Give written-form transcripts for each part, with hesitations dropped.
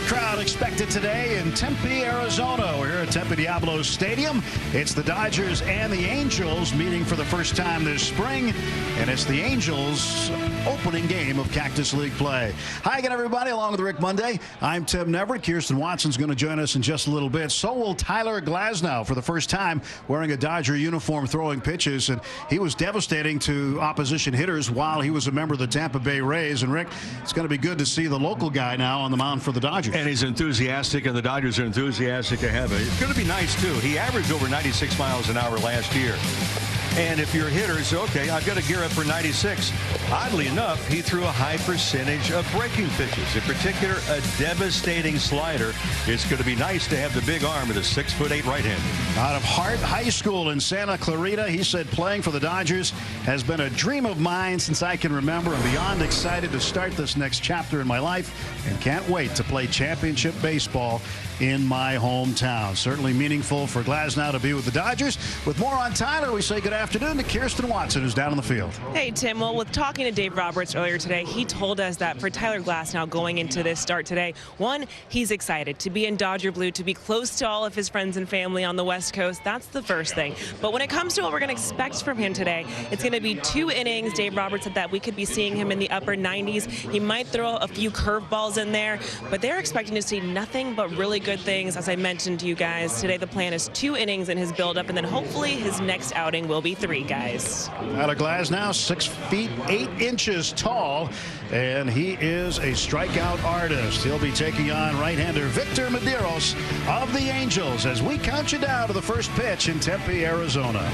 crowd expected today in Tempe, Arizona. We're here at Tempe Diablo Stadium. It's the Dodgers and the Angels meeting for the first time this spring, and it's the Angels' opening game of Cactus League play. Hi again, everybody, along with Rick Monday. I'm Tim Neverett. Kirsten Watson's going to join us in just a little bit. So will Tyler Glasnow for the first time wearing a Dodger uniform throwing pitches, and he was devastating to opposition hitters while he was a member of the Tampa Bay Rays. And Rick, it's going to be good to see the local guy now on the mound for the Dodgers. And he's enthusiastic, and the Dodgers are enthusiastic to have him. It's going to be nice, too. He averaged over 96 miles an hour last year. And if you're a hitter, it's okay, I've got to gear up for 96. Oddly enough, he threw a high percentage of breaking pitches, in particular a devastating slider. It's going to be nice to have the big arm of the 6'8" right-hander. Out of Hart High School in Santa Clarita, he said playing for the Dodgers has been a dream of mine since I can remember. I'm beyond excited to start this next chapter in my life and can't wait to play championship baseball in my hometown. Certainly meaningful for Glasnow to be with the Dodgers. With more on Tyler, we say good afternoon to Kirsten Watson, who's down in the field. Hey, Tim. Well, with talking to Dave Roberts earlier today, he told us that for Tyler Glasnow going into this start today, one, he's excited to be in Dodger blue, to be close to all of his friends and family on the West Coast. That's the first thing. But when it comes to what we're going to expect from him today, it's going to be 2 innings. Dave Roberts said that we could be seeing him in the upper 90s. He might throw a few curveballs in there, but they're expecting to see nothing but really good things. As I mentioned to you guys, today the plan is 2 innings in his buildup, and then hopefully his next outing will be 3, guys. Tyler Glasnow, 6 feet 8 inches tall, and he is a strikeout artist. He'll be taking on right-hander Victor Medeiros of the Angels as we count you down to the first pitch in Tempe, Arizona.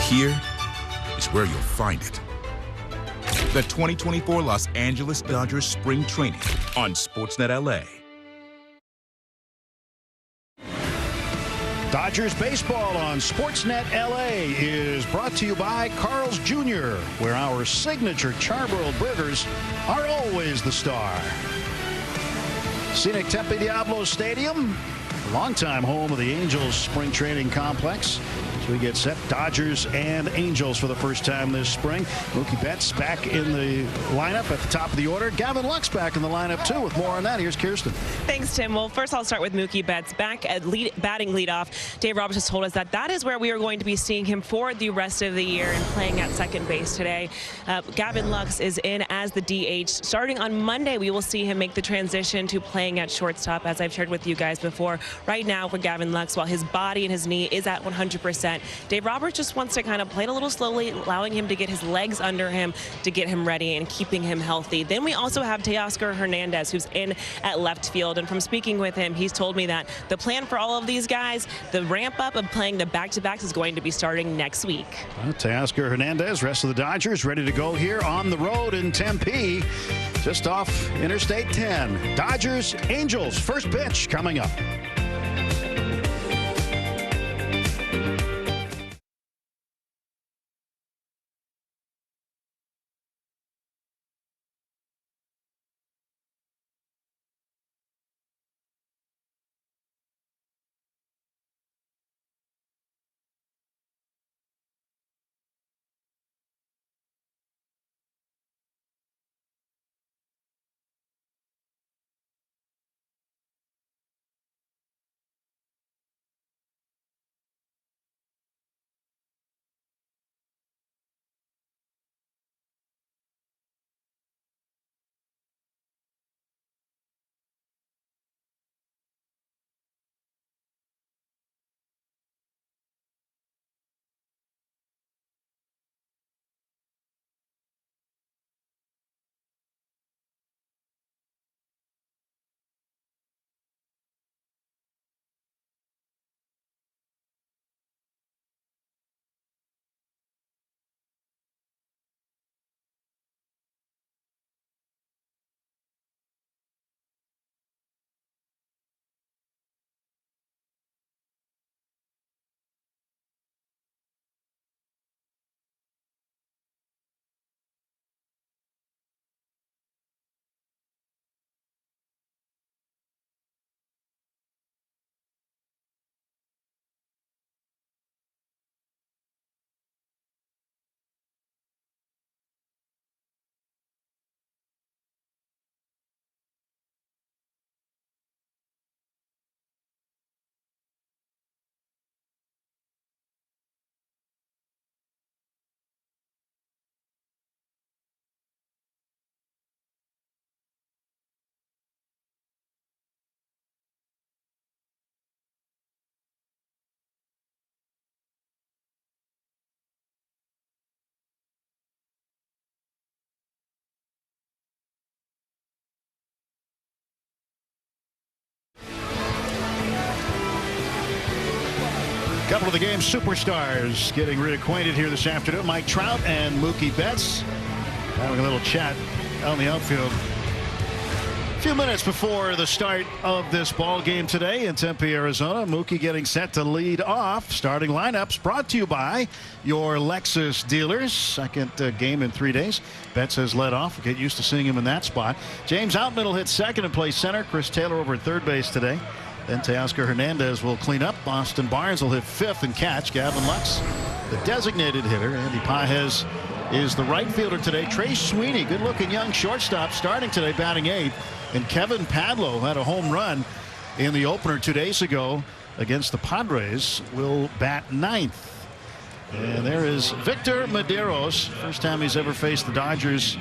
Here is where you'll find it. The 2024 Los Angeles Dodgers Spring Training on Sportsnet LA. Dodgers baseball on Sportsnet LA is brought to you by Carl's Jr., where our signature charbroiled burgers are always the star. Scenic Tempe Diablo Stadium, longtime home of the Angels Spring Training Complex. So we get set. Dodgers and Angels for the first time this spring. Mookie Betts back in the lineup at the top of the order. Gavin Lux back in the lineup too. With more on that, here's Kirsten. Thanks, Tim. Well, first I'll start with Mookie Betts back at batting leadoff. Dave Roberts has told us that is where we are going to be seeing him for the rest of the year and playing at second base today. Gavin Lux is in as the DH. Starting on Monday, we will see him make the transition to playing at shortstop, as I've shared with you guys before. Right now for Gavin Lux, while his body and his knee is at 100%, Dave Roberts just wants to kind of play it a little slowly, allowing him to get his legs under him to get him ready and keeping him healthy. Then we also have Teoscar Hernandez, who's in at left field. And from speaking with him, he's told me that the plan for all of these guys, the ramp up of playing the back-to-backs, is going to be starting next week. Teoscar Hernandez, rest of the Dodgers ready to go here on the road in Tempe, just off Interstate 10. Dodgers, Angels, first pitch coming up. Couple of the game's superstars getting reacquainted here this afternoon. Mike Trout and Mookie Betts having a little chat on the outfield. A few minutes before the start of this ball game today in Tempe, Arizona. Mookie getting set to lead off. Starting lineups brought to you by your Lexus dealers. Second game in 3 days. Betts has led off. Get used to seeing him in that spot. James Outman will hit second and play center. Chris Taylor over at third base today. Then Teoscar Hernandez will clean up. Austin Barnes will hit fifth and catch. Gavin Lux, the designated hitter. Andy Pages is the right fielder today. Trey Sweeney, good-looking young shortstop, starting today, batting eighth. And Kevin Padlo had a home run in the opener 2 days ago against the Padres, will bat ninth. And there is Victor Medeiros. First time he's ever faced the Dodgers.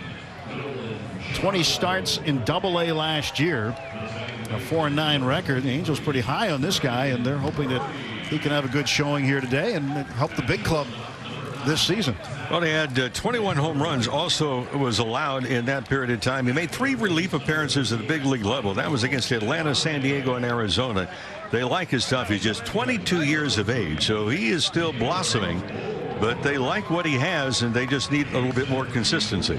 20 starts in Double-A last year. A 4-9 record. The Angels pretty high on this guy, and they're hoping that he can have a good showing here today and help the big club this season. Well, he had 21 home runs also was allowed in that period of time. He made 3 relief appearances at the big league level. That was against Atlanta, San Diego, and Arizona. They like his stuff. He's just 22 years of age, so he is still blossoming, but they like what he has, and they just need a little bit more consistency.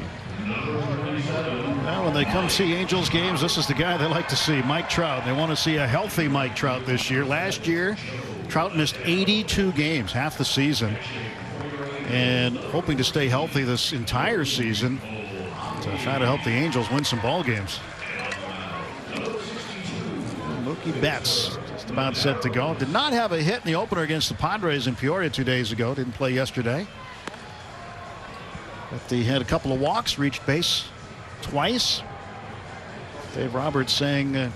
When they come see Angels games, this is the guy they like to see, Mike Trout. They want to see a healthy Mike Trout this year. Last year, Trout missed 82 games, half the season, and hoping to stay healthy this entire season to try to help the Angels win some ball games. Mookie Betts, just Just about set to go. Did not have a hit in the opener against the Padres in Peoria 2 days ago. Didn't play yesterday. But he had a couple of walks, reached base twice. Dave Roberts saying the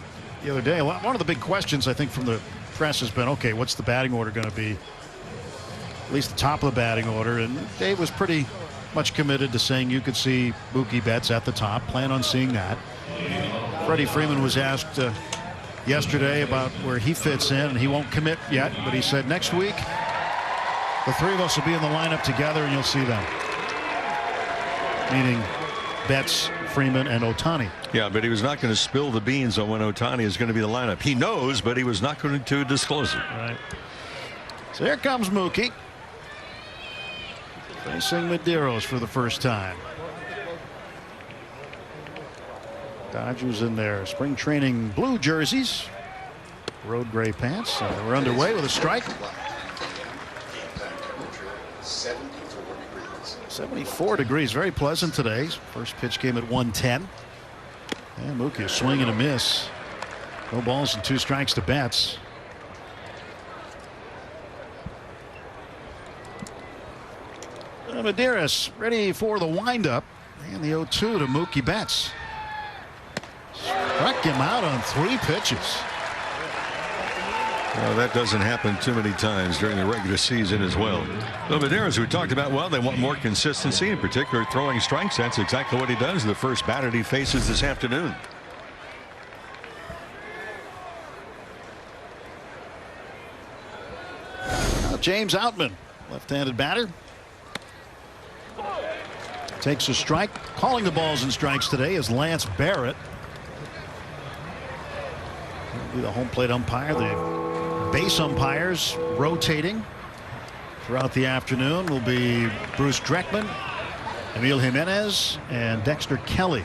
other day, one of the big questions I think from the press has been, okay, what's the batting order going to be? At least the top of the batting order. And Dave was pretty much committed to saying you could see Mookie Betts at the top. Plan on seeing that. Freddie Freeman was asked yesterday about where he fits in, and he won't commit yet, but he said next week the three of us will be in the lineup together and you'll see them. Meaning Betts, Freeman, and Ohtani. Yeah, but he was not going to spill the beans on when Ohtani is going to be the lineup. He knows, but he was not going to disclose it. Right. So here comes Mookie. Facing Medeiros for the first time. Dodgers in their spring training blue jerseys. Road gray pants. We're underway with a strike. 74 degrees. Very pleasant today. First pitch came at 110. And Mookie a swing and a miss. No balls and 2 strikes to Betts. Medeiros ready for the windup. And the 0-2 to Mookie Betts. Struck him out on 3 pitches. Well, that doesn't happen too many times during the regular season as well. The Medeiros we talked about, well, they want more consistency, in particular throwing strikes. That's exactly what he does. The first batter he faces this afternoon. Now James Outman, left-handed batter. Takes a strike. Calling the balls and strikes today is Lance Barrett. He'll be the home plate umpire. The base umpires rotating throughout the afternoon will be Bruce Dreckman, Emil Jimenez, and Dexter Kelly.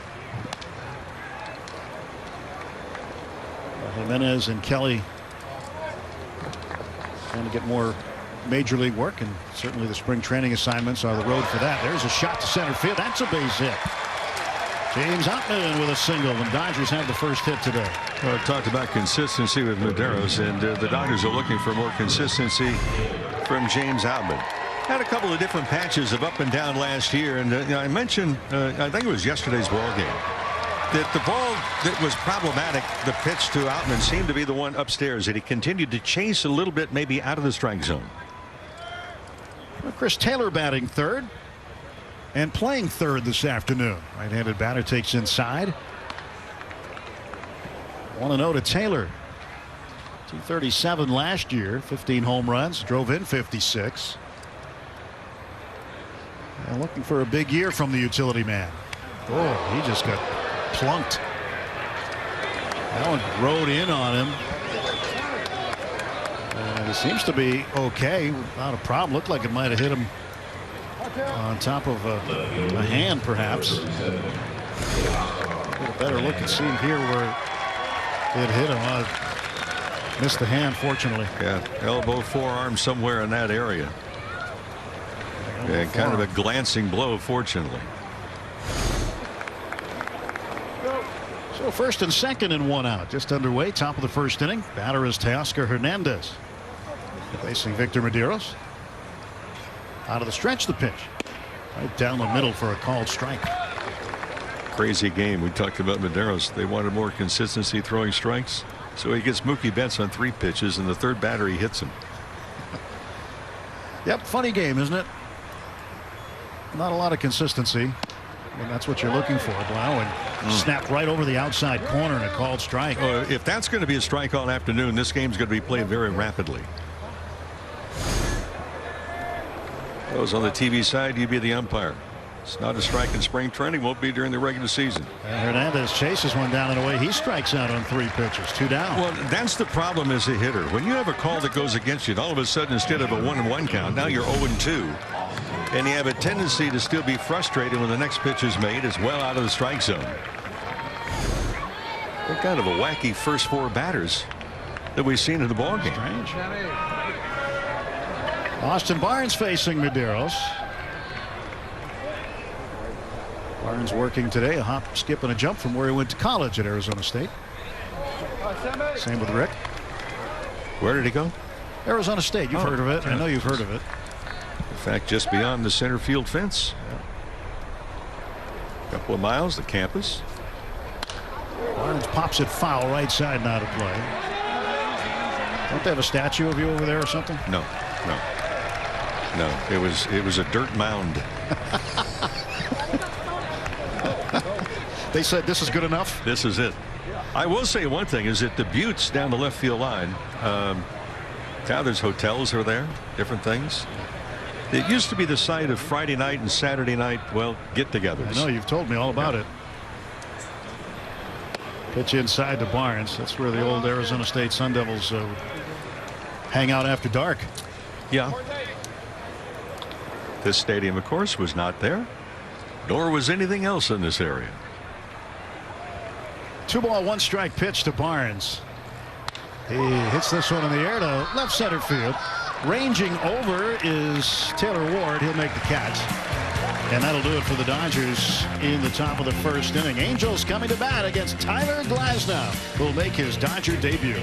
Jimenez and Kelly trying to get more major league work, and certainly the spring training assignments are the road for that. There's a shot to center field. That's a base hit. James Outman with a single, and Dodgers have the first hit today. Well, I talked about consistency with Medeiros, and the Dodgers are looking for more consistency from James Outman. Had a couple of different patches of up and down last year, and I mentioned, I think it was yesterday's ball game, that the ball that was problematic, the pitch to Outman, seemed to be the one upstairs that he continued to chase a little bit, maybe out of the strike zone. Chris Taylor batting third and playing third this afternoon. Right-handed batter takes inside. 1-0 to Taylor. 237 last year, 15 home runs, drove in 56. And looking for a big year from the utility man. Oh, he just got plunked. That one rode in on him. And it seems to be okay, without a problem. Looked like it might have hit him on top of a hand, perhaps. Get a better look and see here where it hit him. Missed the hand, fortunately. Yeah, elbow, forearm, somewhere in that area. And kind of a glancing blow, fortunately. So first and second and 1 out. Just underway, top of the first inning. Batter is Teoscar Hernandez. Facing Victor Medeiros. Out of the stretch, the pitch. Right down the middle for a called strike. Crazy game. We talked about Medeiros. They wanted more consistency throwing strikes. So he gets Mookie Betts on 3 pitches, and the third batter he hits him. Yep, funny game, isn't it? Not a lot of consistency. And that's what you're looking for. Wow, and snapped right over the outside corner and a called strike. If that's going to be a strike all afternoon, this game's going to be played very rapidly. Those on the TV side, you be the umpire. It's not a strike in spring training, won't be during the regular season. And Hernandez chases one down and away. He strikes out on 3 pitches, 2 down. Well, that's the problem as a hitter. When you have a call that goes against you, and all of a sudden, instead of a 1-1 count, now you're 0-2. And you have a tendency to still be frustrated when the next pitch is made as well out of the strike zone. What kind of a wacky first 4 batters that we've seen in the ballgame. Strange. Austin Barnes facing Medeiros. Barnes working today, a hop, skip, and a jump from where he went to college at Arizona State. Same with Rick. Where did he go? Arizona State. You've heard of it. I know you've heard of it. In fact, just beyond the center field fence. A couple of miles, the campus. Barnes pops it foul right side, now to play. Don't they have a statue of you over there or something? No. It was a dirt mound. They said this is good enough. This is it. I will say one thing is that the Buttes down the left field line. Now there's hotels are there, different things. It used to be the site of Friday night and Saturday night, well, get-togethers. I know, you've told me all about it. Pitch inside to Barnes. That's where the old Arizona State Sun Devils hang out after dark. Yeah. This stadium, of course, was not there, nor was anything else in this area. 2-ball, 1-strike pitch to Barnes. He hits this one in the air to left center field. Ranging over is Taylor Ward. He'll make the catch. And that'll do it for the Dodgers in the top of the first inning. Angels coming to bat against Tyler Glasnow, who'll make his Dodger debut.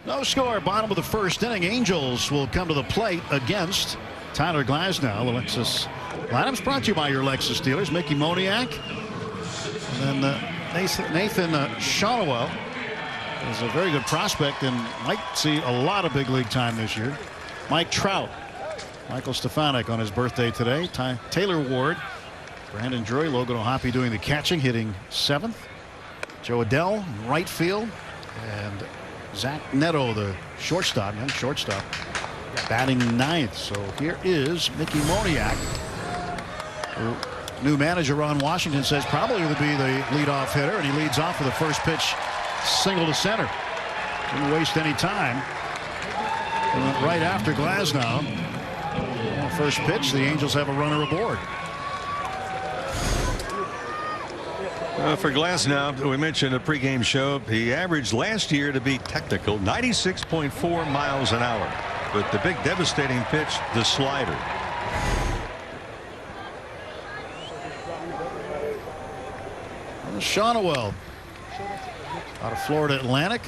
No score, bottom of the first inning. Angels will come to the plate against Tyler Glasnow. The Lexus lineup's brought to you by your Lexus dealers. Mickey Moniak. And then Nathan Shonowell is a very good prospect and might see a lot of big league time this year. Mike Trout. Michael Stefanik on his birthday today. Taylor Ward. Brandon Drury. Logan O'Hoppe doing the catching, hitting 7th. Joe Adell in right field. And Zach Neto, the shortstop, batting 9th. So here is Mickey Moniak. New manager Ron Washington says probably will be the leadoff hitter, and he leads off with the first pitch, single to center. Didn't waste any time. He went right after Glasnow. First pitch, the Angels have a runner aboard. For Glasnow, we mentioned a pregame show. He averaged last year, to be technical, 96.4 miles an hour. But the big devastating pitch, the slider. Shonowell out of Florida Atlantic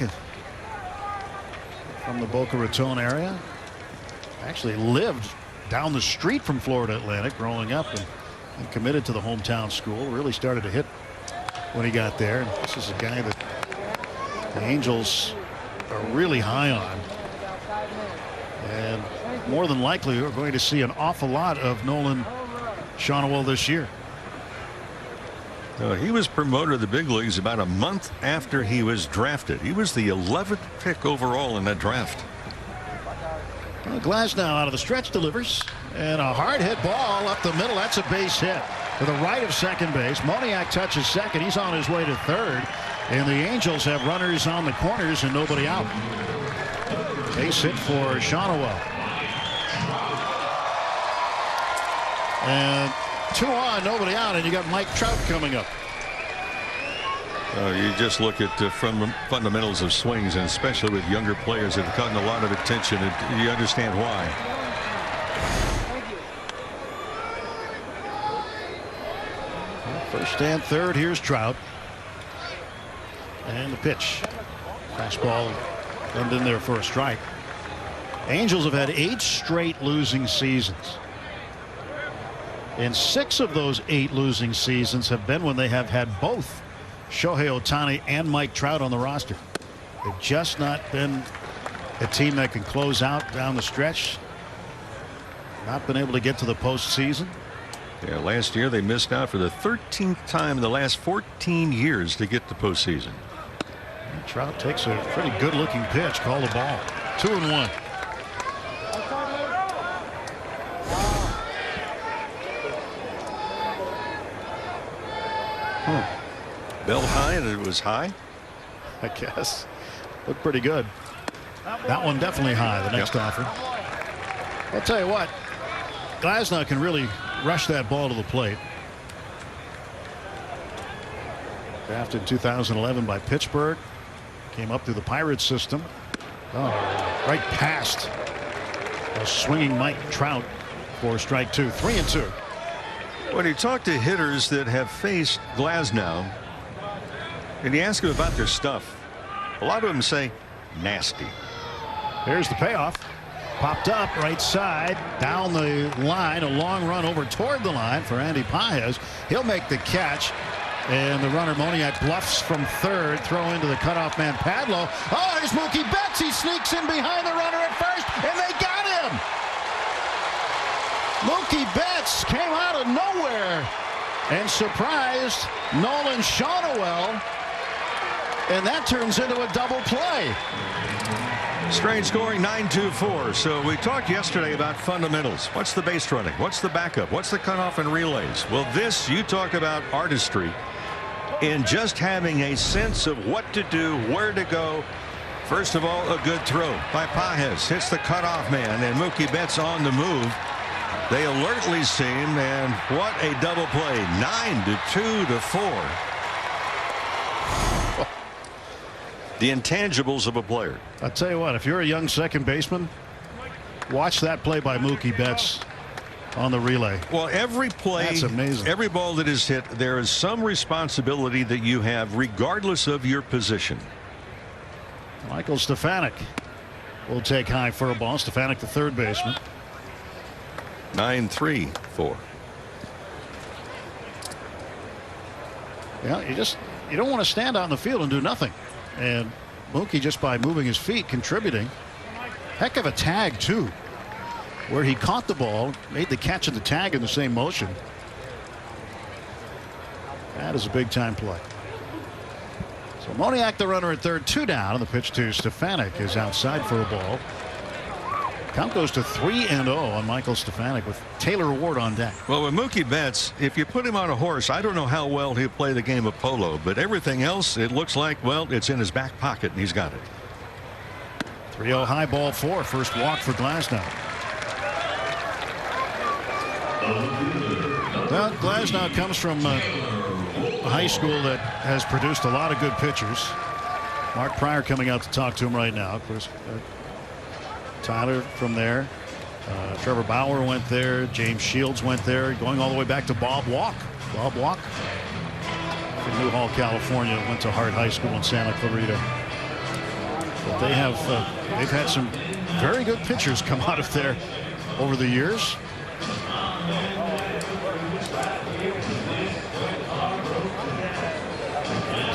from the Boca Raton area. Actually lived down the street from Florida Atlantic growing up and committed to the hometown school. Really started to hit when he got there. And this is a guy that the Angels are really high on. And more than likely we're going to see an awful lot of Nolan Shonowell this year. He was promoted to the big leagues about a month after he was drafted. He was the 11th pick overall in that draft. Well, Glasnow out of the stretch delivers, and a hard hit ball up the middle. That's a base hit to the right of second base. Moniak touches second. He's on his way to third, and the Angels have runners on the corners and nobody out. Base hit for Shonowell. And 2 on, nobody out, and you got Mike Trout coming up. You just look at from fundamentals of swings, and especially with younger players that have gotten a lot of attention, and you understand why. First and third. Here's Trout. And the pitch. Fastball turned in there for a strike. Angels have had 8 straight losing seasons. And 6 of those 8 losing seasons have been when they have had both Shohei Ohtani and Mike Trout on the roster. They've just not been a team that can close out down the stretch. Not been able to get to the postseason. Yeah, last year they missed out for the 13th time in the last 14 years to get to postseason. And Trout takes a pretty good looking pitch. Call the ball. 2-1. Bell high, and it was high. I guess. Looked pretty good. That one definitely high. The next offer. I'll tell you what. Glasnow can really rush that ball to the plate. Drafted in 2011 by Pittsburgh. Came up through the Pirates system. Oh, right past a swinging Mike Trout for strike 2. 3-2. When you talk to hitters that have faced Glasnow, and you ask them about their stuff, a lot of them say nasty. Here's the payoff. Popped up right side down the line. A long run over toward the line for Andy Pages. He'll make the catch. And the runner Moniak bluffs from third. Throw into the cutoff man Padlo. Oh, here's Mookie Betts. He sneaks in behind the runner at first, and they got him. Mookie Betts came out of nowhere and surprised Nolan Shawnoel. And that turns into a double play. Straight scoring 9-2-4. So we talked yesterday about fundamentals. What's the base running? What's the backup? What's the cutoff and relays? Well, this, you talk about artistry in just having a sense of what to do, where to go. First of all, a good throw by Pages. Hits the cutoff man, and Mookie Betts on the move. They alertly see him, and what a double play. 9-2-4. The intangibles of a player. I'll tell you what, if you're a young second baseman, watch that play by Mookie Betts on the relay. Well, every play, that's amazing. Every ball that is hit, there is some responsibility that you have regardless of your position. Michael Stefanik will take high for a ball. Stefanik, the third baseman. 9-3-4. Yeah, you don't want to stand out in the field and do nothing. And Mookie, just by moving his feet, contributing. Heck of a tag, too, where he caught the ball, made the catch of the tag in the same motion. That is a big-time play. So Moniak, the runner at third, 2 down, and the pitch to Stefanik is outside for a ball. Count goes to 3-0 on Michael Stefanik with Taylor Ward on deck. Well, with Mookie Betts, if you put him on a horse, I don't know how well he'll play the game of polo, but everything else, it looks like, well, it's in his back pocket, and he's got it. 3-0 high, ball 4. First walk for Glasnow. Well, Glasnow comes from a high school that has produced a lot of good pitchers. Mark Pryor coming out to talk to him right now. Of course, Tyler from there. Trevor Bauer went there. James Shields went there. Going all the way back to Bob Walk. Bob Walk from Newhall, California. Went to Hart High School in Santa Clarita. But they've had some very good pitchers come out of there over the years.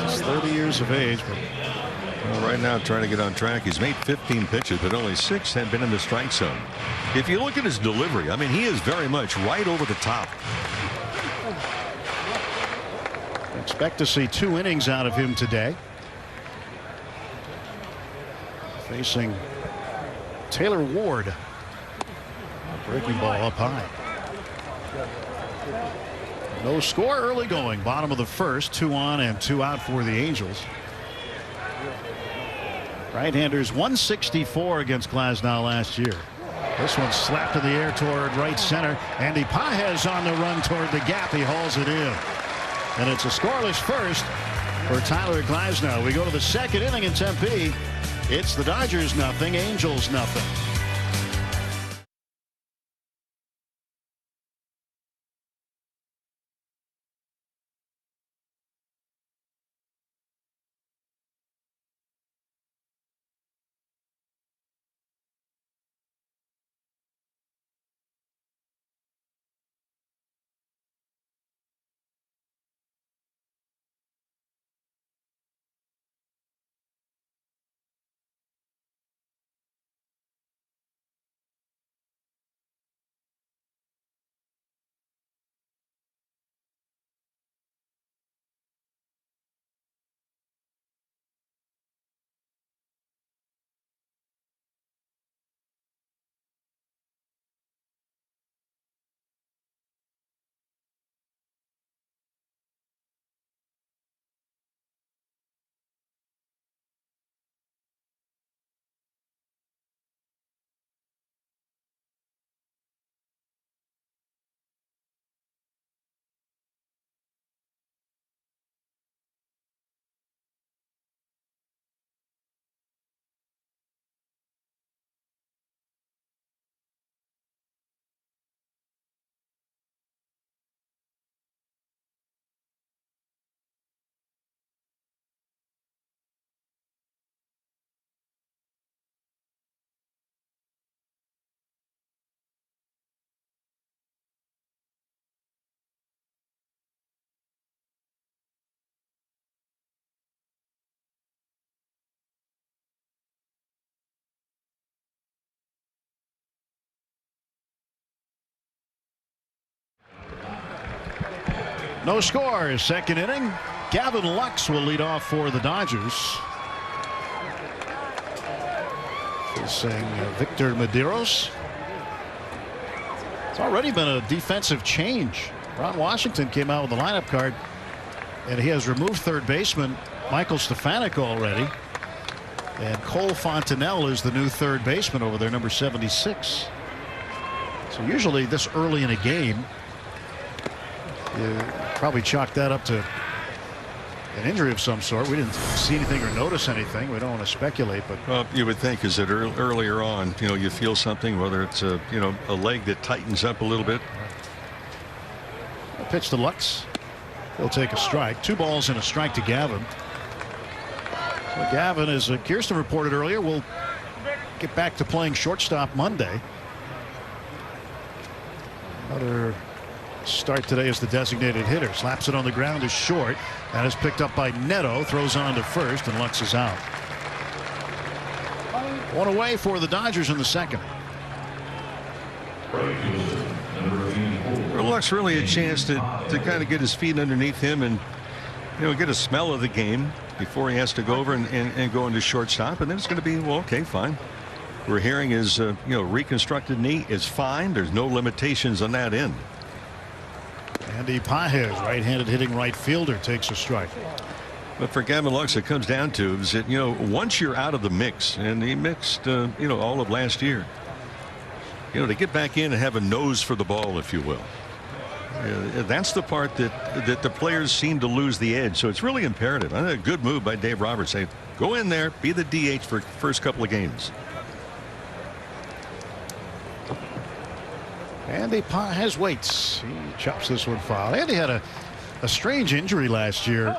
He's 30 years of age, but right now trying to get on track. He's made 15 pitches, but only 6 have been in the strike zone. If you look at his delivery, I mean, he is very much right over the top. Expect to see 2 innings out of him today. Facing Taylor Ward. Breaking ball up high. No score early going. Bottom of the first. 2 on and 2 out for the Angels. Right-handers 164 against Glasnow last year. This one slapped in the air toward right center. Andy Pages on the run toward the gap. He hauls it in. And it's a scoreless first for Tyler Glasnow. We go to the second inning in Tempe. It's the Dodgers nothing, Angels nothing. No score. Second inning. Gavin Lux will lead off for the Dodgers. Facing Victor Medeiros. It's already been a defensive change. Ron Washington came out with the lineup card, and he has removed third baseman Michael Stefanik already. And Cole Fontenelle is the new third baseman over there, number 76. So usually this early in a game, you probably chalk that up to an injury of some sort. We didn't see anything or notice anything. We don't want to speculate, but well, you would think is that earlier on, you feel something, whether it's a leg that tightens up a little bit. A pitch to Lux. He'll take a strike. 2 balls and a strike to Gavin. So Gavin, as Kirsten reported earlier, will get back to playing shortstop Monday. Another start today as the designated hitter. Slaps it on the ground is short. That is picked up by Neto. Throws on to first, and Lux is out. One away for the Dodgers in the second. Well, Lux really a chance to kind of get his feet underneath him and get a smell of the game before he has to go over and go into shortstop. And then it's going to be, well, okay, fine. We're hearing his reconstructed knee is fine. There's no limitations on that end. Andy Pages, right-handed hitting right fielder, takes a strike. But for Gavin Lux, it comes down to is that once you're out of the mix, and he mixed all of last year, to get back in and have a nose for the ball, if you will. That's the part that the players seem to lose the edge. So it's really imperative. I think a good move by Dave Roberts. Say, go in there, be the DH for first couple of games. Andy Pages waits. He chops this one foul. Andy had a strange injury last year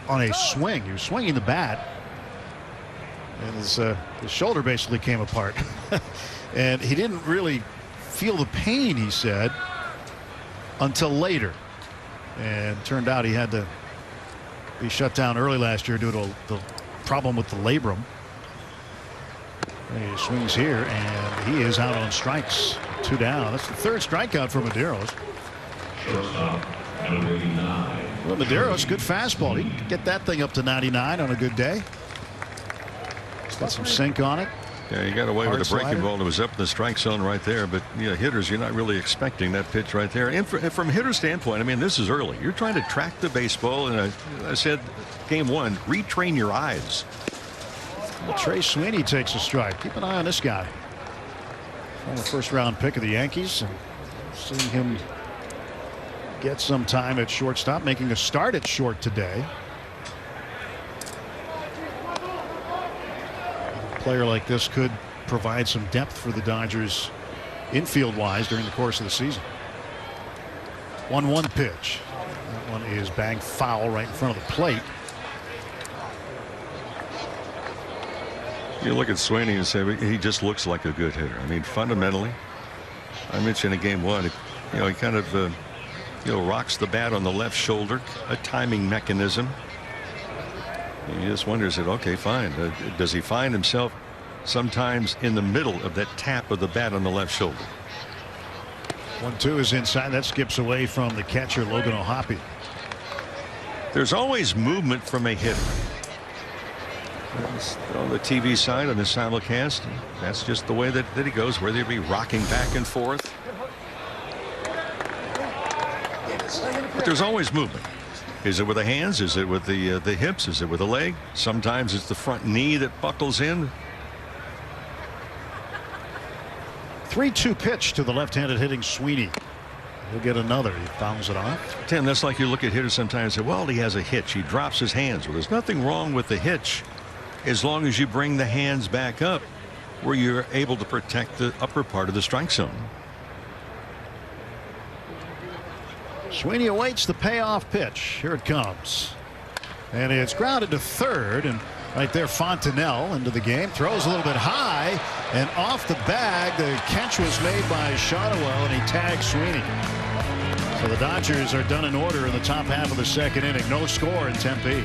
on a swing. He was swinging the bat, and his shoulder basically came apart. And he didn't really feel the pain, he said, until later. And turned out he had to be shut down early last year due to the problem with the labrum. And he swings here, and he is out on strikes. 2 down. That's the third strikeout for Medeiros. Well, Medeiros, good fastball. He can get that thing up to 99 on a good day. It's got some sink on it. Yeah, he got away with a breaking ball that was up in the strike zone right there. But hitters, you're not really expecting that pitch right there. And from a hitter's standpoint, I mean, this is early. You're trying to track the baseball. And I said, game 1, retrain your eyes. Well, Trey Sweeney takes a strike. Keep an eye on this guy. Former first-round pick of the Yankees. And seeing him get some time at shortstop, making a start at short today. player like this could provide some depth for the Dodgers infield-wise during the course of the season. 1-1 pitch. That one is banged foul right in front of the plate. You look at Sweeney and say he just looks like a good hitter. I mean, fundamentally, I mentioned in game one, he kind of rocks the bat on the left shoulder, a timing mechanism. He just wonders that, okay, fine. Does he find himself sometimes in the middle of that tap of the bat on the left shoulder? 1-2 is inside. That skips away from the catcher, Logan O'Hoppe. There's always movement from a hitter. On the TV side on the simulcast, that's just the way that he goes, whether he be rocking back and forth. But there's always movement. Is it with the hands? Is it with the hips? Is it with the leg? Sometimes it's the front knee that buckles in. 3-2 pitch to the left-handed hitting Sweeney. He'll get another. He fouls it off. Tim, that's like you look at hitters sometimes and say, well, he has a hitch. He drops his hands. Well, there's nothing wrong with the hitch as long as you bring the hands back up where you're able to protect the upper part of the strike zone. Sweeney awaits the payoff pitch. Here it comes. And it's grounded to third. And right there, Fontenelle into the game. Throws a little bit high. And off the bag, the catch was made by Shotwell, and he tags Sweeney. So the Dodgers are done in order in the top half of the second inning. No score in Tempe.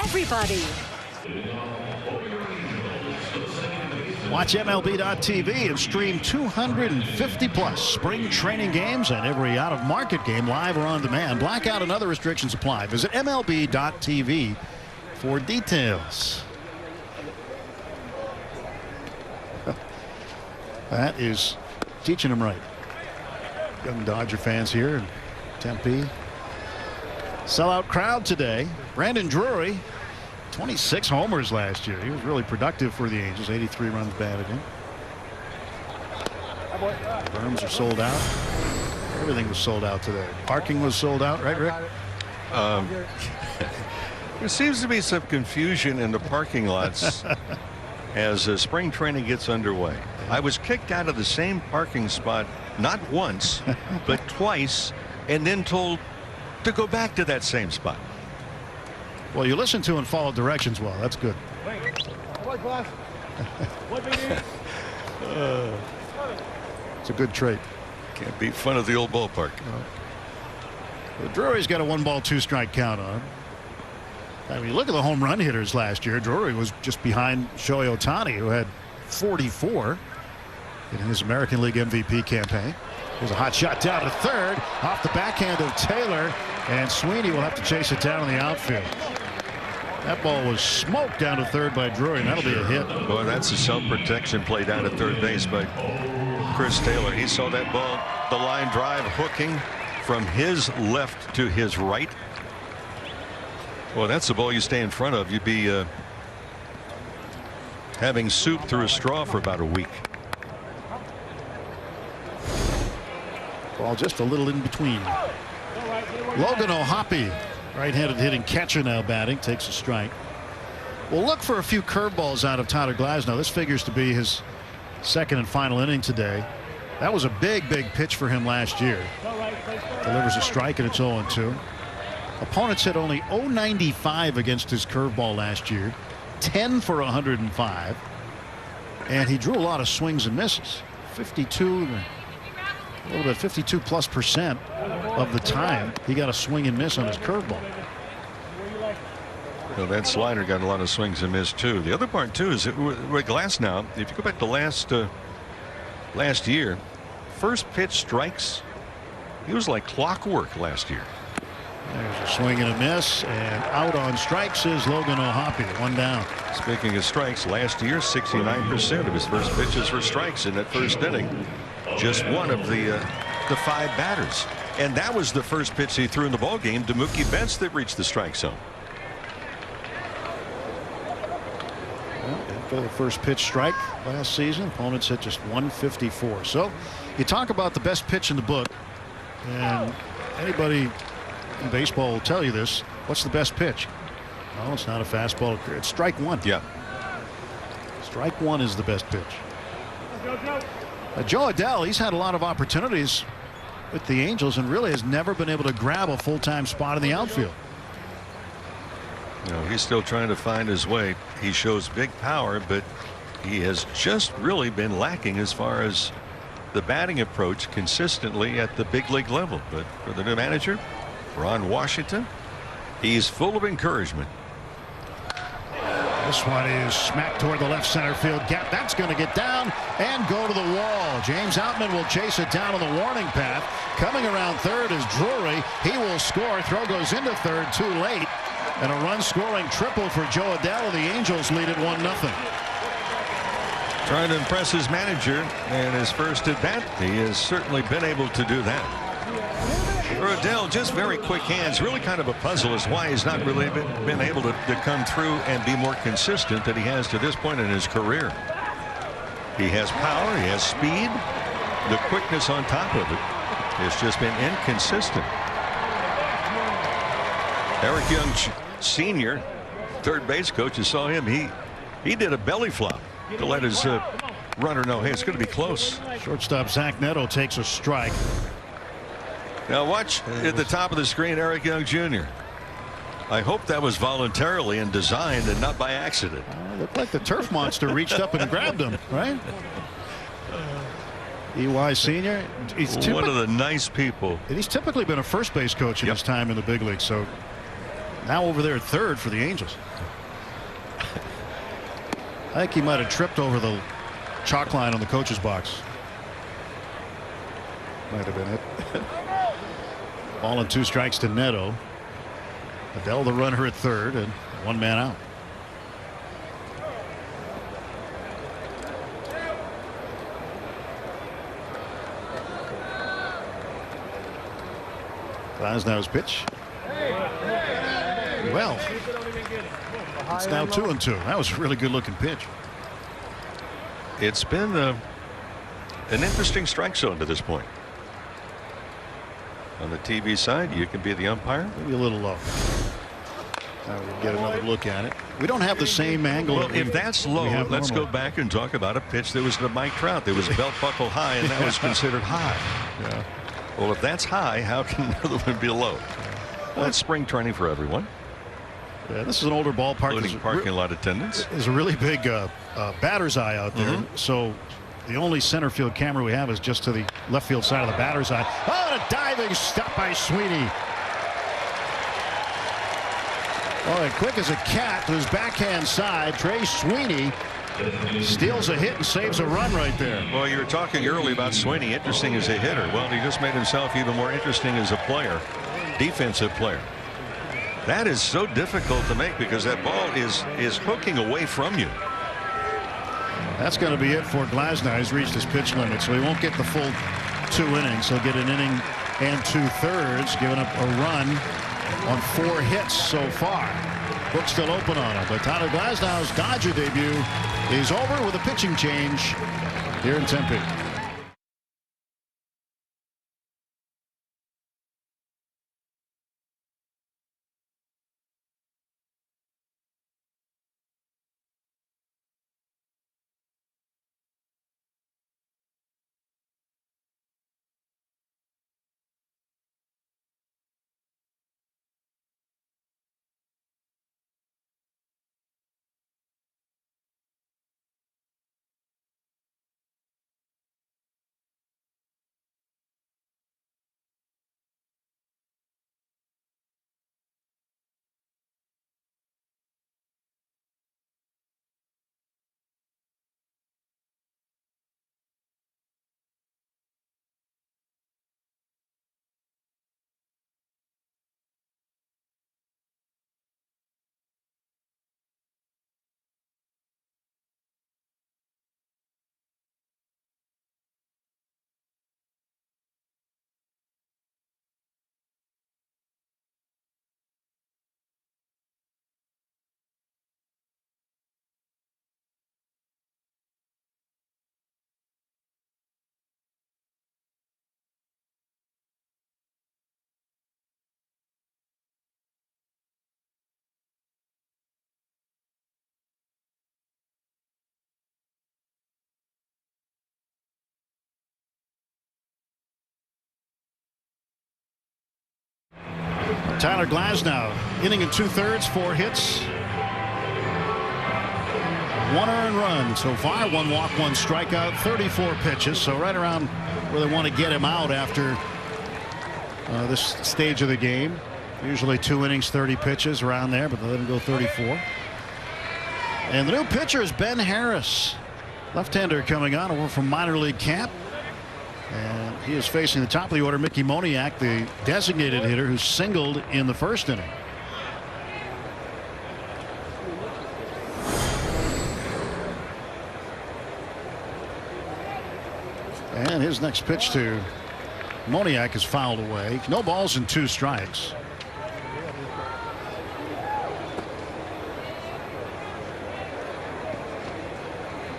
Everybody. Watch MLB.tv and stream 250 plus spring training games and every out-of-market game live or on demand. Blackout and other restrictions apply. Visit MLB.tv for details. That is teaching them right. Young Dodger fans here in Tempe. Sellout crowd today. Brandon Drury, 26 homers last year. He was really productive for the Angels. 83 runs batted in. Berms are sold out. Everything was sold out today. Parking was sold out, right, Rick? There seems to be some confusion in the parking lots as spring training gets underway. I was kicked out of the same parking spot not once but twice, and then told to go back to that same spot. Well, you listen to and follow directions well. That's good. It's a good trait. Can't beat fun of the old ballpark. Well, Drury's got a 1-ball, 2-strike count on him. I mean, look at the home run hitters last year. Drury was just behind Shohei Ohtani, who had 44 in his American League MVP campaign. There's a hot shot down to third off the backhand of Taylor, and Sweeney will have to chase it down in the outfield. That ball was smoked down to third by Drury, and that'll be a hit. Boy, that's a self-protection play down at third base by Chris Taylor. He saw that ball, the line drive, hooking from his left to his right. Well, that's the ball you stay in front of. You'd be having soup through a straw for about a week. Ball just a little in between. Logan O'Hoppe, right-handed hitting catcher, now batting, takes a strike. We'll look for a few curveballs out of Tyler Glasnow. This figures to be his second and final inning today. That was a big pitch for him last year. Delivers a strike, and it's 0-2. Opponents hit only .095 against his curveball last year, 10 for 105, and he drew a lot of swings and misses. 52+ % of the time he got a swing and miss on his curveball. Well, that slider got a lot of swings and misses too. The other part too is that with Glasnow, if you go back to last year, first pitch strikes, he was like clockwork last year. There's a swing and a miss, and out on strikes is Logan O'Hoppe, one down. Speaking of strikes, last year 69% of his first pitches were strikes in that first inning. Just one of the 5 batters, and that was the first pitch he threw in the ball game to Mookie Betts that reached the strike zone. After the first pitch strike last season, opponents hit just 154. So you talk about the best pitch in the book, and anybody in baseball will tell you this. What's the best pitch? No, it's not a fastball. It's strike one. Yeah. Strike one is the best pitch. Joe Adell, he's had a lot of opportunities with the Angels and really has never been able to grab a full-time spot in the outfield. You know, he's still trying to find his way. He shows big power, but he has just really been lacking as far as the batting approach consistently at the big league level. But for the new manager, Ron Washington, he's full of encouragement. This one is smacked toward the left center field gap. That's going to get down and go to the wall. James Outman will chase it down on the warning path. Coming around third is Drury. He will score. Throw goes into third too late. And a run-scoring triple for Joe Adell. The Angels lead it 1-0. Trying to impress his manager in his first at bat. He has certainly been able to do that. For Adell, just very quick hands. Really kind of a puzzle as why he's not really been able to come through and be more consistent than he has to this point in his career. He has power, he has speed, the quickness on top of it has just been inconsistent. Eric Young Sr., third base coach, you saw him. He did a belly flop to let his runner know, hey, it's going to be close. Shortstop Zach Neto takes a strike. Now watch at the top of the screen, Eric Young Jr. I hope that was voluntarily and designed and not by accident. Looked like the turf monster reached up and grabbed him, right? EY Sr. He's one of the nice people. He's typically been a first base coach in his time in the big league, so now over there at third for the Angels. I think he might have tripped over the chalk line on the coach's box. Might have been it. Ball and 2 strikes to Neto. Adell the runner at third and 1 man out. Glasnow's pitch. Well, it's now 2-2. That was a really good looking pitch. It's been an interesting strike zone to this point. On the TV side, you can be the umpire. Maybe a little low. Now we'll get another look at it. We don't have the same angle. Well, if that's low, let's go back and talk about a pitch that was to Mike Trout. That was belt buckle high, and that was considered high. Yeah. Well, if that's high, how can another one be low? Well, it's spring training for everyone. Yeah, this is an older ballpark. Including parking lot attendance. There's a really big batter's eye out there. So the only center field camera we have is just to the left field side of the batter's eye. Oh, and a diving stop by Sweeney. Oh, and quick as a cat to his backhand side, Trey Sweeney steals a hit and saves a run right there. Well, you were talking early about Sweeney interesting as a hitter. Well, he just made himself even more interesting as a player, defensive player. That is so difficult to make because that ball is hooking away from you. That's going to be it for Glasnow. He's reached his pitch limit, so he won't get the full 2 innings. He'll get an inning and 2/3, giving up a run on 4 hits so far. Book's still open on him, but Tyler Glasnow's Dodger debut is over with a pitching change here in Tempe. Tyler Glasnow, inning and 2/3, 4 hits, 1 earned run so far, 1 walk, 1 strikeout, 34 pitches. So right around where they want to get him out after this stage of the game. Usually 2 innings, 30 pitches around there, but they let him go 34. And the new pitcher is Ben Harris, left-hander coming on over from minor league camp. And he is facing the top of the order, Mickey Moniak, the designated hitter who singled in the 1st inning. And his next pitch to Moniak is fouled away. No balls and 2 strikes.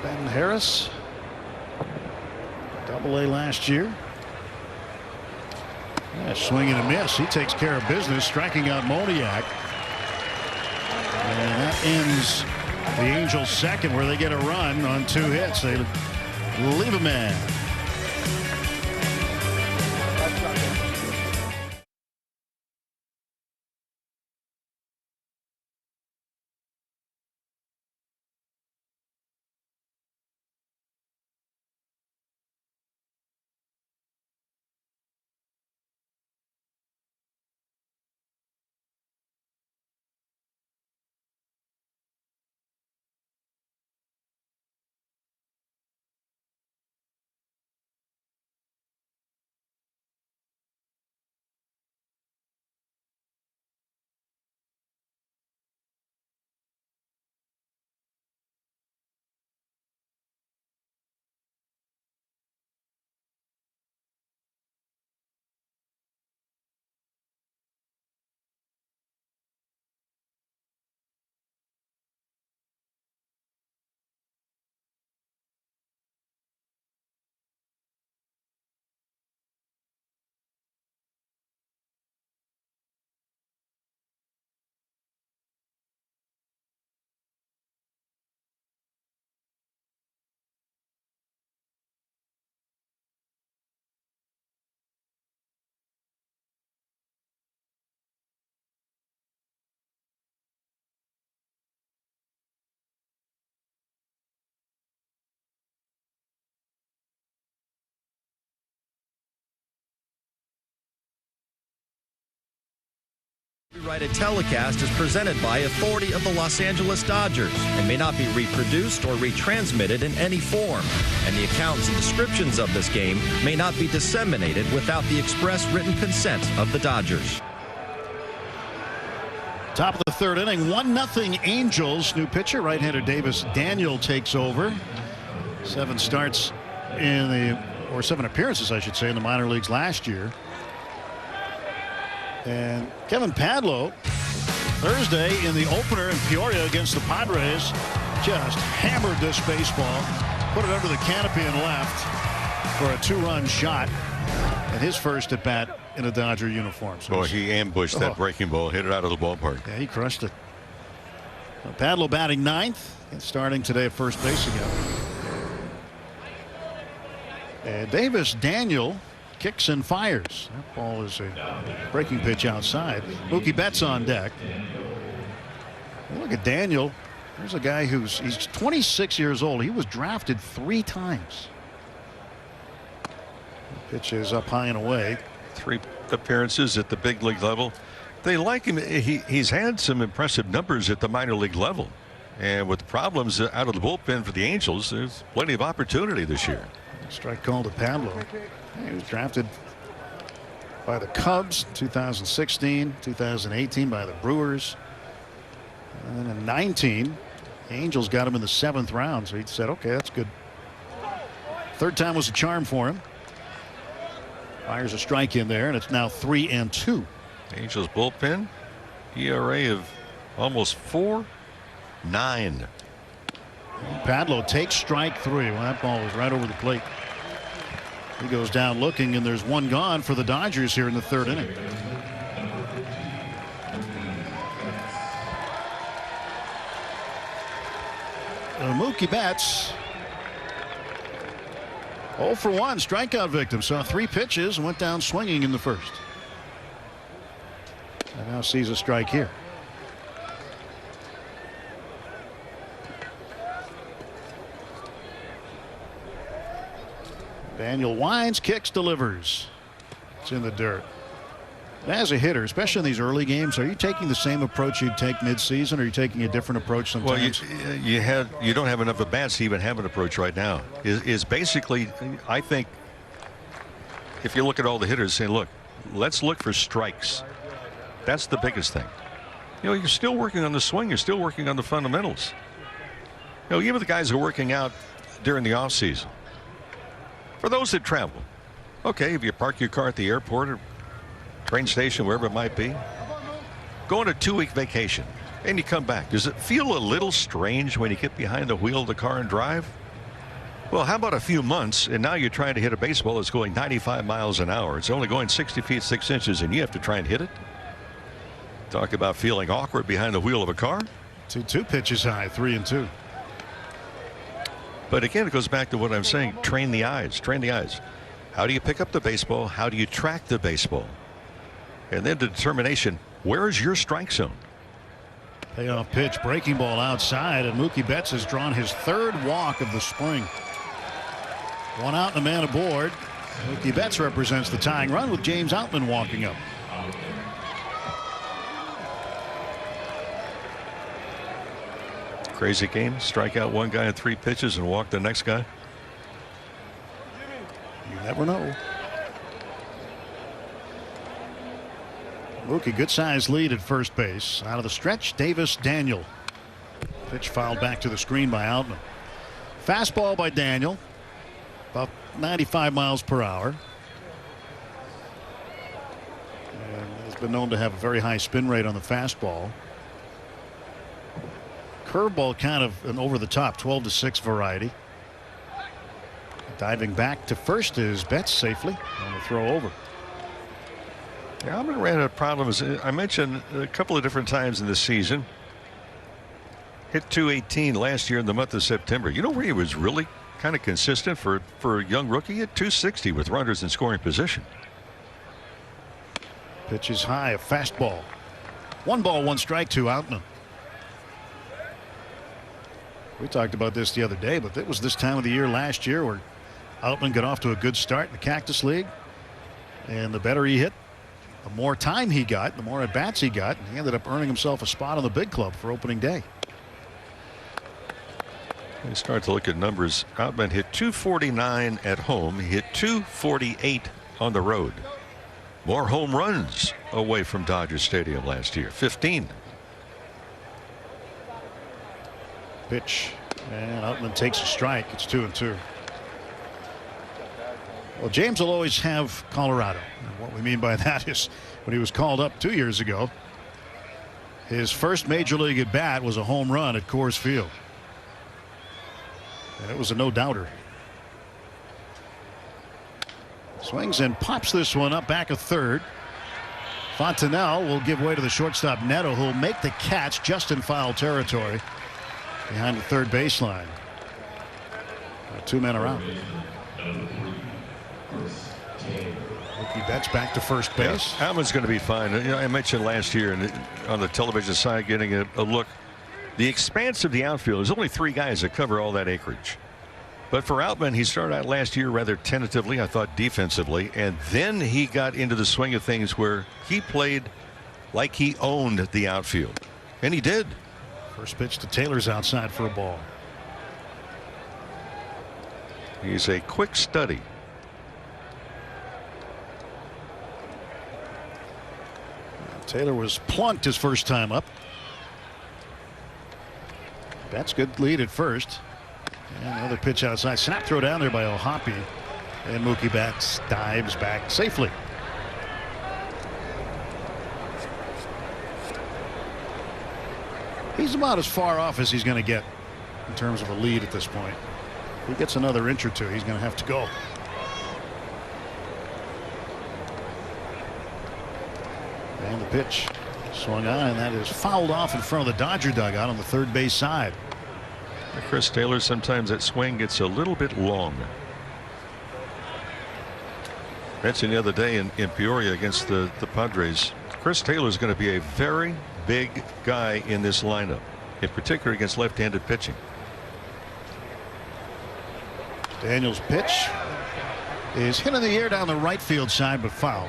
Ben Harris, Double-A last year. Yeah, swing and a miss. He takes care of business, striking out Moniak. And that ends the Angels' 2nd, where they get a run on 2 hits. They leave a man. Copyrighted telecast is presented by authority of the Los Angeles Dodgers and may not be reproduced or retransmitted in any form. And the accounts and descriptions of this game may not be disseminated without the express written consent of the Dodgers. Top of the third inning, 1-0 Angels. New pitcher, right-hander Davis Daniel takes over. 7 starts in the, or 7 appearances, I should say, in the minor leagues last year. And Kevin Padlo, Thursday in the opener in Peoria against the Padres, just hammered this baseball, put it under the canopy and left for a 2-run shot. And his first at bat in a Dodger uniform. So boy, he ambushed that breaking ball, hit it out of the ballpark. Yeah, he crushed it. Padlo batting 9th and starting today at first base again. And Davis Daniel kicks and fires. That ball is a breaking pitch outside. Mookie Betts on deck. Look at Daniel. There's a guy he's 26 years old. He was drafted 3 times. Pitch is up high and away. 3 appearances at the big league level. They like him. He's had some impressive numbers at the minor league level. And with problems out of the bullpen for the Angels, there's plenty of opportunity this year. Strike call to Padlo. He was drafted by the Cubs in 2016, 2018 by the Brewers. And then in 19, the Angels got him in the 7th round. So he said, okay, that's good. 3rd time was a charm for him. Fires a strike in there, and it's now 3-2. Angels bullpen, ERA of almost 4.9. Padlo takes strike 3. Well, that ball was right over the plate. He goes down looking, and there's 1 gone for the Dodgers here in the 3rd inning. Mookie Betts, 0 for 1, strikeout victim. Saw 3 pitches and went down swinging in the first. And now sees a strike here. Daniel winds, kicks, delivers. It's in the dirt. As a hitter, especially in these early games, are you taking the same approach you'd take midseason, or are you taking a different approach sometimes? Well, you don't have enough at bats to even have an approach right now. Is basically, I think, if you look at all the hitters, saying, look, let's look for strikes. That's the biggest thing. You know, you're still working on the swing. You're still working on the fundamentals. You know, even the guys who are working out during the off season. For those that travel, okay, if you park your car at the airport or train station, wherever it might be, go on a 2-week vacation and you come back. Does it feel a little strange when you get behind the wheel of the car and drive? Well, how about a few months and now you're trying to hit a baseball that's going 95 miles an hour. It's only going 60 feet 6 inches and you have to try and hit it. Talk about feeling awkward behind the wheel of a car. 2 pitches high, 3-2. But again, it goes back to what I'm saying. Train the eyes. Train the eyes. How do you pick up the baseball? How do you track the baseball? And then the determination, where is your strike zone? Payoff pitch, breaking ball outside, and Mookie Betts has drawn his 3rd walk of the spring. 1 out and a man aboard. Mookie Betts represents the tying run with James Outman walking up. Crazy game. Strike out 1 guy in 3 pitches and walk the next guy. You never know. Mookie, good sized lead at first base. Out of the stretch, Davis Daniel. Pitch fouled back to the screen by Outman. Fastball by Daniel. About 95 miles per hour. And has been known to have a very high spin rate on the fastball. Curveball kind of an over the top 12-6 variety. Diving back to first is Betts safely on the throw over. Yeah, Outman ran into problems. I mentioned a couple of different times in the season. Hit 218 last year in the month of September. You know where he was really kind of consistent for a young rookie? At 260 with runners in scoring position. Pitch is high, a fastball. 1 ball, 1 strike to Outman. We talked about this the other day, but it was this time of the year last year where Outman got off to a good start in the Cactus League. And the better he hit, the more time he got, the more at bats he got, and he ended up earning himself a spot on the big club for opening day. You start to look at numbers. Outman hit 249 at home. He hit 248 on the road. More home runs away from Dodger Stadium last year, 15. Pitch, and Outman takes a strike. It's 2-2. Well, James will always have Colorado. And what we mean by that is when he was called up 2 years ago, his first major league at bat was a home run at Coors Field. And it was a no-doubter. Swings and pops this one up back of third. Fontenelle will give way to the shortstop Neto, who'll make the catch just in foul territory behind the third baseline. 2 men are out. Mookie Betts back to first base. Yeah, Outman's going to be fine. You know, I mentioned last year on the television side getting a look. The expanse of the outfield, there's only 3 guys that cover all that acreage. But for Outman, he started out last year rather tentatively, I thought, defensively, and then he got into the swing of things where he played like he owned the outfield, and he did. First pitch to Taylor's outside for a ball. He's a quick study. Taylor was plunked his first time up. That's good lead at first. And another pitch outside. Snap throw down there by O'Hoppe. And Mookie Betts dives back safely. He's about as far off as he's going to get in terms of a lead at this point. If he gets another inch or two, he's going to have to go. And the pitch swung on, and that is fouled off in front of the Dodger dugout on the third base side. Chris Taylor, sometimes that swing gets a little bit long. Mentioned the other day in Peoria against the Padres, Chris Taylor is going to be a very big guy in this lineup, in particular against left-handed pitching. Daniels' pitch is hit in the air down the right field side, but foul.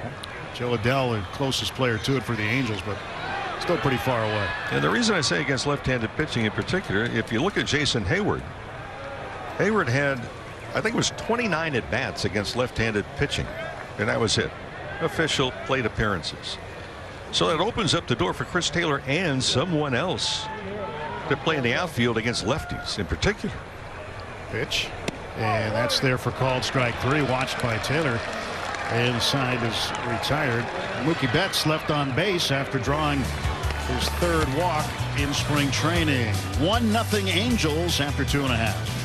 Joe Adell, the closest player to it for the Angels, but still pretty far away. And the reason I say against left-handed pitching in particular, if you look at Jason Hayward, Hayward had, I think it was 29 at-bats against left-handed pitching, and that was it. Official plate appearances. So that opens up the door for Chris Taylor and someone else to play in the outfield against lefties in particular. Pitch, and that's there for called strike 3, watched by Taylor. Inside is retired. Mookie Betts left on base after drawing his third walk in spring training. 1-0 Angels after 2.5.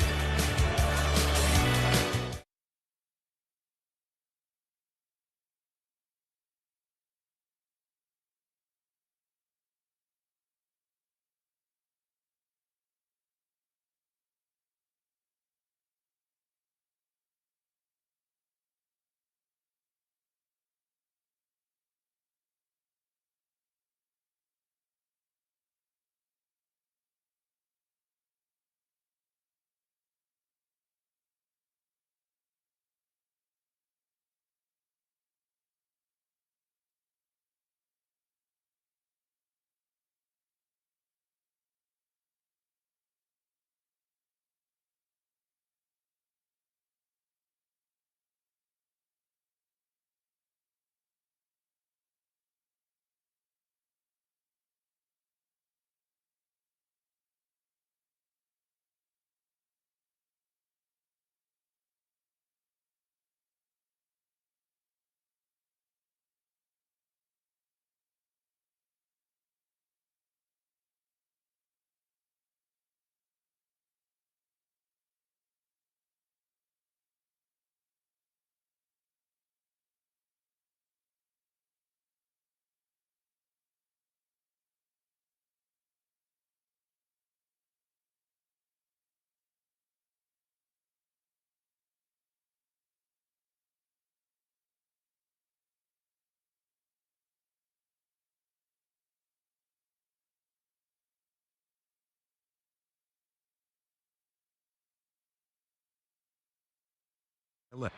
LA.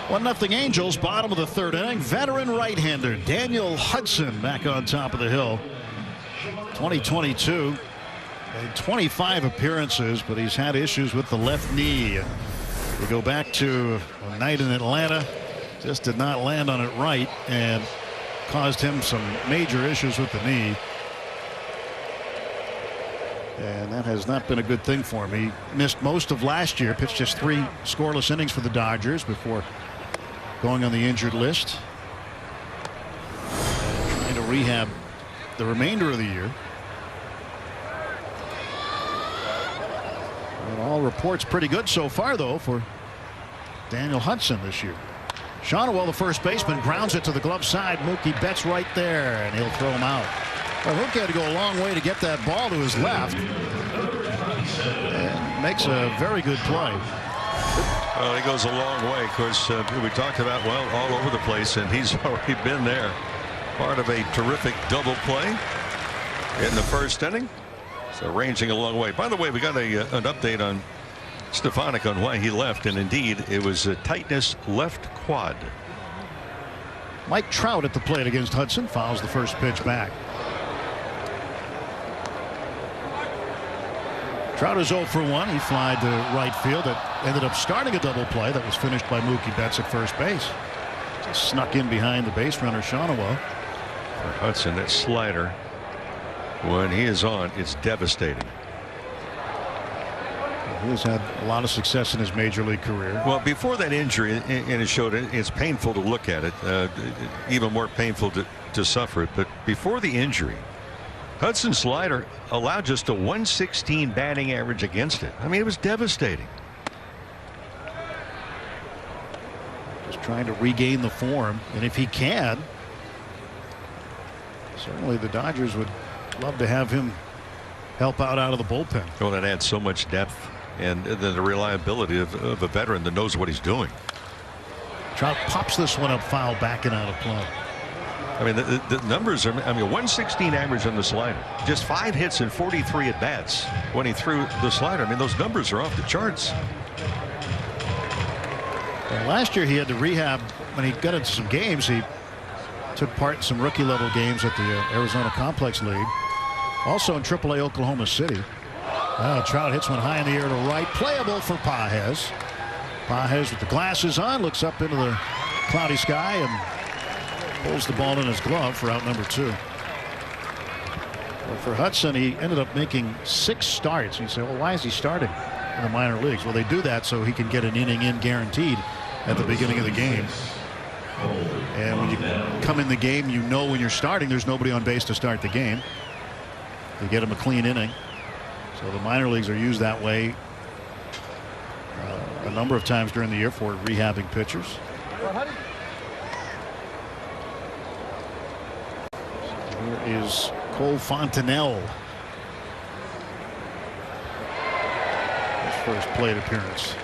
1-0 Angels, bottom of the third inning. Veteran right-hander Daniel Hudson back on top of the hill. 2022, made 25 appearances, but he's had issues with the left knee. We go back to a night in Atlanta, just did not land on it right and caused him some major issues with the knee. And that has not been a good thing for him. He missed most of last year, pitched just 3 scoreless innings for the Dodgers before going on the injured list. Trying to rehab the remainder of the year. And all reports pretty good so far, though, for Daniel Hudson this year. Shonowell, the first baseman, grounds it to the glove side. Mookie Betts right there, and he'll throw him out. Well, Mookie had to go a long way to get that ball to his left. And makes a very good play. Well, he goes a long way. Of course, we talked about, well, all over the place, and he's already been there. Part of a terrific double play in the first inning. So ranging a long way. By the way, we got an update on Stefanik on why he left, and indeed it was a tightness left quad. Mike Trout at the plate against Hudson, fouls the first pitch back. Trout is 0 for 1. He flied to right field. That ended up starting a double play that was finished by Mookie Betts at first base. Just snuck in behind the base runner Shonowell. For Hudson, that slider, when he is on, it's devastating. He has had a lot of success in his major league career. Well, before that injury, and it showed, it's painful to look at it, even more painful to suffer it. But before the injury, Hudson's slider allowed just a 116 batting average against it. I mean, it was devastating. Just trying to regain the form, and if he can, certainly the Dodgers would love to have him help out of the bullpen. Well, that adds so much depth and the reliability of a veteran that knows what he's doing. Trout pops this one up foul, backing out of play. I mean, the numbers are, I mean, 116 average on the slider, just 5 hits and 43 at bats when he threw the slider. I mean, those numbers are off the charts. Well, last year he had to rehab when he got into some games. He took part in some rookie level games at the Arizona Complex League, also in AAA Oklahoma City. Trout hits one high in the air to right, playable for Pages. Pages with the glasses on looks up into the cloudy sky and pulls the ball in his glove for out number 2. Well, for Hudson, he ended up making 6 starts. You say, well, why is he starting in the minor leagues? Well, they do that so he can get an inning in guaranteed at the beginning of the game. And when you come in the game, you know when you're starting, there's nobody on base to start the game. You get him a clean inning. So the minor leagues are used that way a number of times during the year for rehabbing pitchers. Here is Cole Fontenelle. His first plate appearance.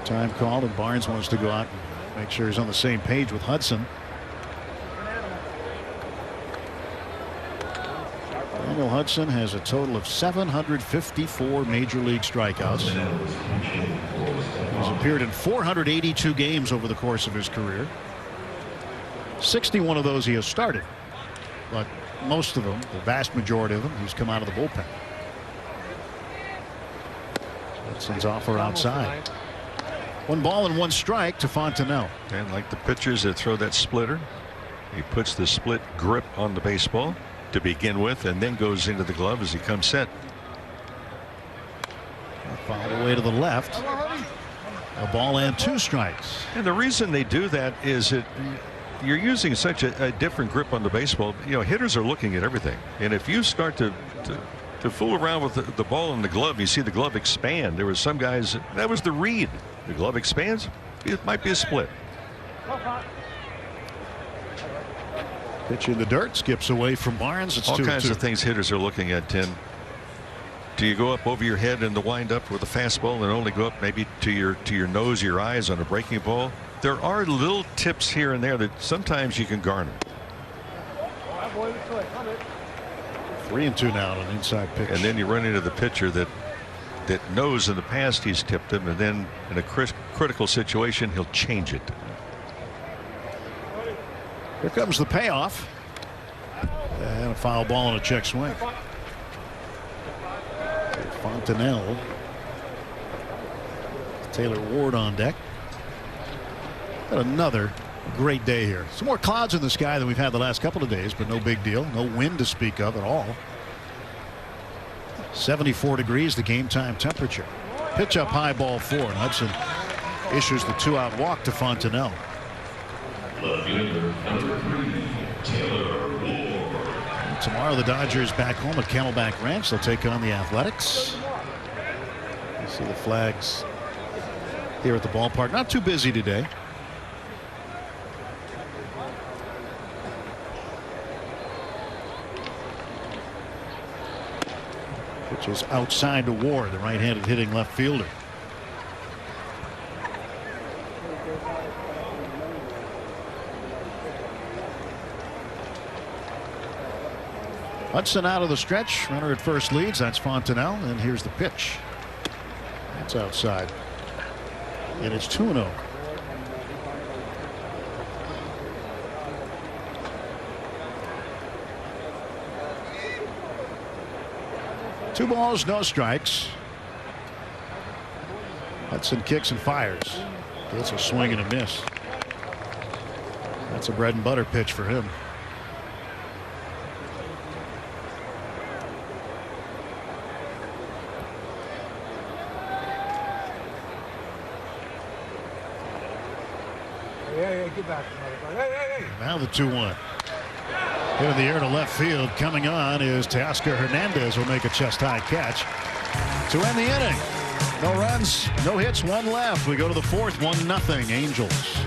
Time called, and Barnes wants to go out and make sure he's on the same page with Hudson. Daniel Hudson has a total of 754 major league strikeouts. He's appeared in 482 games over the course of his career. 61 of those he has started, but most of them, the vast majority of them, he's come out of the bullpen. Hudson's offer outside. 1 ball and 1 strike to Fontenelle. And like the pitchers that throw that splitter, he puts the split grip on the baseball to begin with and then goes into the glove as he comes set. Fouled away to the left. A ball and 2 strikes. And the reason they do that is that you're using such a different grip on the baseball. You know, hitters are looking at everything, and if you start to fool around with the ball in the glove, you see the glove expand. There were some guys that was the read. The glove expands, it might be a split. Pitch in the dirt, skips away from Barnes. It's all 2-2. kinds of things hitters are looking at, Tim. Do you go up over your head in the windup with a fastball and only go up maybe to your nose, your eyes on a breaking ball? There are little tips here and there that sometimes you can garner. 3-2 now on an inside pitch. And then you run into the pitcher that knows in the past he's tipped him, and then in a critical situation he'll change it. Here comes the payoff. And a foul ball and a check swing. Fontenelle. Taylor Ward on deck. And another great day here. Some more clouds in the sky than we've had the last couple of days, but no big deal. No wind to speak of at all. 74 degrees, the game time temperature. Pitch up high, ball 4. And Hudson issues the 2-out walk to Fontenelle. Tomorrow the Dodgers back home at Camelback Ranch. They'll take on the Athletics. You see the flags here at the ballpark. Not too busy today. Pitch is outside to Ward, the right-handed hitting left fielder. Hudson out of the stretch. Runner at first leads. That's Fontenelle. And here's the pitch. That's outside. And it's 2-0. Two balls, no strikes. Hudson kicks and fires. Gets a swing and a miss. That's a bread and butter pitch for him. Hey, get back. Hey. Now the 2-1. Hit in the air to left field. Coming on is Teoscar Hernandez, will make a chest-high catch to end the inning. No runs, no hits, one left. We go to the fourth, 1-0 Angels.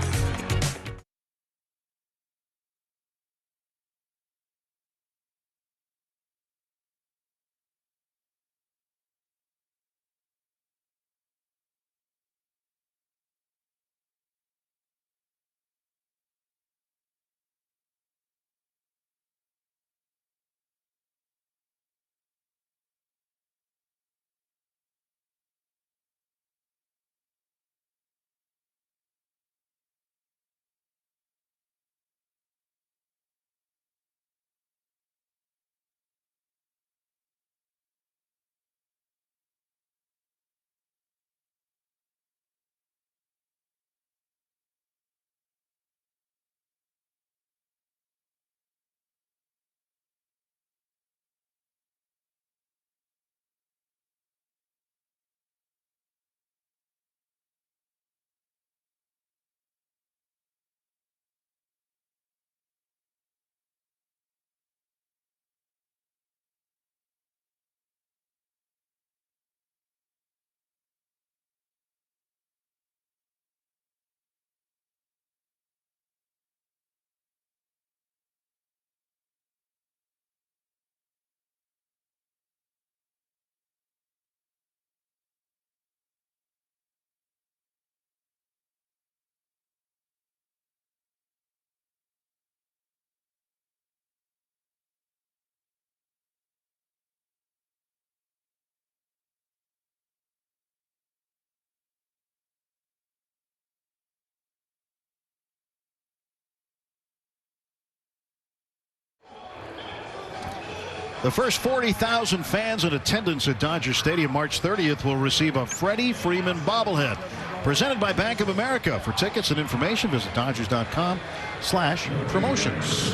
The first 40,000 fans in attendance at Dodger Stadium March 30th will receive a Freddie Freeman bobblehead presented by Bank of America. For tickets and information, visit Dodgers.com/promotions.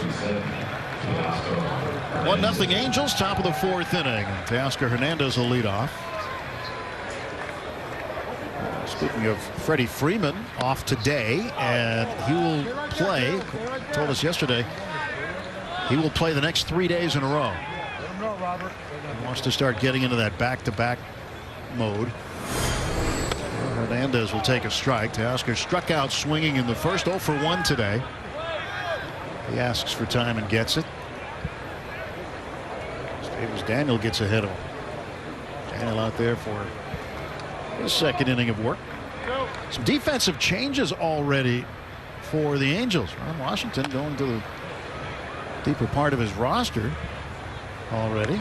1-0 Angels, top of the fourth inning. Teoscar Hernandez will lead off. Speaking of Freddie Freeman, off today, and he will play, told us yesterday, he will play the next 3 days in a row. He wants to start getting into that back-to-back mode. Hernandez will take a strike. Teoscar struck out swinging in the first, 0 for 1 today. He asks for time and gets it. Davis Daniel gets ahead of him. Daniel out there for his second inning of work. Some defensive changes already for the Angels. Ron Washington going to the deeper part of his roster already.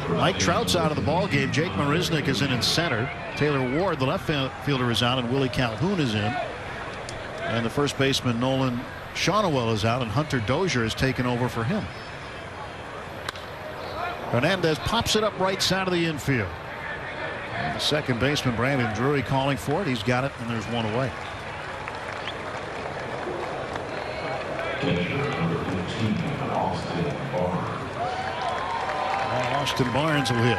Mike Trout's out of the ball game. Jake Marisnick is in center. Taylor Ward, the left fielder, is out, and Willie Calhoun is in. And the first baseman Nolan Shawnowell is out, and Hunter Dozier has taken over for him. Hernandez pops it up right side of the infield. And the second baseman Brandon Drury calling for it. He's got it, and there's one away. Austin Barnes will hit.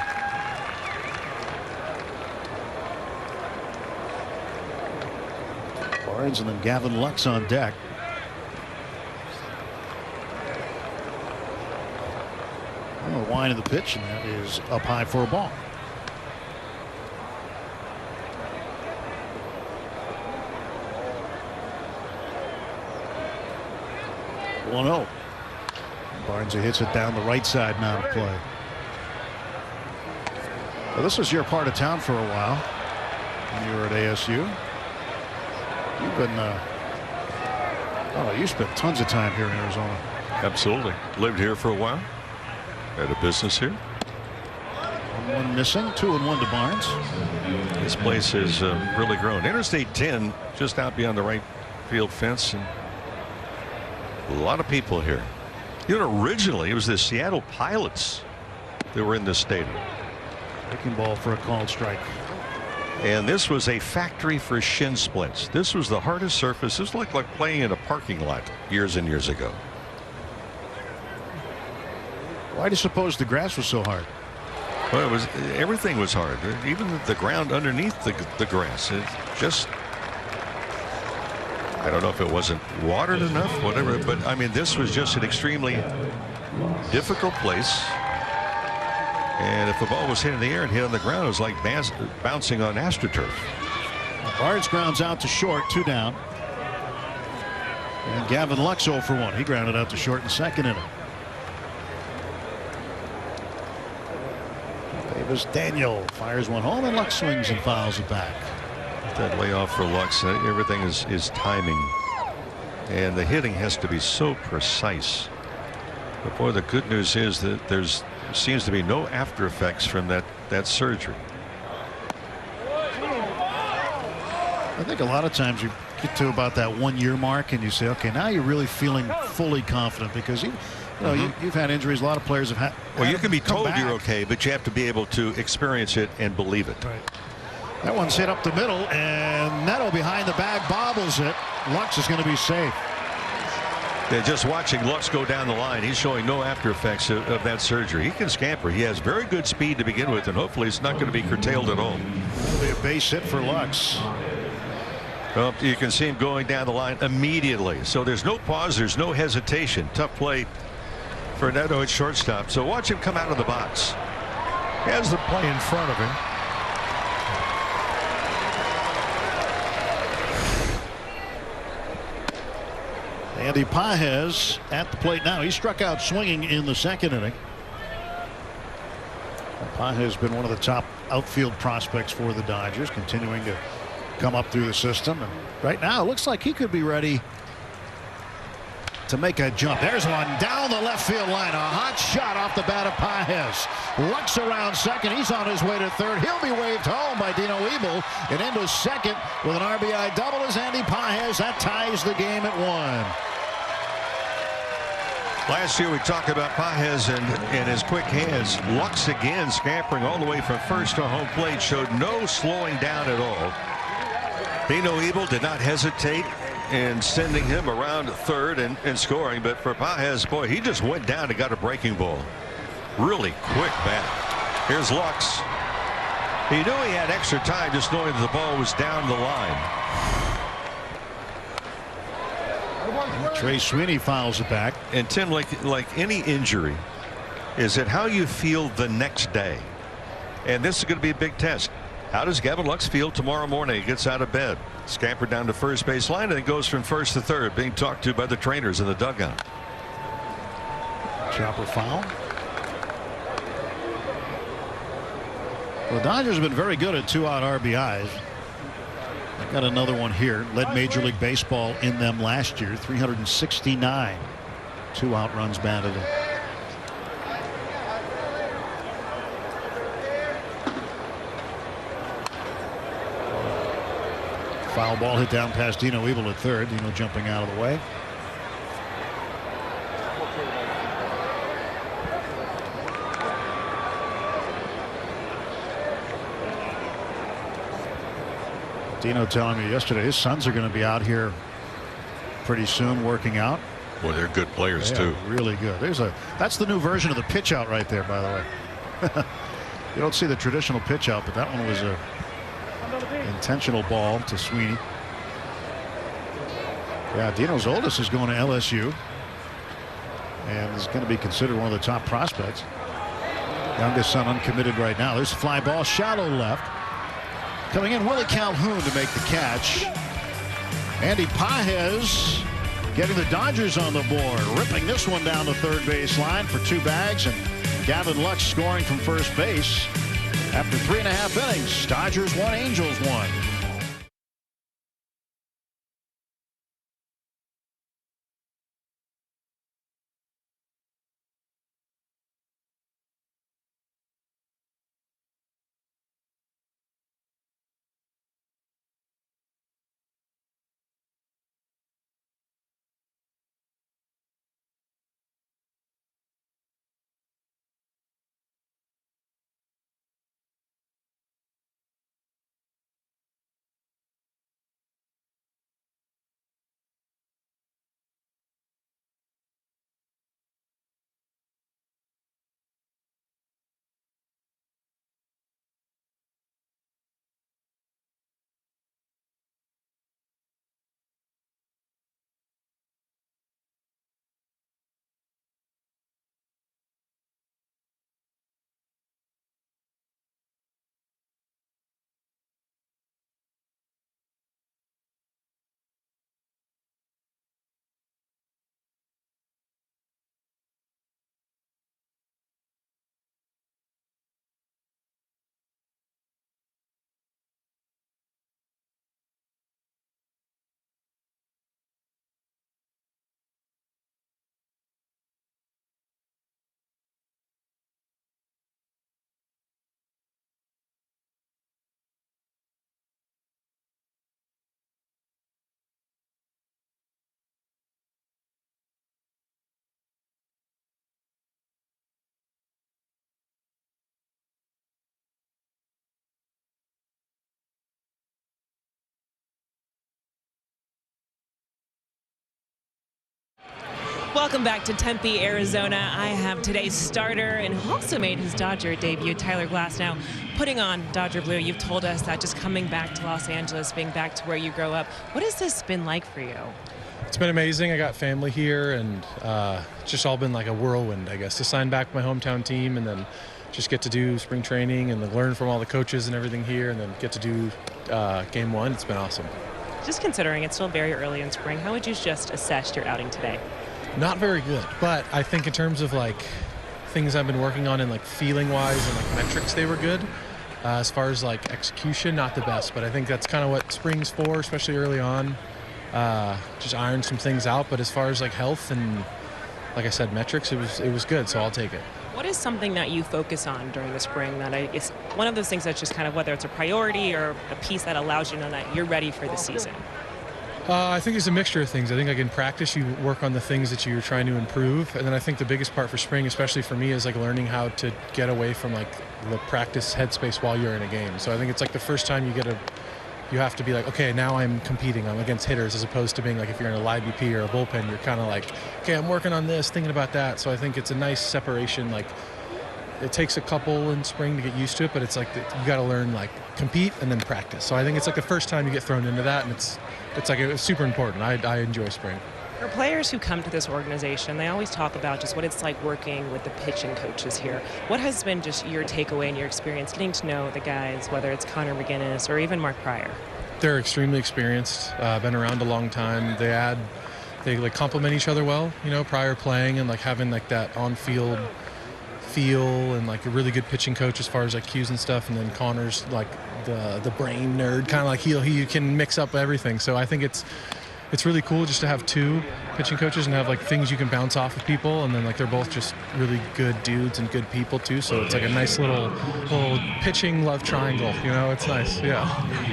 Barnes and then Gavin Lux on deck. Well, the line of the pitch, and that is up high for a ball. One 0. Barnes hits it down the right side now to play. Well, this was your part of town for a while when you were at ASU. You've been, you spent tons of time here in Arizona. Absolutely. Lived here for a while. Had a business here. 1 missing, 2-1 to Barnes. This place has really grown. Interstate 10 just out beyond the right field fence, and a lot of people here. You know, originally it was the Seattle Pilots that were in this stadium. Breaking ball for a called strike. And this was a factory for shin splints. This was the hardest surface. This looked like playing in a parking lot years and years ago. Why do you suppose the grass was so hard? Well, everything was hard. Even the ground underneath the grass. It just, I don't know if it wasn't watered enough, whatever, but I mean, this was just an extremely difficult place. And if the ball was hit in the air and hit on the ground, it was like bouncing on AstroTurf. Barnes grounds out to short, 2 down. And Gavin Lux 0 for 1. He grounded out to short in the second inning. Davis Daniel fires one home, and Lux swings and fouls it back. That layoff for Lux, everything is timing. And the hitting has to be so precise. But boy, the good news is that there's seems to be no after effects from that surgery. I think a lot of times you get to about that 1 year mark and you say, okay, now you're really feeling fully confident, because you've had injuries. A lot of players have had. Well, you can be told back. You're okay, but you have to be able to experience it and believe it. Right. That one's hit up the middle, and Neto behind the bag bobbles it. Lux is going to be safe. Yeah, just watching Lux go down the line, he's showing no after effects of that surgery. He can scamper. He has very good speed to begin with, and hopefully it's not going to be curtailed at all. It'll be a base hit for Lux. Well, you can see him going down the line immediately. So there's no pause. There's no hesitation. Tough play for Neto at shortstop. So watch him come out of the box. He has the play in front of him. Andy Pages at the plate now. He struck out swinging in the second inning. Pages has been one of the top outfield prospects for the Dodgers, continuing to come up through the system. And right now, it looks like he could be ready to make a jump. There's one down the left field line. A hot shot off the bat of Pages. Lux around second. He's on his way to third. He'll be waved home by Dino Ebel. And into second with an RBI double is Andy Pages. That ties the game at 1. Last year we talked about Pages and his quick hands. Lux again scampering all the way from first to home plate. Showed no slowing down at all. Dino Ebel did not hesitate in sending him around third and scoring. But for Pages, boy, he just went down and got a breaking ball. Really quick bat. Here's Lux. He knew he had extra time, just knowing that the ball was down the line. Trey Sweeney fouls it back. And Tim, like any injury, is it how you feel the next day? And this is going to be a big test. How does Gavin Lux feel tomorrow morning? He gets out of bed, scampered down to first base line, and then goes from first to third, being talked to by the trainers in the dugout. Chopper foul. Well, the Dodgers have been very good at 2-out RBIs. Got another one here. Led Major League Baseball in them last year. 369 2-out runs batted in. Foul ball hit down past Dino Ebel at third. Dino jumping out of the way. Dino telling me yesterday his sons are going to be out here pretty soon working out. Boy, they're good players, too. Really good. That's the new version of the pitch out right there, by the way. You don't see the traditional pitch out, but that one was a intentional ball to Sweeney. Yeah, Dino's oldest is going to LSU and is going to be considered one of the top prospects. Youngest son uncommitted right now. There's a fly ball, shallow left. Coming in, Willie Calhoun to make the catch. Andy Pages getting the Dodgers on the board, ripping this one down the third base line for 2 bags, and Gavin Lux scoring from first base after 3.5 innings. Dodgers 1, Angels 1. Welcome back to Tempe, Arizona. I have today's starter and who also made his Dodger debut, Tyler Glasnow, putting on Dodger blue. You've told us that just coming back to Los Angeles, being back to where you grew up. What has this been like for you? It's been amazing. I got family here, and it's just all been like a whirlwind, I guess, to sign back my hometown team and then just get to do spring training and learn from all the coaches and everything here, and then get to do game 1. It's been awesome. Just considering it's still very early in spring, how would you just assess your outing today? Not very good, but I think in terms of like things I've been working on and like feeling wise and like metrics, they were good. As far as like execution, not the best, but I think that's kind of what spring's for, especially early on. Just iron some things out, but as far as like health and like I said, metrics, it was good, so I'll take it. What is something that you focus on during the spring that is one of those things that's just kind of whether it's a priority or a piece that allows you to know that you're ready for the season? I think it's a mixture of things. I think like in practice you work on the things that you're trying to improve, and then I think the biggest part for spring, especially for me, is like learning how to get away from like the practice headspace while you're in a game. So I think it's like the first time you have to be like, okay, now I'm competing. I'm against hitters, as opposed to being like if you're in a live BP or a bullpen, you're kind of like, okay, I'm working on this, thinking about that. So I think it's a nice separation. Like it takes a couple in spring to get used to it, but it's like you got to learn like compete and then practice. So I think it's like the first time you get thrown into that, and it's super important. I enjoy spring. For players who come to this organization, they always talk about just what it's like working with the pitching coaches here. What has been just your takeaway and your experience getting to know the guys, whether it's Connor McGinnis or even Mark Pryor? They're extremely experienced, been around a long time. They like complement each other well, you know, Pryor playing and like having like that on-field feel and like a really good pitching coach as far as like cues and stuff, and then Connor's like the brain nerd, kind of like he can mix up everything. So I think it's really cool just to have two pitching coaches and have like things you can bounce off of people, and then like they're both just really good dudes and good people too. So it's like a nice little pitching love triangle, you know. It's nice. Yeah,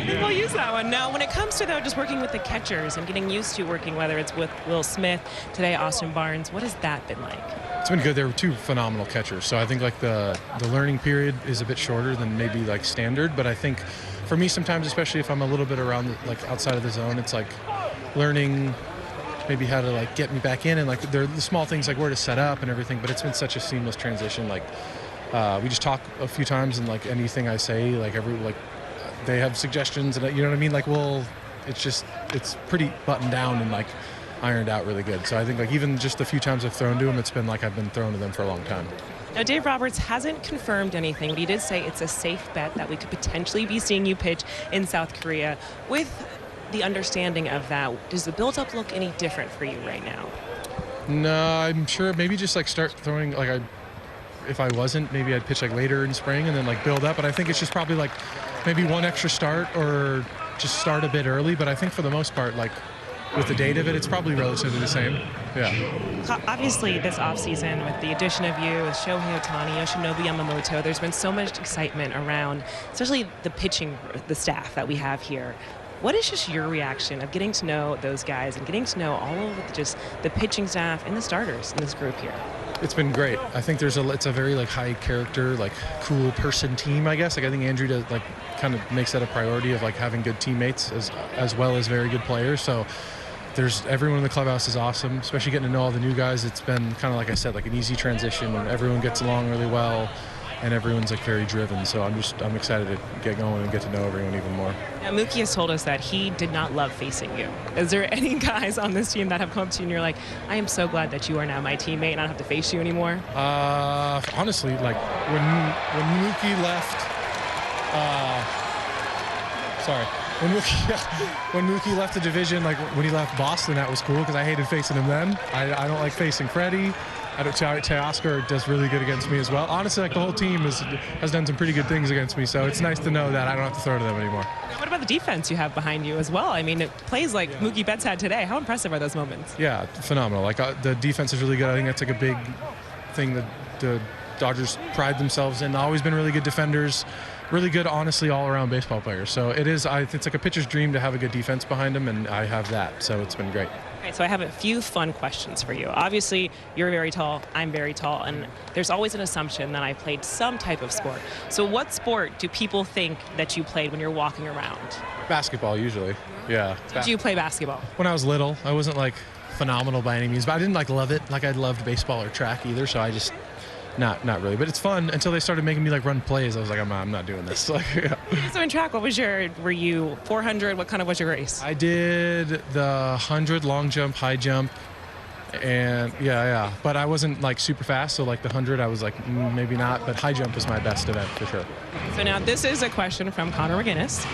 people use that one. Now when it comes to though just working with the catchers and getting used to working, whether it's with Will Smith today, Austin Barnes, what has that been like? It's been good. They were two phenomenal catchers, so I think like the learning period is a bit shorter than maybe like standard, but I think for me sometimes, especially if I'm a little bit around like outside of the zone, it's like learning maybe how to like get me back in, and like they're the small things like where to set up and everything. But it's been such a seamless transition. Like we just talk a few times, and like anything I say, like they have suggestions, and you know what I mean. Like it's pretty buttoned down and like ironed out really good. So I think like even just the few times I've thrown to him, it's been like I've been throwing to them for a long time. Now, Dave Roberts hasn't confirmed anything, but he did say it's a safe bet that we could potentially be seeing you pitch in South Korea. With the understanding of that, does the build-up look any different for you right now? No, I'm sure maybe just like start throwing like if I wasn't, maybe I'd pitch like later in spring and then like build up. But I think it's just probably like maybe one extra start or just start a bit early. But I think for the most part, like with the date of it, it's probably relatively the same. Yeah. Obviously, this offseason, with the addition of you, with Shohei Ohtani, Yoshinobu Yamamoto, there's been so much excitement around, especially the pitching, the staff that we have here. What is just your reaction of getting to know those guys and getting to know all of just the pitching staff and the starters in this group here? It's been great. I think it's a very like high character, like cool person team, I guess. Like I think Andrew does like kind of makes that a priority of like having good teammates as well as very good players. So everyone in the clubhouse is awesome, especially getting to know all the new guys. It's been kind of like I said, like an easy transition, and everyone gets along really well, and everyone's like very driven. So I'm excited to get going and get to know everyone even more. Now, Mookie has told us that he did not love facing you. Is there any guys on this team that have come up to you and you're like, I am so glad that you are now my teammate and I don't have to face you anymore? Honestly, like when Mookie left, when Mookie left the division, like when he left Boston, that was cool because I hated facing him then. I don't like facing Freddie. Teoscar does really good against me as well. Honestly, like the whole team has done some pretty good things against me, so it's nice to know that I don't have to throw to them anymore. Now, what about the defense you have behind you as well? I mean, it plays like Mookie Betts had today. How impressive are those moments? Yeah, phenomenal. Like the defense is really good. I think that's like a big thing that the Dodgers pride themselves in. Always been really good defenders, really good, honestly, all-around baseball players. So it's like a pitcher's dream to have a good defense behind him, and I have that. So it's been great. All right, so I have a few fun questions for you. Obviously, you're very tall, I'm very tall, and there's always an assumption that I played some type of sport. So what sport do people think that you played when you're walking around? Basketball, usually. Yeah. Did you play basketball? When I was little, I wasn't like phenomenal by any means, but I didn't like love it like I loved baseball or track either, so I just not really. But it's fun until they started making me like run plays. I was like, I'm not doing this. Like, yeah. So in track, were you 400? What kind of was your race? I did the 100 long jump, high jump, and yeah. But I wasn't like super fast, so like the 100 I was like maybe not, but high jump was my best event for sure. So now this is a question from Connor McGinnis,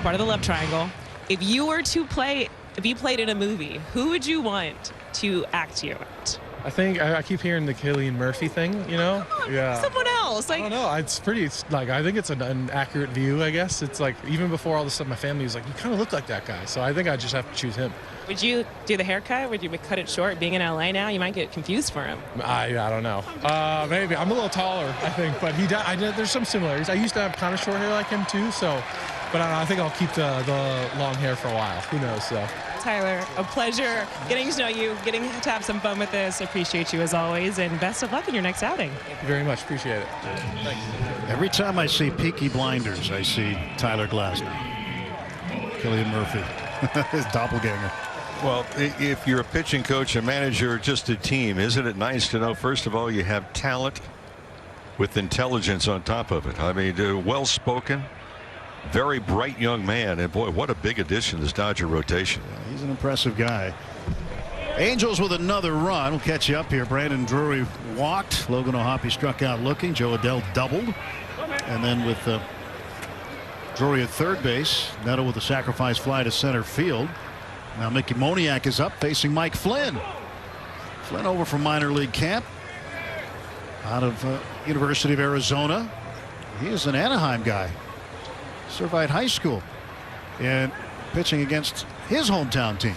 part of the love triangle. If you played in a movie, who would you want to act you out? I think I keep hearing the Cillian Murphy thing, Yeah. Someone else. I don't know. I think it's an accurate view, I guess. It's like even before all this stuff, my family was like, you kind of look like that guy. So I think I just have to choose him. Would you do the haircut? Would you cut it short? Being in LA now, you might get confused for him. I don't know. Maybe. I'm a little taller, I think. But there's some similarities. I used to have kind of short hair like him too. So, but I think I'll keep the long hair for a while. Who knows? So. Tyler, a pleasure getting to know you, getting to have some fun with this. Appreciate you as always, and best of luck in your next outing. Thank you very much. Appreciate it. Thanks. Every time I see Peaky Blinders, I see Tyler Glasnow. Cillian Murphy, his doppelganger. Well, if you're a pitching coach, a manager, or just a team, isn't it nice to know, first of all, you have talent with intelligence on top of it? I mean, well-spoken, very bright young man, and boy, what a big addition to this Dodger rotation. Yeah, he's an impressive guy. Angels with another run. We'll catch you up here. Brandon Drury walked. Logan O'Hoppe struck out looking. Joe Adell doubled. And then with Drury at third base, Neto with a sacrifice fly to center field. Now Mickey Moniak is up facing Mike Flynn. Flynn over from minor league camp out of University of Arizona. He is an Anaheim guy. Servite High School, and pitching against his hometown team.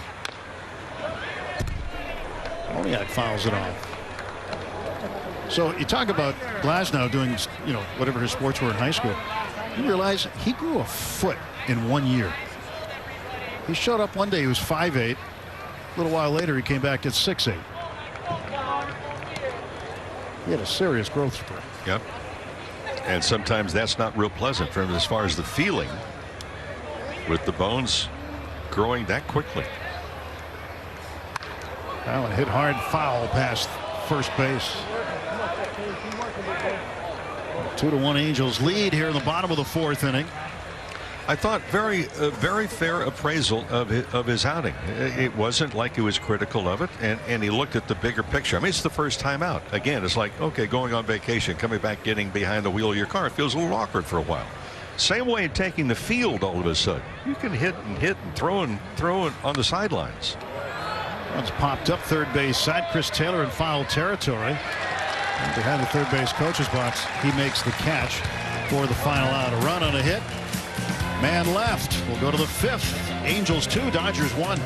Moniak fouls it off. So you talk about Glasnow doing, whatever his sports were in high school. You realize he grew a foot in 1 year. He showed up one day, he was 5'8". A little while later, he came back at 6'8". He had a serious growth spurt. Yep. And sometimes that's not real pleasant for him as far as the feeling with the bones growing that quickly. Allen hit hard foul past first base. 2-1 Angels lead here in the bottom of the fourth inning. I thought very fair appraisal of his outing. It wasn't like he was critical of it, and he looked at the bigger picture. I mean, it's the first time out. Again, it's like, okay, going on vacation, coming back, getting behind the wheel of your car, it feels a little awkward for a while. Same way in taking the field all of a sudden. You can hit and throw on the sidelines. One's popped up third base side. Chris Taylor in foul territory. And behind the third base coach's box, he makes the catch for the final out. A run on a hit. Man left. We'll go to the fifth. Angels 2, Dodgers 1.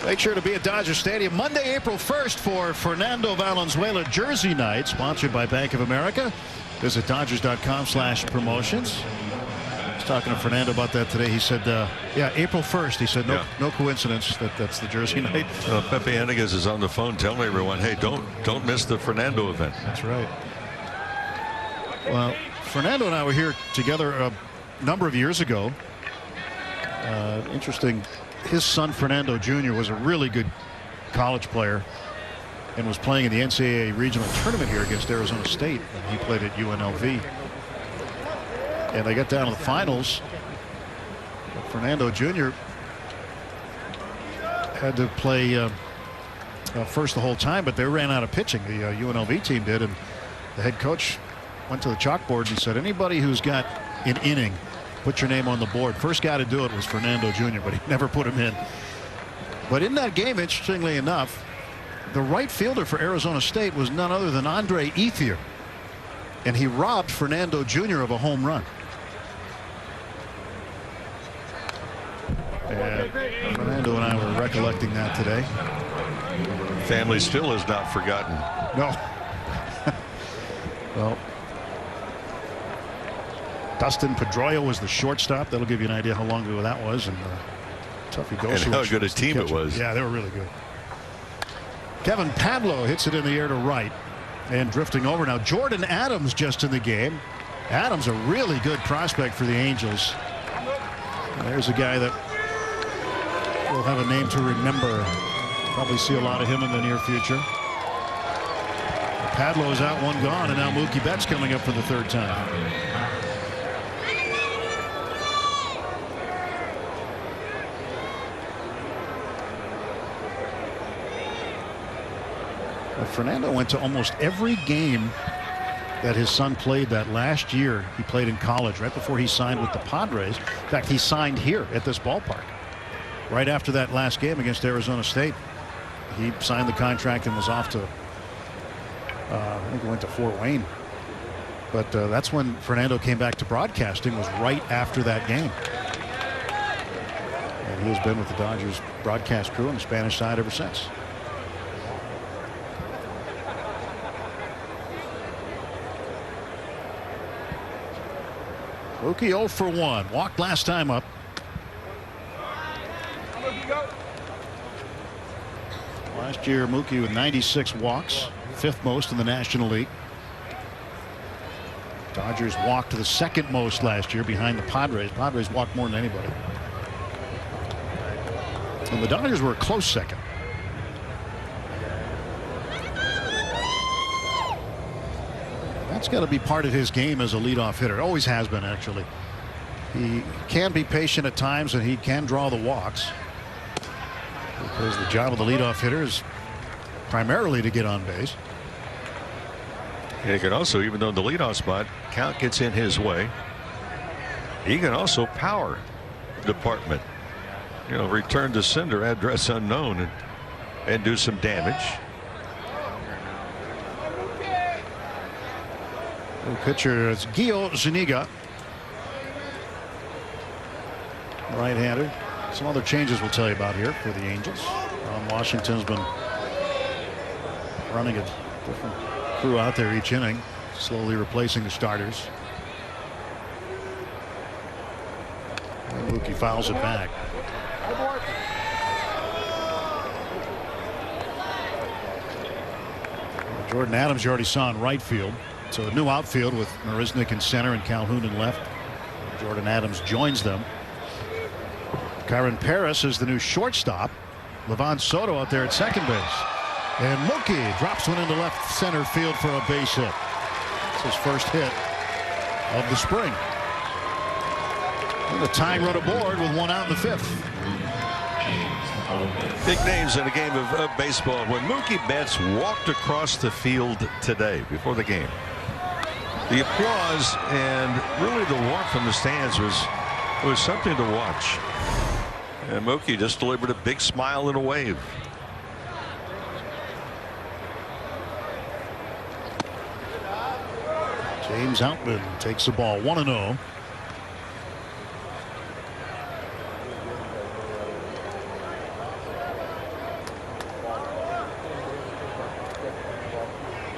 Make sure to be at Dodger Stadium Monday, April 1st for Fernando Valenzuela Jersey Night, sponsored by Bank of America. Visit Dodgers.com/promotions. I was talking to Fernando about that today. He said, yeah, April 1st. He said, no coincidence that's the Jersey Night. Pepe Enriquez is on the phone telling everyone, hey, don't miss the Fernando event. That's right. Well, Fernando and I were here together a number of years ago. Interesting. His son Fernando Jr. was a really good college player and was playing in the NCAA regional tournament here against Arizona State. And he played at UNLV. And they got down to the finals. Fernando Jr. had to play first the whole time, but they ran out of pitching. The UNLV team did, and the head coach went to the chalkboard and said, anybody who's got an inning, put your name on the board. First guy to do it was Fernando Jr., but he never put him in. But in that game, interestingly enough, the right fielder for Arizona State was none other than Andre Ethier, and he robbed Fernando Jr. of a home run. And Fernando and I were recollecting that today. Family still has not forgotten. No. Well, Dustin Pedroia was the shortstop. That'll give you an idea how long ago that was, and Tuffy Gosu. And how good a team it was. Yeah, they were really good. Kevin Padlo hits it in the air to right and drifting over. Now Jordan Adams just in the game. Adams a really good prospect for the Angels. And there's a guy that will have a name to remember. Probably see a lot of him in the near future. Padlo is out, one gone, and now Mookie Betts coming up for the third time. Fernando went to almost every game that his son played that last year. He played in college right before he signed with the Padres. In fact, he signed here at this ballpark right after that last game against Arizona State. He signed the contract and was off to I think he went to Fort Wayne, but that's when Fernando came back to broadcasting, was right after that game. And he has been with the Dodgers broadcast crew on the Spanish side ever since. Mookie 0 for 1. Walked last time up. Last year, Mookie with 96 walks, 5th most in the National League. Dodgers walked the 2nd most last year behind the Padres. Padres walked more than anybody. And the Dodgers were a close 2nd. That's got to be part of his game as a leadoff hitter. It always has been, actually. He can be patient at times, and he can draw the walks. Because the job of the leadoff hitter is primarily to get on base. And he can also, even though the leadoff spot count gets in his way, he can also power department. You know, return to sender, address unknown, and do some damage. The pitcher is Gio Zuniga, right-hander. Some other changes we'll tell you about here for the Angels. Washington's been running a different crew out there each inning, slowly replacing the starters. And Mookie fouls it back. Jordan Adams you already saw in right field. So a new outfield with Marisnick in center and Calhoun in left. Jordan Adams joins them. Kyron Paris is the new shortstop. Levon Soto out there at second base. And Mookie drops one into left center field for a base hit. It's his first hit of the spring. And the tying run aboard with 1 out in the 5th. Big names in a game of baseball. When Mookie Betts walked across the field today before the game, the applause and really the warmth from the stands was something to watch. And Mookie just delivered a big smile and a wave. James Outman takes the ball 1-0.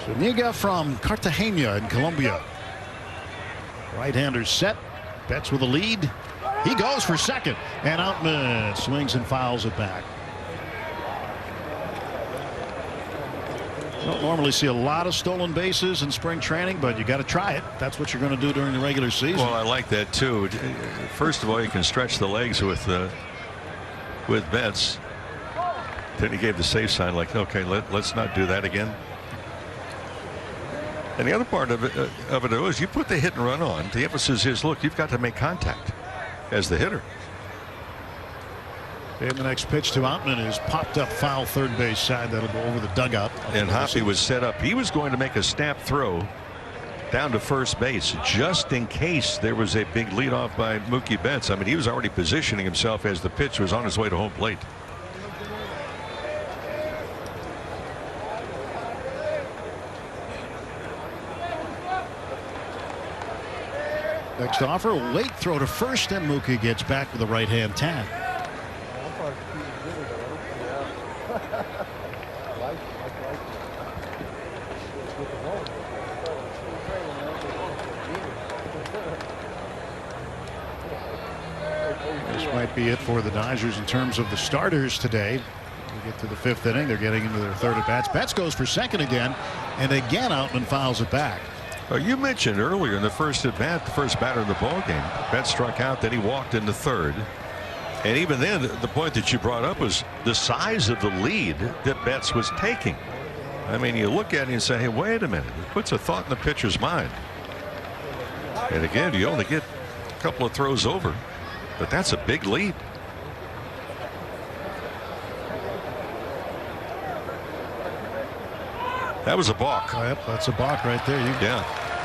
Zuniga from Cartagena in Colombia. Right-hander set. Betts with a lead. He goes for second, and Outman swings and fouls it back. Don't normally see a lot of stolen bases in spring training, but you got to try it. That's what you're going to do during the regular season. Well, I like that too. First of all, you can stretch the legs with Betts. Then he gave the safe sign, like, okay, let's not do that again. And the other part of it is you put the hit and run on. The emphasis is, look, you've got to make contact as the hitter. And the next pitch to Outman is popped up foul third base side. That'll go over the dugout. And Hoppy was set up. He was going to make a snap throw down to first base just in case there was a big leadoff by Mookie Betts. I mean, he was already positioning himself as the pitch was on his way to home plate. Next offer, late throw to first, and Mookie gets back with a right-hand tap. This might be it for the Dodgers in terms of the starters today. We get to the 5th inning. They're getting into their 3rd at bats. Betts goes for second again, and again Outman fouls it back. You mentioned earlier in the first at bat, the first batter of the ball game, Betts struck out, then he walked in the 3rd. And even then, the point that you brought up was the size of the lead that Betts was taking. I mean, you look at it and say, hey, wait a minute. It puts a thought in the pitcher's mind. And again, you only get a couple of throws over, but that's a big lead. That was a balk. Oh, yep, that's a balk right there.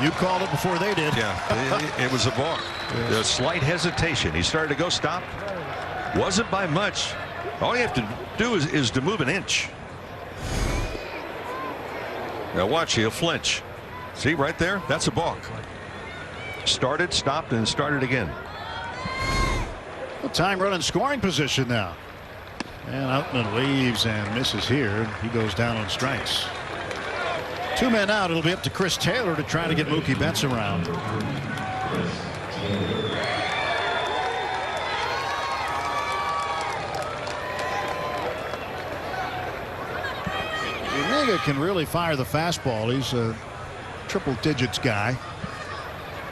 You called it before they did. Yeah, it was a balk. Yes. A slight hesitation. He started to go stop. Wasn't by much. All you have to do is to move an inch. Now watch, he'll flinch. See right there? That's a balk. Started, stopped, and started again. Time run in scoring position now. And Outman waves and misses here. He goes down on strikes. 2 men out. It'll be up to Chris Taylor to try to get Mookie Betts around. Omega can really fire the fastball. He's a triple digits guy.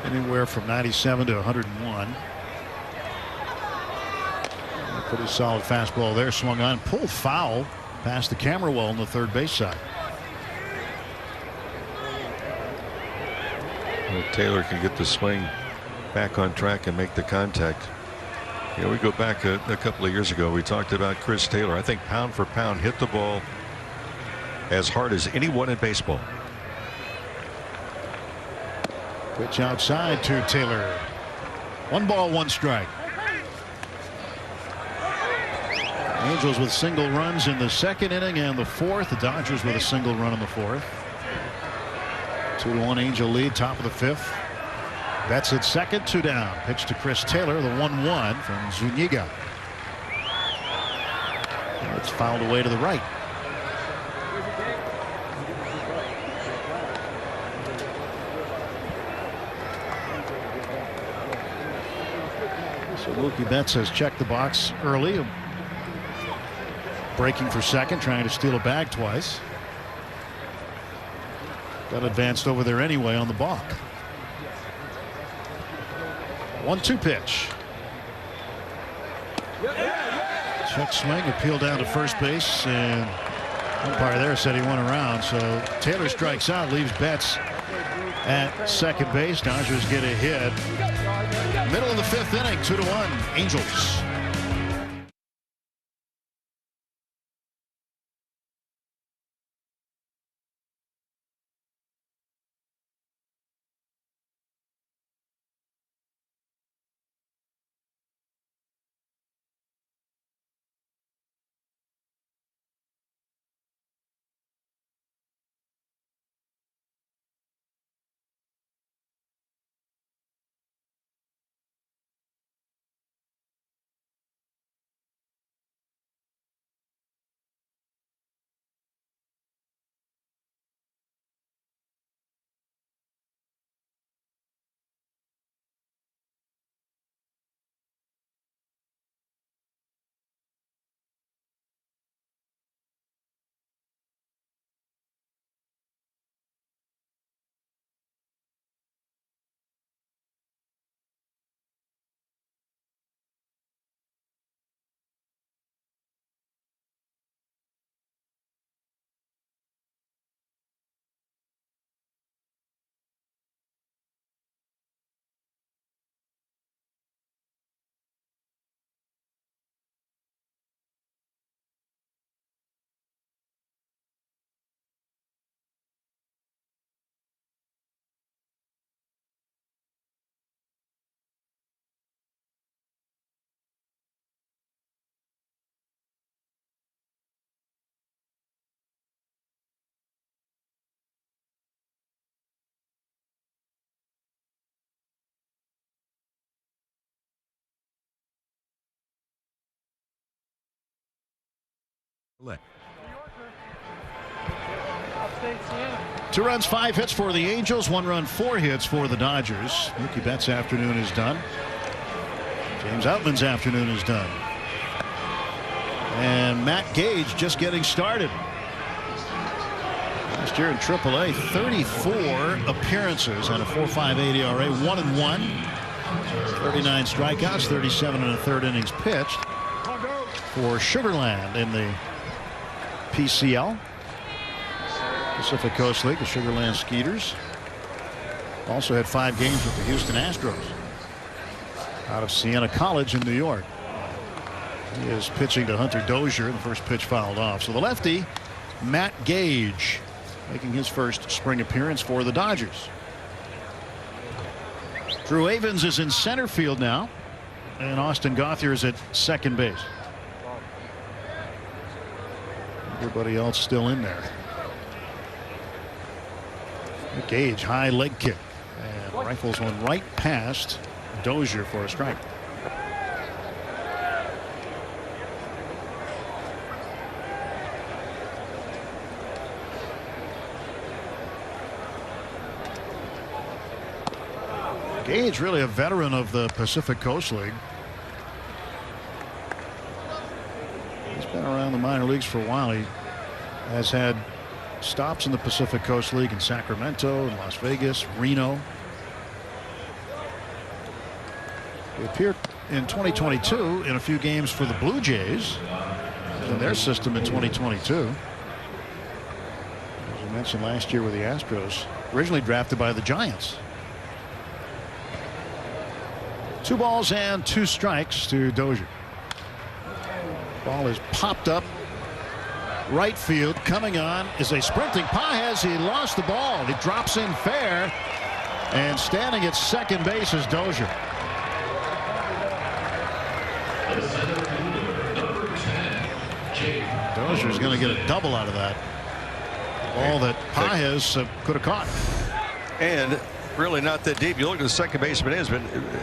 Anywhere from 97 to 101. Pretty solid fastball there. Swung on, pulled foul past the camera wall on the third base side. Well, Taylor can get the swing back on track and make the contact. You know, we go back a couple of years ago. We talked about Chris Taylor. I think pound for pound hit the ball as hard as anyone in baseball. Pitch outside to Taylor. 1 ball, 1 strike. Angels with single runs in the second inning and the fourth. The Dodgers with a single run in the fourth. 2-1 Angel lead, top of the fifth. Betts at second, 2 down. Pitch to Chris Taylor, the 1-1 from Zuniga. It's fouled away to the right. So Mookie Betts has checked the box early. Breaking for second, trying to steal a bag twice. Got advanced over there anyway on the balk. 1-2 pitch. Check swing, appeal down to first base, and umpire there said he went around. So Taylor strikes out, leaves Betts at second base. Dodgers get a hit. Middle of the fifth inning, 2-1 Angels. Two runs, 5 hits for the Angels, 1 run, 4 hits for the Dodgers. Mookie Betts' afternoon is done. James Outman's afternoon is done. And Matt Gage just getting started. Last year in AAA, 34 appearances and a 4.58 ERA, 1-1. 39 strikeouts, 37 1/3 innings pitched for Sugarland in the PCL. Pacific Coast League, the Sugarland Skeeters. Also had 5 games with the Houston Astros out of Siena College in New York. He is pitching to Hunter Dozier. The first pitch fouled off. So the lefty, Matt Gage, making his first spring appearance for the Dodgers. Drew Avens is in center field now, and Austin Gauthier is at second base. Everybody else still in there. Gage, high leg kick, and rifles one right past Dozier for a strike. Gage really a veteran of the Pacific Coast League. He's been around the minor leagues for a while. He has had stops in the Pacific Coast League in Sacramento, in Las Vegas, Reno. He appeared in 2022 in a few games for the Blue Jays in their system in 2022. As I mentioned last year with the Astros, originally drafted by the Giants. 2 balls and 2 strikes to Dozier. Ball is popped up right field. Coming on is a sprinting Pages. He lost the ball. He drops in fair, and standing at second base is Dozier. Dozier's going to get a double out of that ball that Pages could have caught. And really not that deep. You look at the second baseman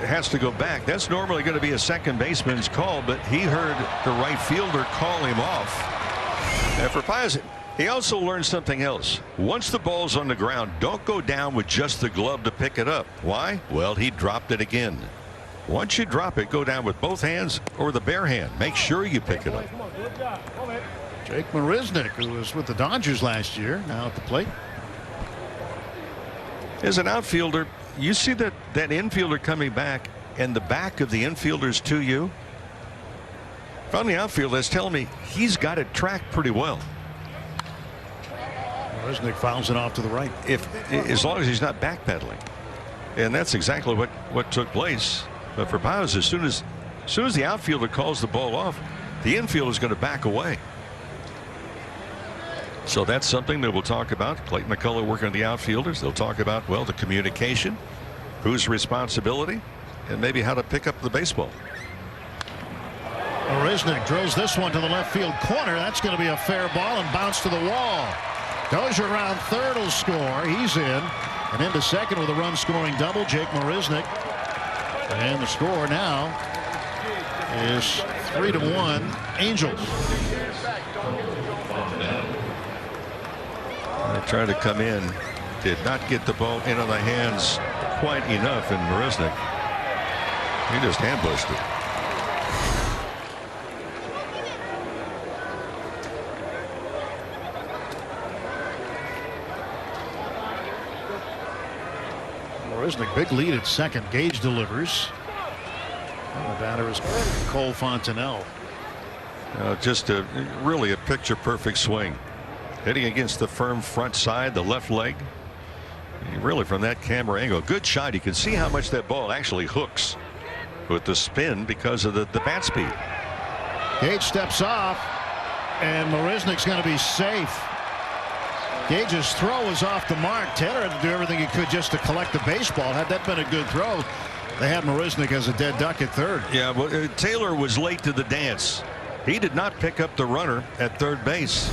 has to go back. That's normally going to be a second baseman's call, but he heard the right fielder call him off. And for Pages, he also learned something else. Once the ball's on the ground, don't go down with just the glove to pick it up. Why? Well, he dropped it again. Once you drop it, go down with both hands or the bare hand. Make sure you pick it up. Jake Marisnick, who was with the Dodgers last year, now at the plate. As an outfielder, you see that infielder coming back, and the back of the infielder's to you. If I'm the outfield, that's telling me he's got it tracked pretty well. Marisnick fouls it off to the right. As long as he's not backpedaling, and that's exactly what took place. But for Pages, as soon as the outfielder calls the ball off, the infielder is going to back away. So that's something that we'll talk about. Clayton McCullough working on the outfielders. They'll talk about, well, the communication, whose responsibility, and maybe how to pick up the baseball. Marisnick drills this one to the left field corner. That's going to be a fair ball and bounce to the wall. Dozier around third will score. He's in. And into second with a run scoring double, Jake Marisnick. And the score now is 3-1 Angels. They tried to come in, did not get the ball into the hands quite enough, and Marisnick, he just ambushed it. Marisnick, big lead at second. Gage delivers. And the batter is Cole Fontenelle. Just really a picture perfect swing. Hitting against the firm front side, the left leg. Really from that camera angle, good shot. You can see how much that ball actually hooks with the spin because of the bat speed. Gage steps off, and Marisnick's going to be safe. Gage's throw was off the mark. Taylor had to do everything he could just to collect the baseball. Had that been a good throw, they had Marisnick as a dead duck at third. Yeah, but Taylor was late to the dance. He did not pick up the runner at third base.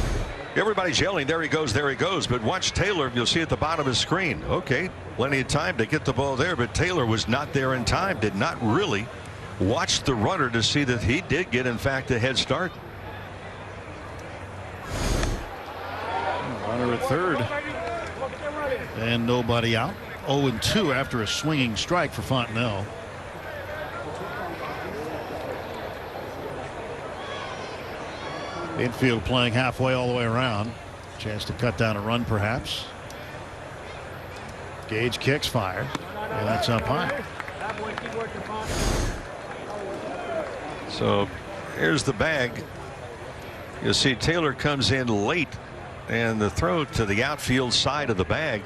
Everybody's yelling, there he goes, there he goes. But watch Taylor. You'll see at the bottom of the screen. Okay, plenty of time to get the ball there, but Taylor was not there in time. Did not really watch the runner to see that he did get, in fact, a head start. Runner at third. And nobody out. 0-2 after a swinging strike for Fontenelle. Infield playing halfway all the way around. Chance to cut down a run perhaps. Gage kicks, fires, and that's up high. So here's the bag. You see Taylor comes in late, and the throw to the outfield side of the bag.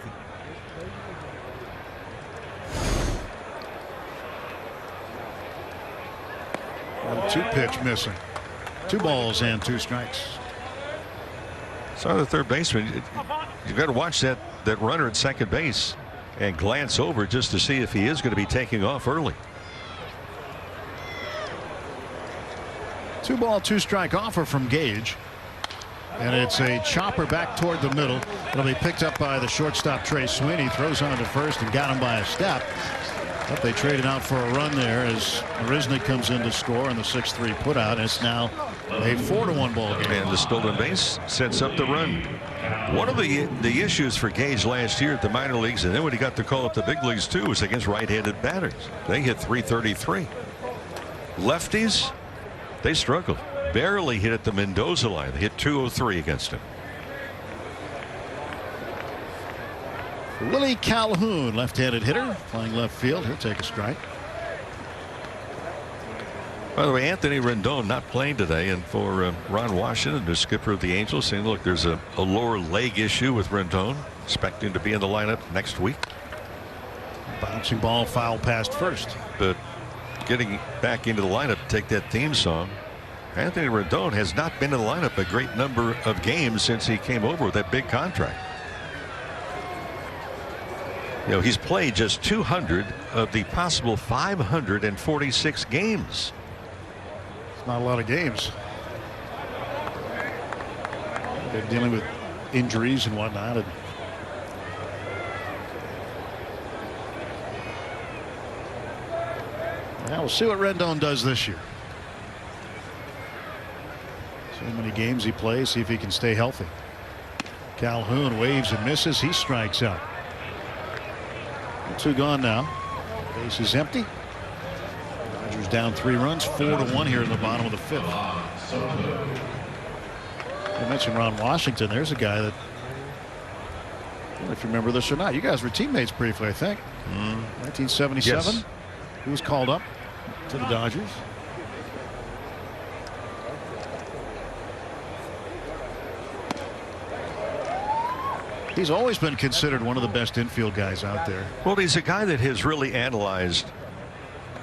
And 2 pitch missing. 2 balls and 2 strikes. So the third baseman, you've got to watch that runner at second base and glance over just to see if he is going to be taking off early. 2 ball 2 strike offer from Gage, and it's a chopper back toward the middle. It'll be picked up by the shortstop Trey Sweeney. Throws on to first and got him by a step. But they traded out for a run there as Marisnick comes in to score on the 6-3 putout. It's now a 4-1 ball game. And the stolen base sets up the run. One of the issues for Gage last year at the minor leagues, and then when he got the call up the big leagues too, was against right-handed batters. They hit .333. Lefties, they struggled. Barely hit at the Mendoza line. They hit .203 against him. Willie Calhoun, left-handed hitter, playing left field. He'll take a strike. By the way, Anthony Rendon not playing today, and for Ron Washington, the skipper of the Angels, saying, look, there's a lower leg issue with Rendon, expecting to be in the lineup next week. Bouncing ball, foul past first. But getting back into the lineup to take that theme song, Anthony Rendon has not been in the lineup a great number of games since he came over with that big contract. You know, he's played just 200 of the possible 546 games. Not a lot of games. They're dealing with injuries and whatnot. And now we'll see what Rendon does this year. So many games he plays. See if he can stay healthy. Calhoun waves and misses. He strikes out. 2 gone now. Base is empty. Dodgers down 3 runs, 4-1 here in the bottom of the 5th. I mentioned Ron Washington. There's a guy that, I don't know if you remember this or not. You guys were teammates briefly, I think. 1977. Yes. He was called up to the Dodgers. He's always been considered one of the best infield guys out there. Well, he's a guy that has really analyzed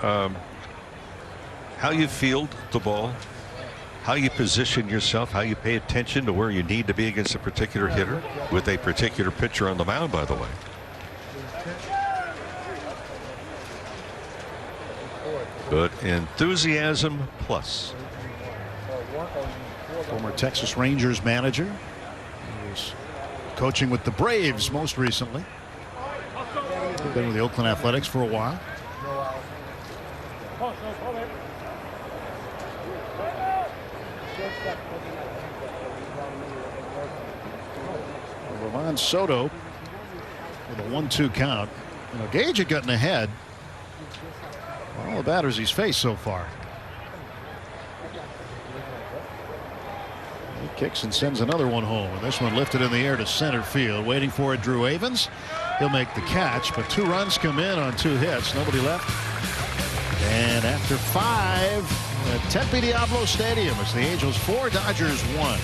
how you field the ball, how you position yourself, how you pay attention to where you need to be against a particular hitter with a particular pitcher on the mound, by the way. But enthusiasm plus. Former Texas Rangers manager. He was coaching with the Braves most recently. Been with the Oakland Athletics for a while. Ramon Soto with a 1-2 count. You know, Gage had gotten ahead on all the batters he's faced so far. He kicks and sends another one home, and this one lifted in the air to center field. Waiting for it, Drew Avens. He'll make the catch, but 2 runs come in on 2 hits. Nobody left. And after 5 at Tempe Diablo Stadium, it's the Angels 4, Dodgers 1.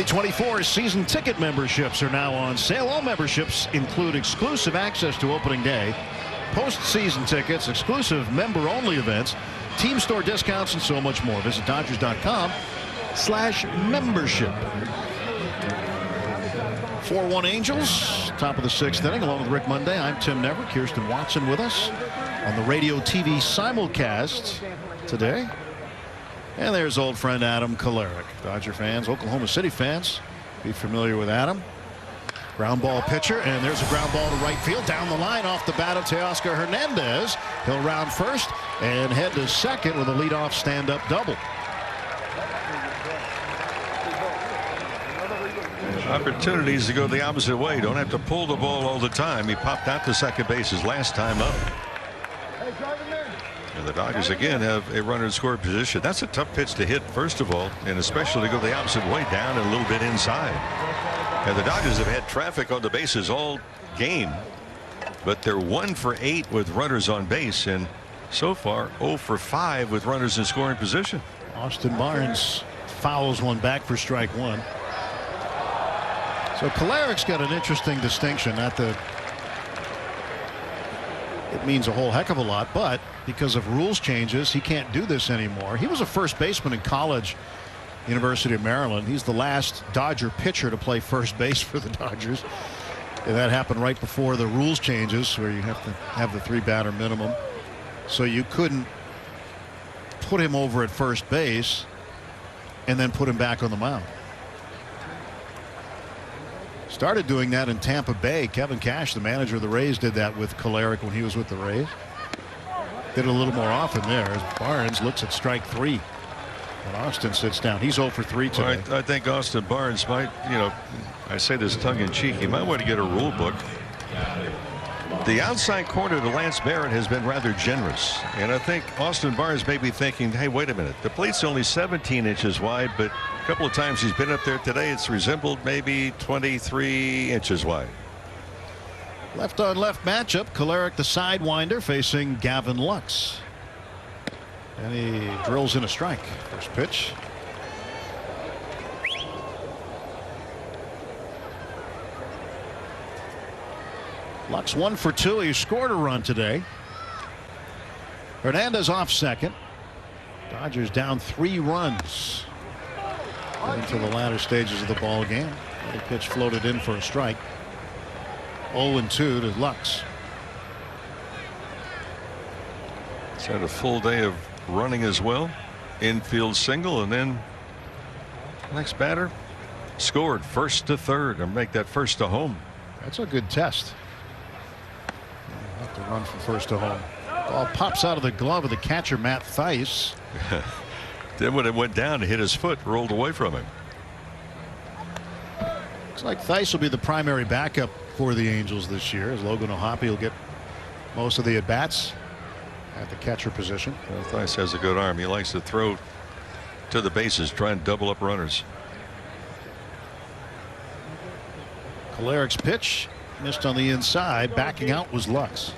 '24 season ticket memberships are now on sale. All memberships include exclusive access to opening day, postseason tickets, exclusive member-only events, team store discounts, and so much more. Visit Dodgers.com/membership. 4-1 Angels, top of the 6th inning, along with Rick Monday. I'm Tim Never. Kirsten Watson with us on the radio TV simulcast today. And there's old friend Adam Kolarek. Dodger fans, Oklahoma City fans, be familiar with Adam. Ground ball pitcher, and there's a ground ball to right field down the line off the bat of Teoscar Hernandez. He'll round first and head to second with a leadoff stand-up double. Opportunities to go the opposite way. Don't have to pull the ball all the time. He popped out to second base his last time up. And the Dodgers again have a runner in scoring position. That's a tough pitch to hit, first of all, and especially to go the opposite way, down and a little bit inside. And the Dodgers have had traffic on the bases all game, but they're 1 for 8 with runners on base, and so far 0 for 5 with runners in scoring position. Austin Barnes fouls one back for strike one. So Kolarek's got an interesting distinction. Not that it means a whole heck of a lot, but because of rules changes, he can't do this anymore. He was a first baseman in college, University of Maryland. He's the last Dodger pitcher to play first base for the Dodgers. And that happened right before the rules changes, where you have to have the 3-batter minimum. So you couldn't put him over at first base and then put him back on the mound. Started doing that in Tampa Bay. Kevin Cash, the manager of the Rays, did that with Kolarek when he was with the Rays. Did it a little more often there as Barnes looks at strike 3. And Austin sits down. He's 0 for 3 today. Well, I think Austin Barnes might, I say this tongue-in-cheek, he might want to get a rule book. The outside corner to Lance Barrett has been rather generous, and I think Austin Barnes may be thinking, hey, wait a minute, the plate's only 17 inches wide, but a couple of times he's been up there today, it's resembled maybe 23 inches wide. Left on left matchup. Kolarek, the sidewinder, facing Gavin Lux. And he drills in a strike. First pitch. Lux 1 for 2. He scored a run today. Hernandez off second. Dodgers down 3 runs into the latter stages of the ball game. The pitch floated in for a strike. 0-2 to Lux. He's had a full day of running as well. Infield single, and then next batter scored first to third, and make that first to home. That's a good test. Have to run from first to home. Ball pops out of the glove of the catcher, Matt Theis. Then when it went down, it hit his foot, rolled away from him. Looks like Theis will be the primary backup for the Angels this year, as Logan O'Hoppe will get most of the at-bats at the catcher position. Well, Theis has a good arm. He likes to throw to the bases, try and double up runners. Kolarek's pitch missed on the inside. Backing out was Lux.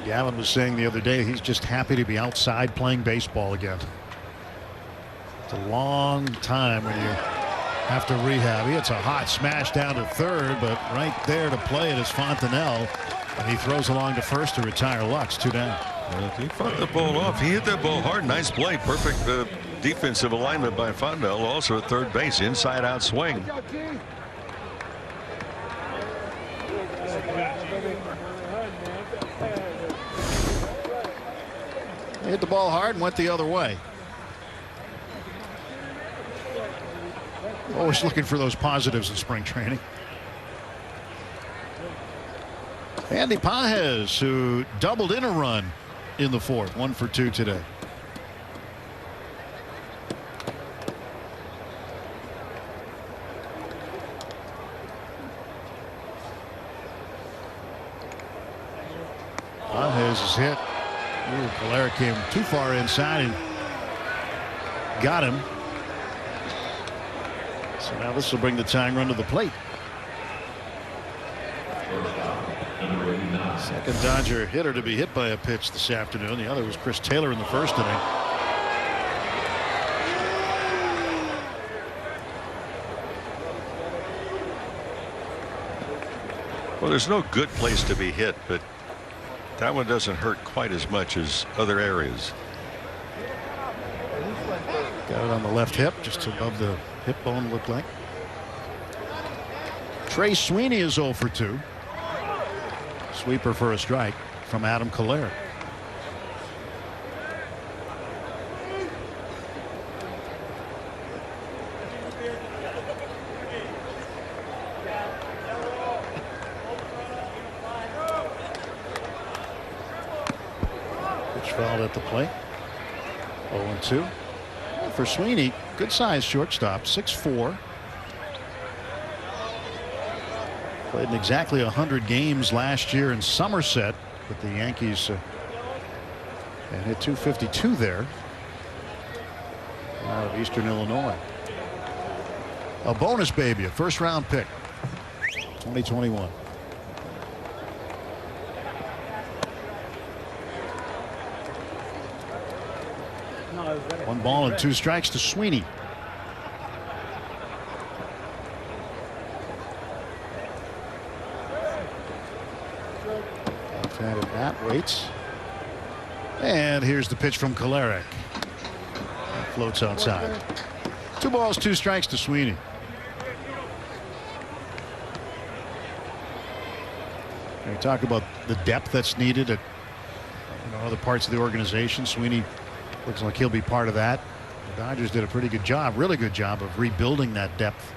Gavin was saying the other day he's just happy to be outside playing baseball again. It's a long time when you have to rehab. He hits a hot smash down to third, but right there to play it is Fontenelle, and he throws along to first to retire Lux. 2 down. He fought the ball off. He hit that ball hard. Nice play. Perfect defensive alignment by Fontenelle. Also at third base, inside out swing. He hit the ball hard and went the other way. Always looking for those positives in spring training. Andy Pages, who doubled in a run in the 4th. 1 for 2 today. Pages is hit. Ooh, Kolarek came too far inside and got him. So now this will bring the tying run to the plate. Second Dodger hitter to be hit by a pitch this afternoon. The other was Chris Taylor in the 1st inning. Well, there's no good place to be hit, but that one doesn't hurt quite as much as other areas. Got it on the left hip, just above the hip bone, looked like. Trey Sweeney is 0 for 2. Sweeper for a strike from Adam Kolarek. Pitch fouled at the plate. 0-2. For Sweeney, good size shortstop, 6'4". Played in exactly 100 games last year in Somerset with the Yankees and hit .252 there out of Eastern Illinois. A bonus baby, a first-round pick, 2021. One ball and 2 strikes to Sweeney. Left-handed bat waits. And here's the pitch from Kolarek. Floats outside. 2 balls, 2 strikes to Sweeney. And we talk about the depth that's needed at other parts of the organization. Sweeney looks like he'll be part of that. The Dodgers did a pretty good job, really good job of rebuilding that depth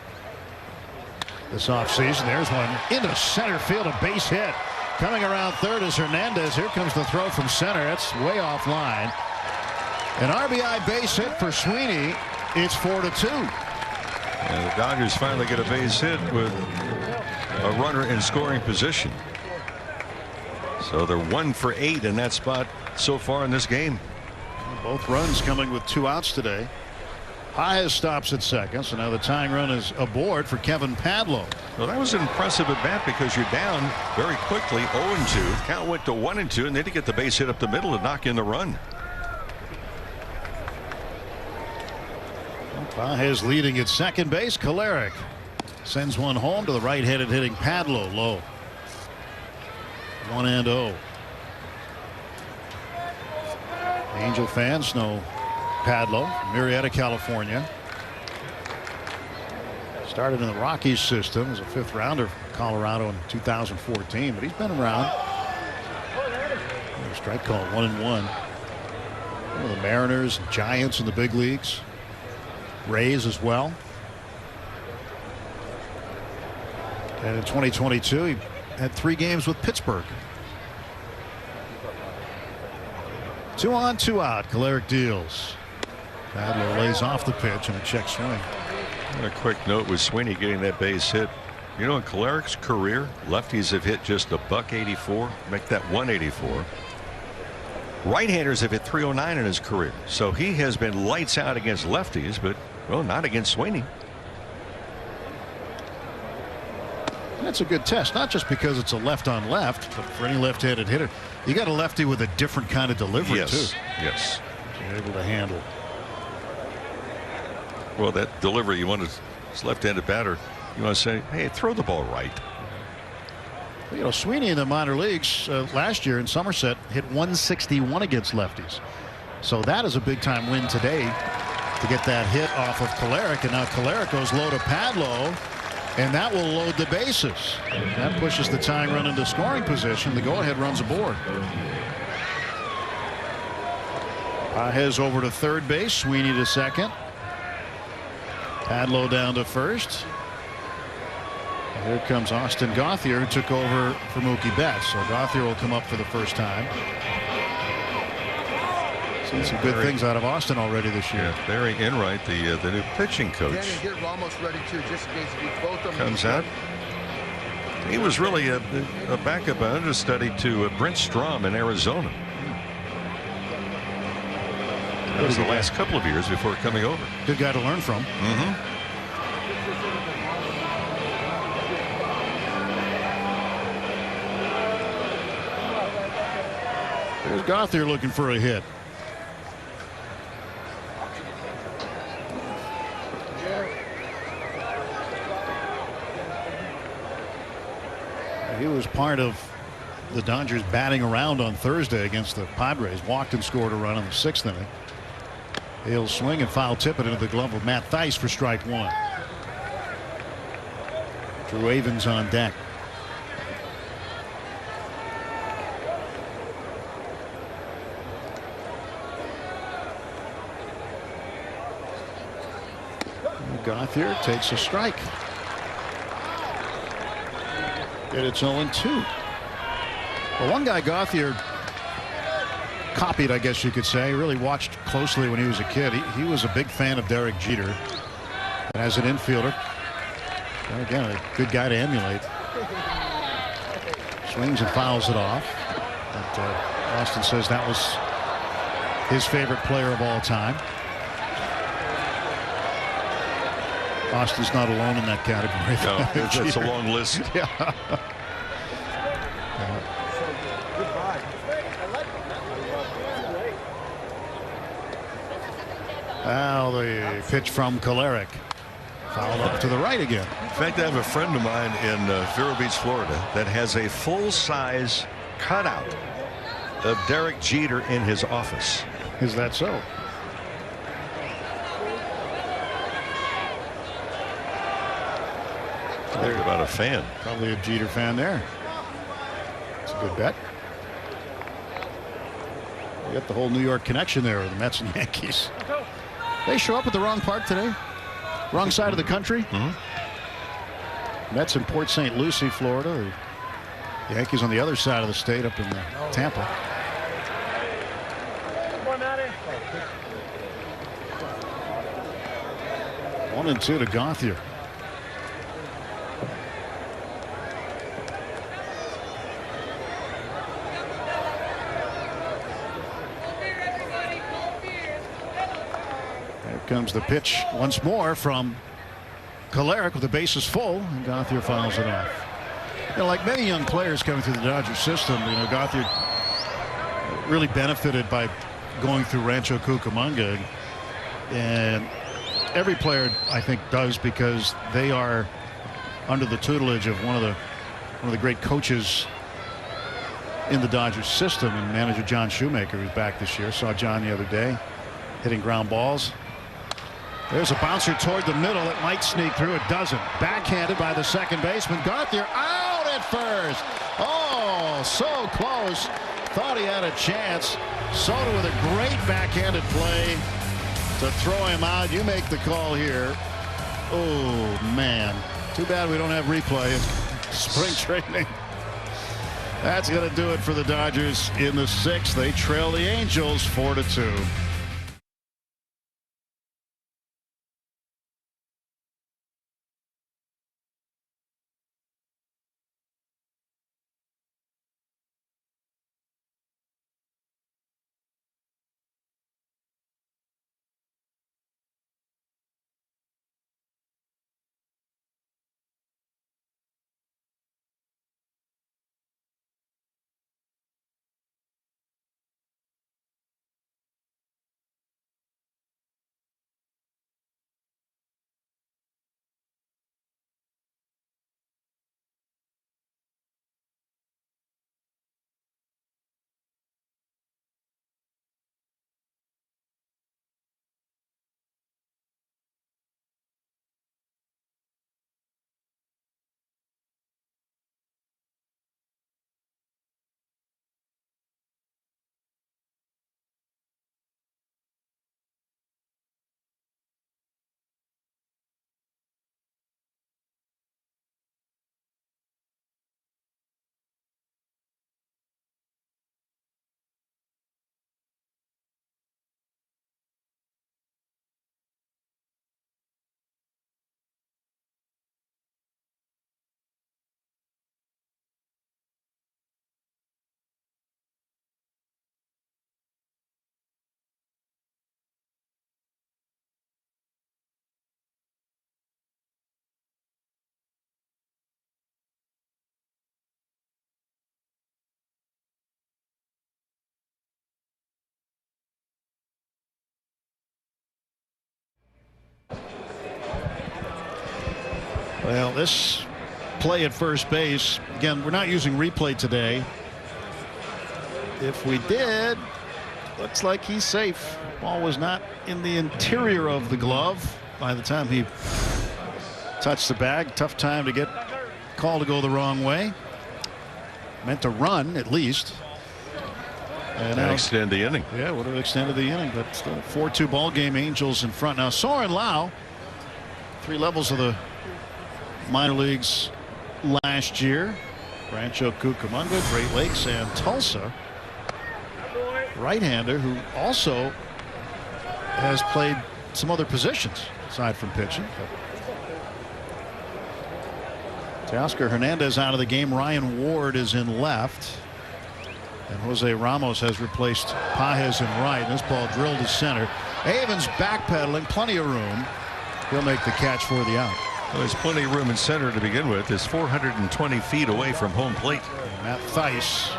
this offseason. There's one into center field, a base hit. Coming around third is Hernandez. Here comes the throw from center. That's way off line. An RBI base hit for Sweeney. It's 4-2. And the Dodgers finally get a base hit with a runner in scoring position. So they're 1 for 8 in that spot so far in this game. Both runs coming with 2 outs today. Paez stops at second, so now the tying run is aboard for Kevin Padlo. Well, that was an impressive at bat because you're down very quickly, 0-2. Count went to 1-2, and then to get the base hit up the middle to knock in the run. Paez leading at second base. Kolarek sends one home to the right-handed hitting Padlo, low. 1-0. Angel fans know Padlo, Murrieta, California. Started in the Rockies system as a 5th rounder from Colorado in 2014, but he's been around. Strike call 1-1. The Mariners and Giants in the big leagues. Rays as well. And in 2022 he had 3 games with Pittsburgh. 2 on, 2 out. Kolarek deals. Padlo lays off the pitch and a check swing. And a quick note with Sweeney getting that base hit. You know, in Kolarek's career, lefties have hit just $184. Make that 184. Right-handers have hit 309 in his career. So he has been lights out against lefties, but well, not against Sweeney. That's a good test, not just because it's a left on left, but for any left-handed hitter, you got a lefty with a different kind of delivery too. Yes. You're able to handle. Well, that delivery, you want to left-handed batter, you want to say, hey, throw the ball right. You know, Sweeney in the minor leagues last year in Somerset hit 161 against lefties. So that is a big time win today to get that hit off of Kolarek. And now Kolarek goes low to Padlo, and that will load the bases. That pushes the tying run into scoring position. The go-ahead runs aboard. Paez over to third base. Sweeney to second. Padlo down to first. And here comes Austin Gauthier, who took over for Mookie Betts. So Gauthier will come up for the first time. Seen some good things out of Austin already this year. Yeah, Barry Enright, the new pitching coach, Get Ramos ready too, just in case we both of them comes out. He was really a backup understudy to Brent Strom in Arizona. That was the last couple of years before coming over. Good guy to learn from. There's Gauthier looking for a hit. He was part of the Dodgers batting around on Thursday against the Padres. Walked and scored a run in the 6th inning. He'll swing and foul tip it into the glove of Matt Thaiss for strike 1. Drew Avens on deck. Gauthier takes a strike. And it's 0-2. Well, one guy Gauthier copied, I guess you could say, really watched closely when he was a kid. He was a big fan of Derek Jeter. And as an infielder, well, again, a good guy to emulate. Swings and fouls it off. But Austin says that was his favorite player of all time. Austin's not alone in that category. No, it's a long list. Yeah. Now the pitch from Kolarek. Fouled up to the right again. In fact, I have a friend of mine in Vero Beach, Florida, that has a full-size cutout of Derek Jeter in his office. Is that so? Talk about a fan. Probably a Jeter fan there. It's a good bet. You got the whole New York connection there with the Mets and Yankees. They show up at the wrong park today. Wrong side of the country. Mets in Port St. Lucie, Florida. The Yankees on the other side of the state up in Tampa. One and two to Gauthier. Comes the pitch once more from Kolarek with the bases full, and Gauthier fouls it off. You know, like many young players coming through the Dodgers system, you know, Gauthier really benefited by going through Rancho Cucamonga, and every player I think does, because they are under the tutelage of one of the great coaches in the Dodgers system, and manager John Shoemaker, who's back this year. Saw John the other day hitting ground balls. There's a bouncer toward the middle. It might sneak through. It doesn't. Backhanded by the second baseman. Gauthier out at first. Oh, so close. Thought he had a chance. Soto with a great backhanded play to throw him out. You make the call here. Oh, man. Too bad we don't have replay in spring training. That's going to do it for the Dodgers in the 6th. They trail the Angels 4-2. Well, this play at first base. Again, we're not using replay today. If we did, looks like he's safe. Ball was not in the interior of the glove by the time he touched the bag. Tough time to get called to go the wrong way. Meant to run at least. And now extend the inning. Yeah, would have extended the inning, but still 4-2 ball game. Angels in front now. Soren Lau, 3 levels of the minor leagues last year. Rancho Cucamonga, Great Lakes, and Tulsa. Right-hander who also has played some other positions aside from pitching. Teoscar Hernandez out of the game. Ryan Ward is in left. And Jose Ramos has replaced Pages in right. And this ball drilled to center. Avens backpedaling, plenty of room. He'll make the catch for the out. Well, there's plenty of room in center to begin with. It's 420 feet away from home plate. Matt Theis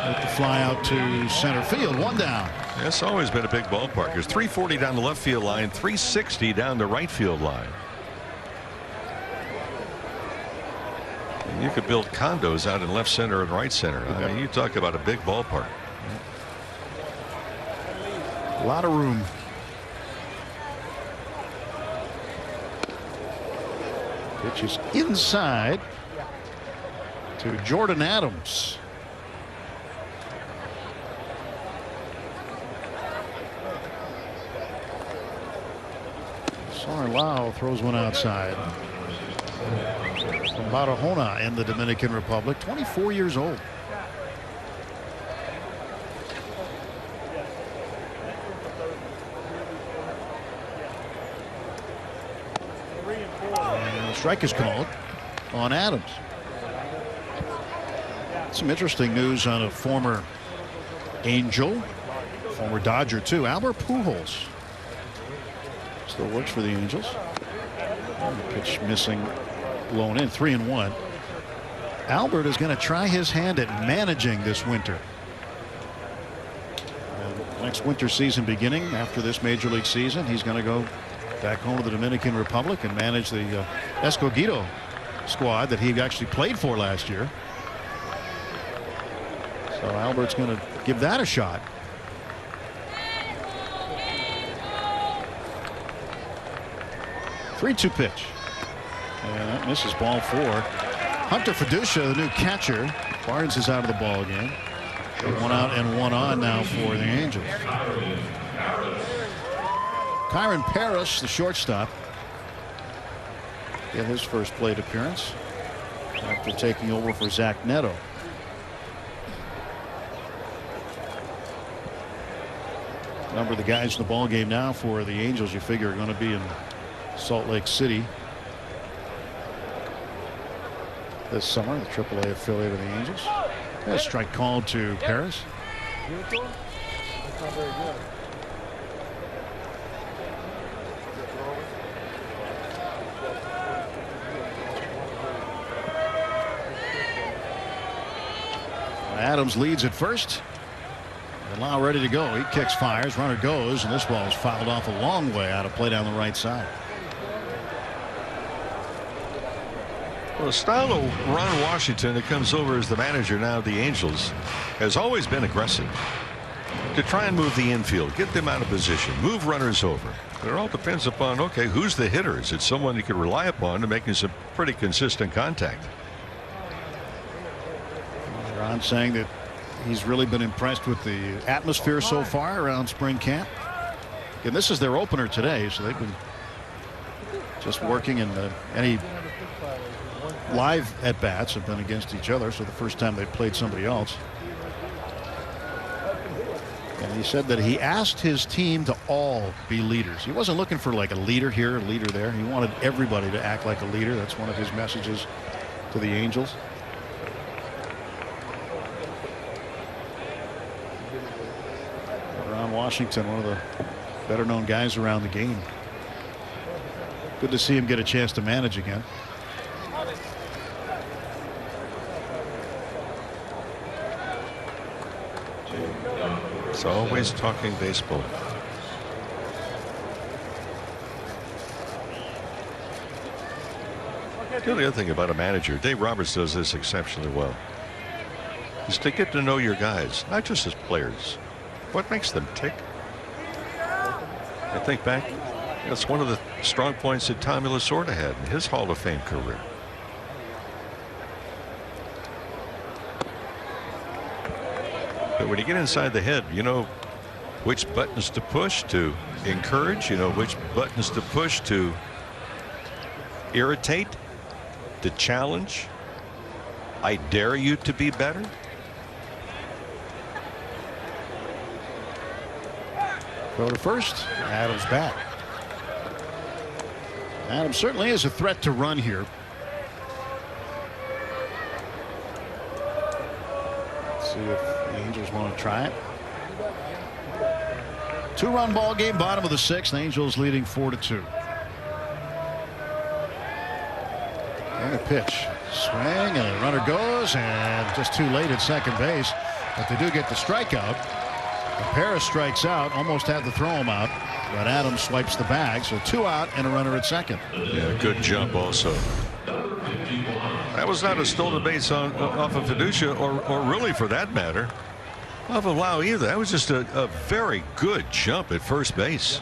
with the fly out to center field. 1 down. It's always been a big ballpark. There's 340 down the left field line, 360 down the right field line. And you could build condos out in left center and right center. I mean, you talk about a big ballpark. A lot of room. Pitch is inside to Jordan Adams. Soren Lau throws one outside. From Barahona in the Dominican Republic, 24 years old. And strike is called on Adams. Some interesting news on a former Angel, former Dodger too, Albert Pujols. Still works for the Angels. Pitch missing, blown in, 3-1. Albert is going to try his hand at managing this winter. And next winter season beginning after this major league season, he's going to go back home to the Dominican Republic and manage the Escogido squad that he actually played for last year. So Albert's going to give that a shot. Three-two pitch. And that misses, ball 4. Hunter Fiducia, the new catcher. Barnes is out of the ball game. 1 out and 1 on now for the Angels. Kyron Parrish, the shortstop, get his first plate appearance after taking over for Zach Neto. Number of the guys in the ball game now for the Angels, you figure, are going to be in Salt Lake City this summer, the AAA affiliate of the Angels. A strike called to Paris. Adams leads at first. And Lau ready to go. He kicks, fires, runner goes, and this ball is fouled off a long way out of play down the right side. Well, the style of Ron Washington that comes over as the manager now of the Angels has always been aggressive. To try and move the infield, get them out of position, move runners over. But it all depends upon, okay, who's the hitter? Is it someone you can rely upon to making some pretty consistent contact? Ron saying that he's really been impressed with the atmosphere so far around spring camp. And this is their opener today, so they've been just working, and any live at-bats have been against each other, so the first time they played somebody else. And he said that he asked his team to all be leaders. He wasn't looking for like a leader here, a leader there. He wanted everybody to act like a leader. That's one of his messages to the Angels. Ron Washington, one of the better known guys around the game. Good to see him get a chance to manage again. It's always talking baseball. The other thing about a manager, Dave Roberts does this exceptionally well, is to get to know your guys, not just as players. What makes them tick? I think back, that's one of the strong points that Tommy Lasorda had in his Hall of Fame career. But when you get inside the head, you know which buttons to push to encourage, you know which buttons to push to irritate, to challenge. I dare you to be better. Go to first. Adams back. Adams certainly is a threat to run here. Let's see if the Angels want to try it. 2-run ball game, bottom of the 6th. Angels leading 4-2. And a pitch. Swing, and the runner goes, and just too late at second base. But they do get the strikeout. Paris strikes out, almost had to throw him out, but Adams swipes the bag, so 2 out and a runner at second. Yeah, good jump also. That was not a stolen base off of Fiducia, or really for that matter, off of Lau either. That was just a very good jump at first base.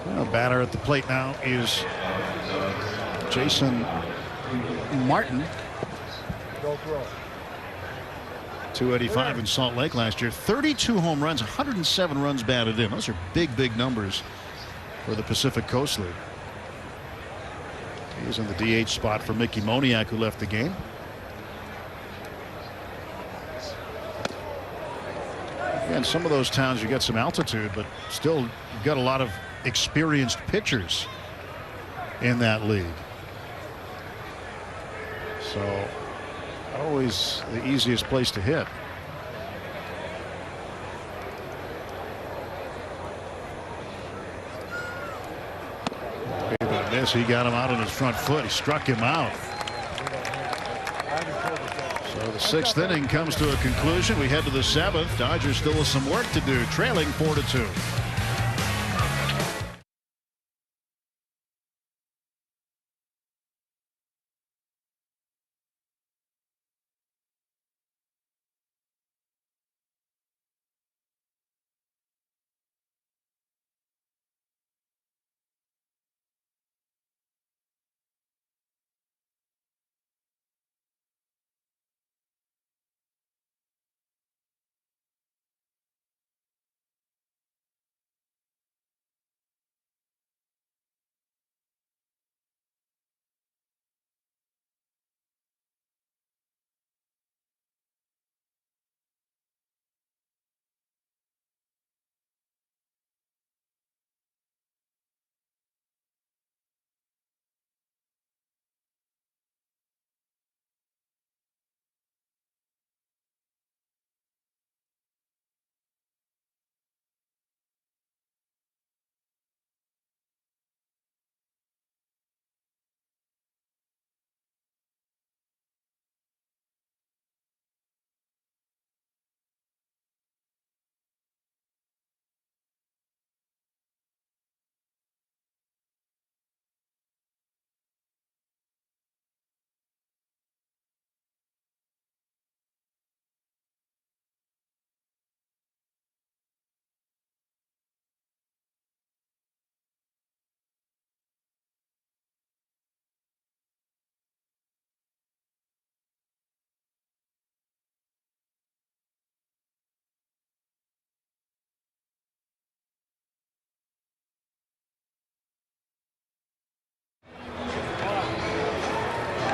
Well, batter at the plate now is Jason Martin. 285 in Salt Lake last year. 32 home runs, 107 runs batted in. Those are big numbers for the Pacific Coast League. He's in the DH spot for Mickey Moniak, who left the game. Again, some of those towns you get some altitude, but still you've got a lot of experienced pitchers in that league. So always the easiest place to hit. Miss. He got him out on his front foot. He struck him out. So the 6th inning comes to a conclusion. We head to the 7th. Dodgers still with some work to do, trailing 4-2.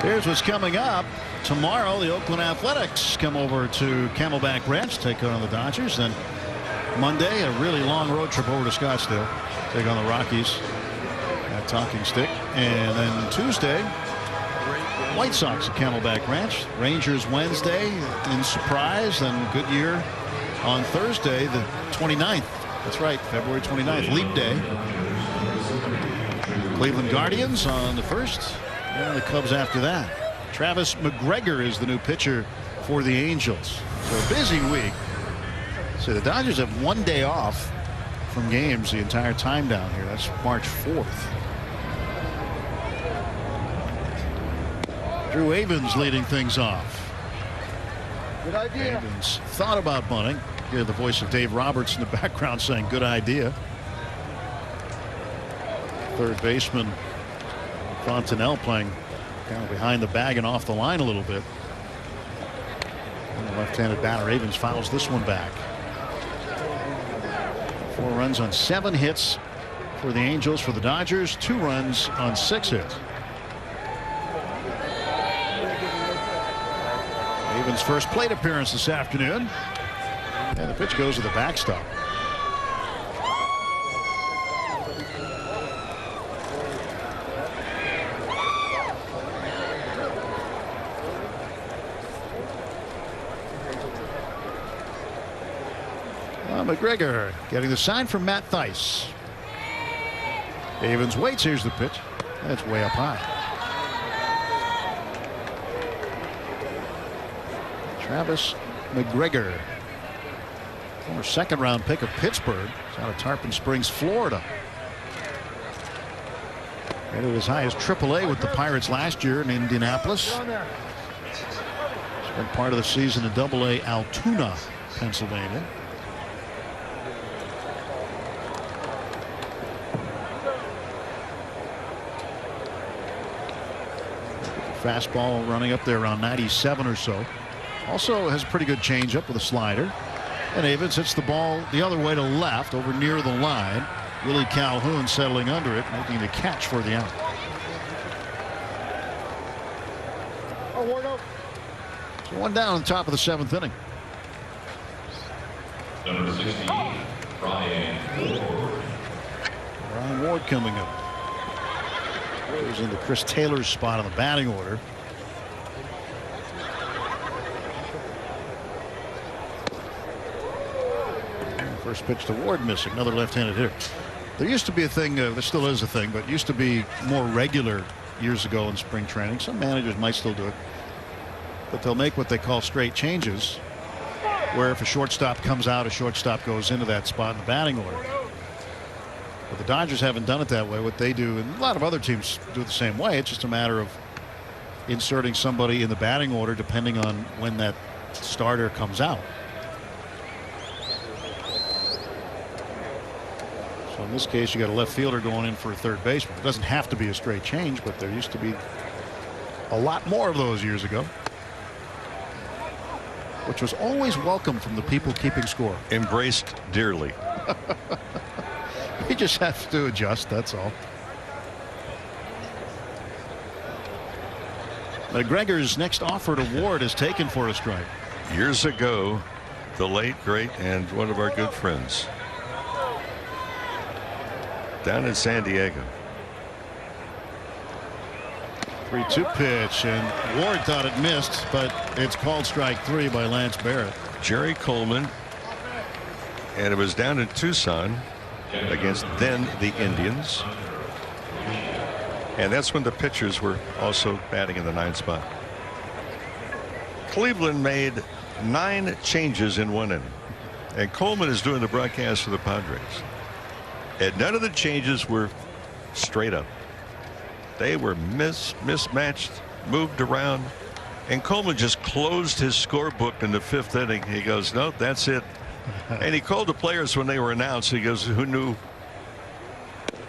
Here's what's coming up. Tomorrow, the Oakland Athletics come over to Camelback Ranch, take on the Dodgers. Then Monday, a really long road trip over to Scottsdale, take on the Rockies at Talking Stick. And then Tuesday, White Sox at Camelback Ranch. Rangers Wednesday in surprise. Then Goodyear on Thursday, the 29th. That's right, February 29th, Leap Day. Cleveland Guardians on the 1st. And the Cubs after that. Travis McGregor is the new pitcher for the Angels. So a busy week. So the Dodgers have 1 day off from games the entire time down here. That's March 4th. Drew Avens leading things off. Good idea. Avens thought about bunting. Hear the voice of Dave Roberts in the background saying good idea. Third baseman Fontenelle playing kind of behind the bag and off the line a little bit. And the left-handed batter Avens fouls this one back. 4 runs on 7 hits for the Angels. For the Dodgers, 2 runs on 6 hits. Avens' first plate appearance this afternoon. And the pitch goes to the backstop. McGregor getting the sign from Matt Thaiss. Avens waits. Here's the pitch. That's way up high. Travis McGregor, former second-round pick of Pittsburgh. He's out of Tarpon Springs, Florida. Rated as high as AAA with the Pirates last year in Indianapolis. Spent part of the season in AA Altoona, Pennsylvania. Fastball running up there around 97 or so. Also has a pretty good changeup with a slider. And Avens hits the ball the other way to left over near the line. Willie Calhoun settling under it, making the catch for the out. So 1 down on the top of the 7th inning. Number 60, Brian Ward coming up. Goes into Chris Taylor's spot on the batting order. First pitch to Ward missing. Another left-handed hitter. There used to be a thing, there still is a thing, but used to be more regular years ago in spring training. Some managers might still do it, but they'll make what they call straight changes, where if a shortstop comes out, a shortstop goes into that spot in the batting order. But the Dodgers haven't done it that way. What they do, and a lot of other teams do it the same way, it's just a matter of inserting somebody in the batting order depending on when that starter comes out. So in this case, you got a left fielder going in for a third baseman. It doesn't have to be a straight change, but there used to be a lot more of those years ago, which was always welcome from the people keeping score. Embraced dearly. He just has to adjust, that's all. McGregor's next offer to Ward is taken for a strike. Years ago, the late, great, and one of our good friends down in San Diego. 3-2 pitch, and Ward thought it missed, but it's called strike 3 by Lance Barrett. Jerry Coleman, and it was down in Tucson against then the Indians, and that's when the pitchers were also batting in the 9th spot. Cleveland made 9 changes in 1 inning, and Coleman is doing the broadcast for the Padres, and none of the changes were straight up. They were mismatched, moved around, and Coleman just closed his scorebook in the 5th inning. He goes, no, that's it. And he called the players when they were announced. He goes, who knew?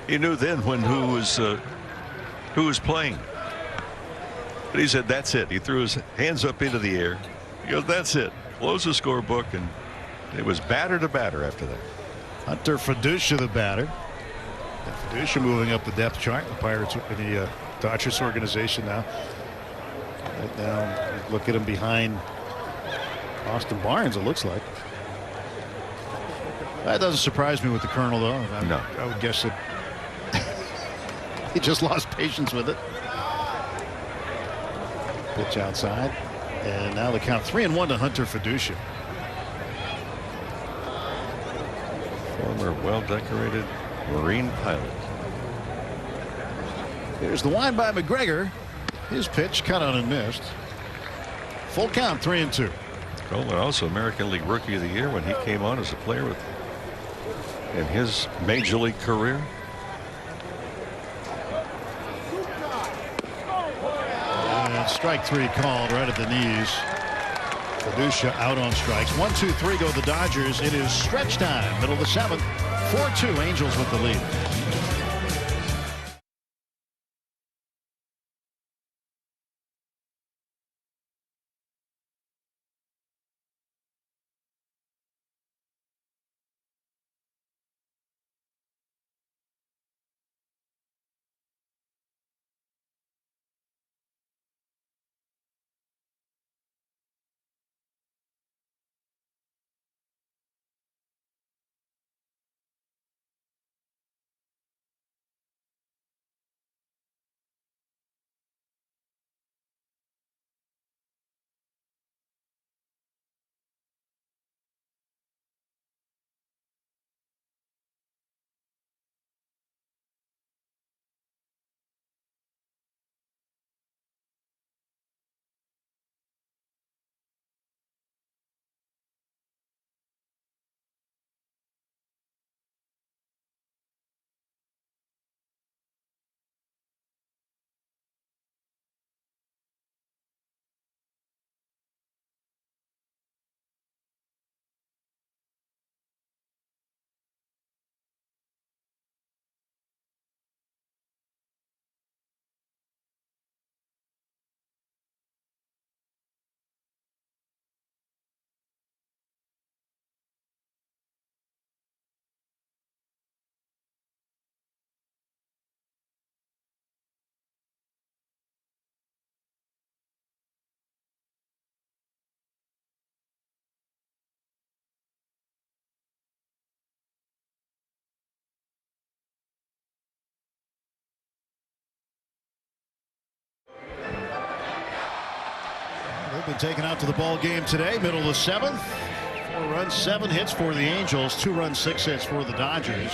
He knew then when who was playing. But he said, that's it. He threw his hands up into the air. He goes, that's it. Closed the scorebook, and it was batter to batter after that. Hunter Fiducia, the batter. And Fiducia moving up the depth chart. The Pirates, the Dodgers organization now. Right now, look at him behind Austin Barnes, it looks like. That doesn't surprise me with the Colonel, though. No. I would guess that he just lost patience with it. Pitch outside. And now the count 3-1 to Hunter Fiducia. Former well-decorated Marine pilot. Here's the wind by McGregor. His pitch cut on and missed. Full count, 3-2. Coleman also American League Rookie of the Year when he came on as a player in his major league career. And strike 3 called right at the knees. Fiducia out on strikes. 1-2-3 go the Dodgers. It is stretch time. Middle of the 7th. 4-2 Angels with the lead. They've been taken out to the ball game today. Middle of the 7th. 4 runs, 7 hits for the Angels. 2 runs, 6 hits for the Dodgers.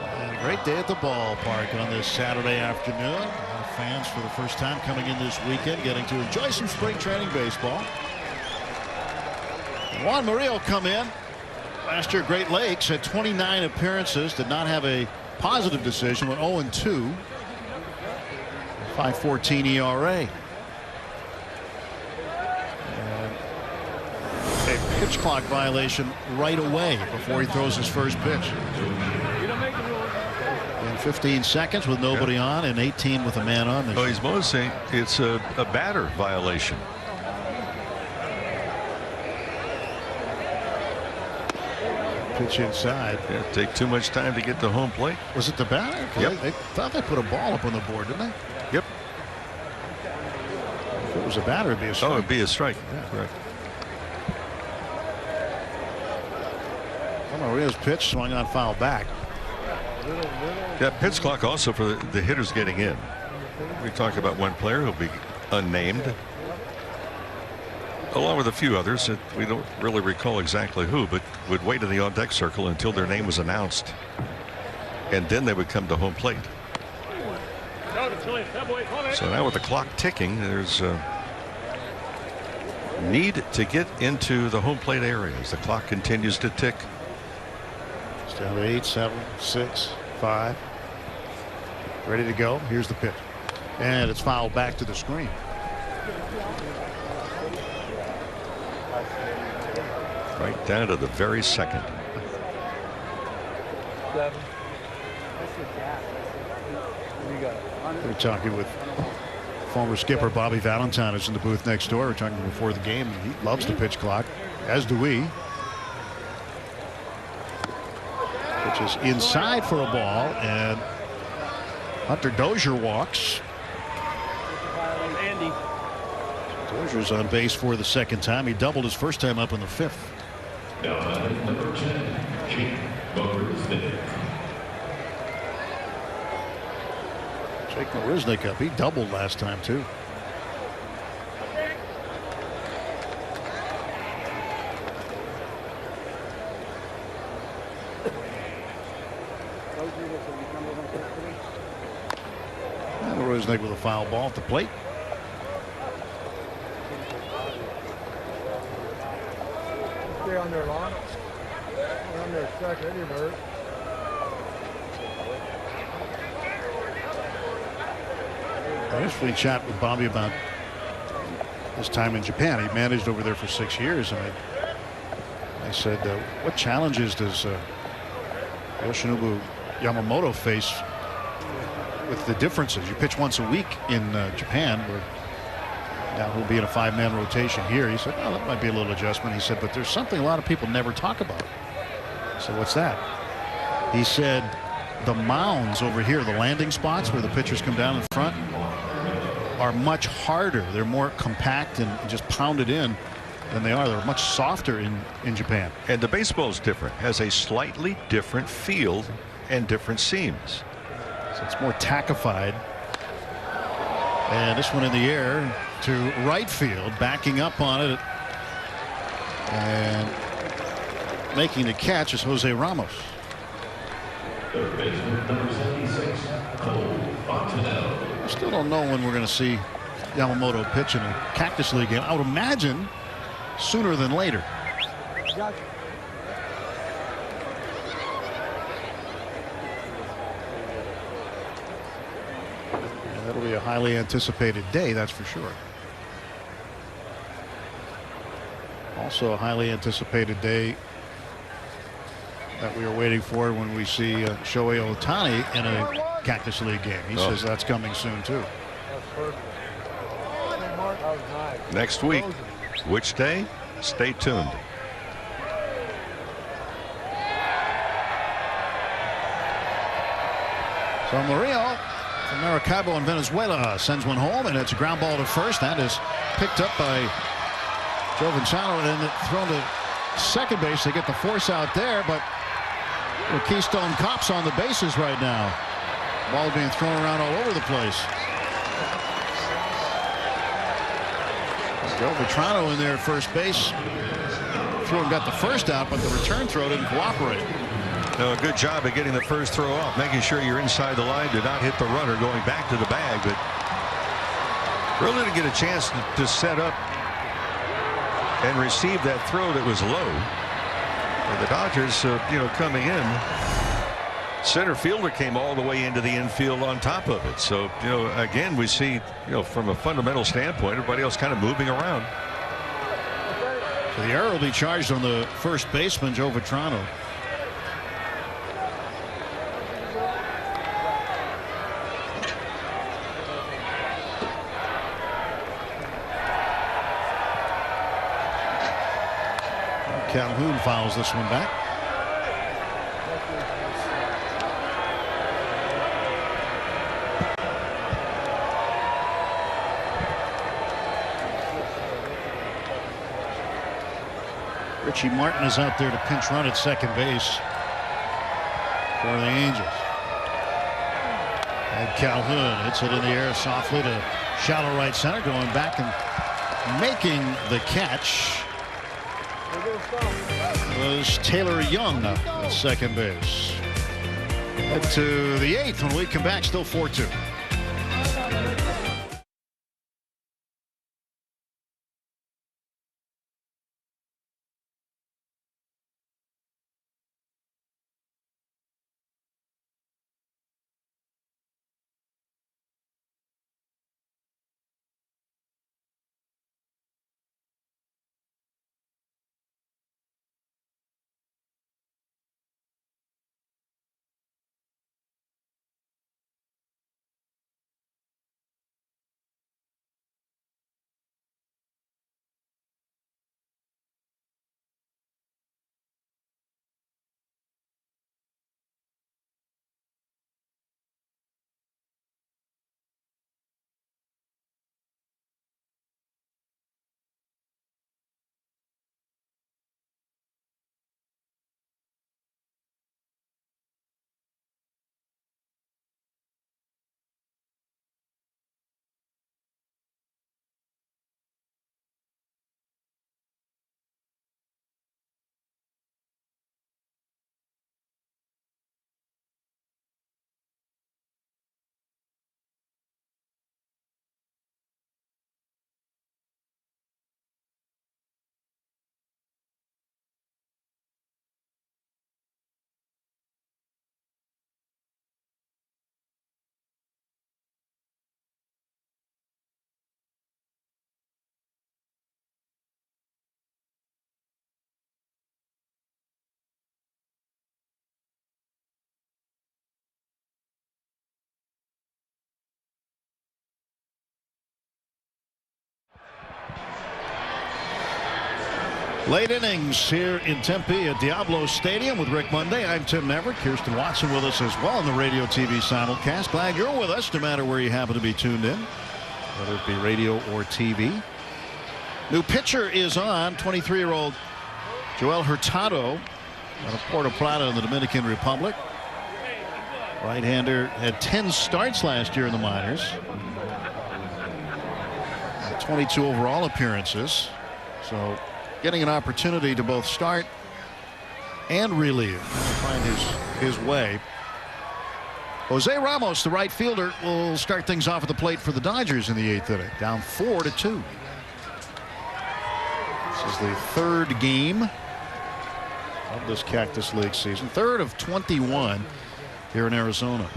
And a great day at the ballpark on this Saturday afternoon. Our fans for the first time coming in this weekend, getting to enjoy some spring training baseball. Juan Murillo come in. Last year, Great Lakes had 29 appearances. Did not have a positive decision. Went 0-2. 5.14 ERA. A pitch clock violation right away before he throws his first pitch. In 15 seconds with nobody on and 18 with a man on. Oh, he's mostly it's a batter violation. Pitch inside. Yeah, take too much time to get to home plate. Was it the batter? Yep. They thought they put a ball up on the board, didn't they? Yep. If it was a batter, it'd be a strike. Oh, it'd be a strike. Yeah. Correct. Maria's pitch swung on foul back. That pitch clock also for the hitters getting in. We talk about one player who'll be unnamed, along with a few others that we don't really recall exactly who, but would wait in the on-deck circle until their name was announced, and then they would come to home plate. So now with the clock ticking, there's a need to get into the home plate area as the clock continues to tick. It's down to 8, 7, 6, 5. Ready to go. Here's the pitch. And it's fouled back to the screen. Right down to the very second. We're talking with former skipper Bobby Valentine is in the booth next door. We're talking before the game. He loves the pitch clock, as do we. Which is inside for a ball, and Hunter Dozier walks. Dozier's on base for the second time. He doubled his first time up in the 5th. Number 10, Jake Marisnick. Jake Marisnick up. He doubled last time too. And Rosenegg with a foul ball at the plate. Stay on there long. On there second, you hurt. I initially chat with Bobby about his time in Japan. He managed over there for 6 years, and I said, what challenges does Yoshinobu Yamamoto face with the differences? You pitch once a week in Japan, where now he'll be in a 5-man rotation here. He said, oh, that might be a little adjustment. He said, but there's something a lot of people never talk about. I said, what's that? He said, the mounds over here, the landing spots where the pitchers come down in front, are much harder. They're more compact and just pounded in than they are. They're much softer in Japan. And the baseball is different, has a slightly different field and different seams. So it's more tackified. And this one in the air to right field, backing up on it. And making the catch is Jose Ramos. Third baseman, number 76, Cole Fontenelle. I still don't know when we're going to see Yamamoto pitch in a Cactus League game. I would imagine sooner than later. Gotcha. And that'll be a highly anticipated day, that's for sure. Also a highly anticipated day that we are waiting for when we see Shohei Ohtani in a Cactus League game. He says that's coming soon too. That's perfect. Hey, Mark, that was nice. Next week. Which day? Stay tuned. So Murillo from Maracaibo in Venezuela sends one home, and it's a ground ball to first. That is picked up by Joe Vincano and then thrown to second base. They get the force out there, but the Keystone Cops on the bases right now. Ball being thrown around all over the place. Joe Vitrano in there at first base. Threw and got the first out, but the return throw didn't cooperate. No, good job of getting the first throw off, making sure you're inside the line, did not hit the runner going back to the bag, but really didn't get a chance to set up and receive that throw that was low. And the Dodgers, coming in, center fielder came all the way into the infield on top of it. So, again, we see, from a fundamental standpoint, everybody else kind of moving around. So the error will be charged on the first baseman, Joe Vitrano. Calhoun fouls this one back. Richie Martin is out there to pinch run at second base for the Angels. And Calhoun hits it in the air softly to shallow right center, going back and making the catch was Taylor Young at second base. Head to the 8th when we come back, still 4-2. Late innings here in Tempe at Diablo Stadium with Rick Monday. I'm Tim Maverick. Kirsten Watson with us as well on the radio TV simulcast. Glad you're with us no matter where you happen to be tuned in, whether it be radio or TV. New pitcher is on, 23-year-old Joel Hurtado out of Puerto Plata in the Dominican Republic. Right-hander had 10 starts last year in the minors. 22 overall appearances. So getting an opportunity to both start and relieve, find his way. Jose Ramos, the right fielder, will start things off at the plate for the Dodgers in the 8th inning, down 4-2. This is the 3rd game of this Cactus League season, 3rd of 21 here in Arizona.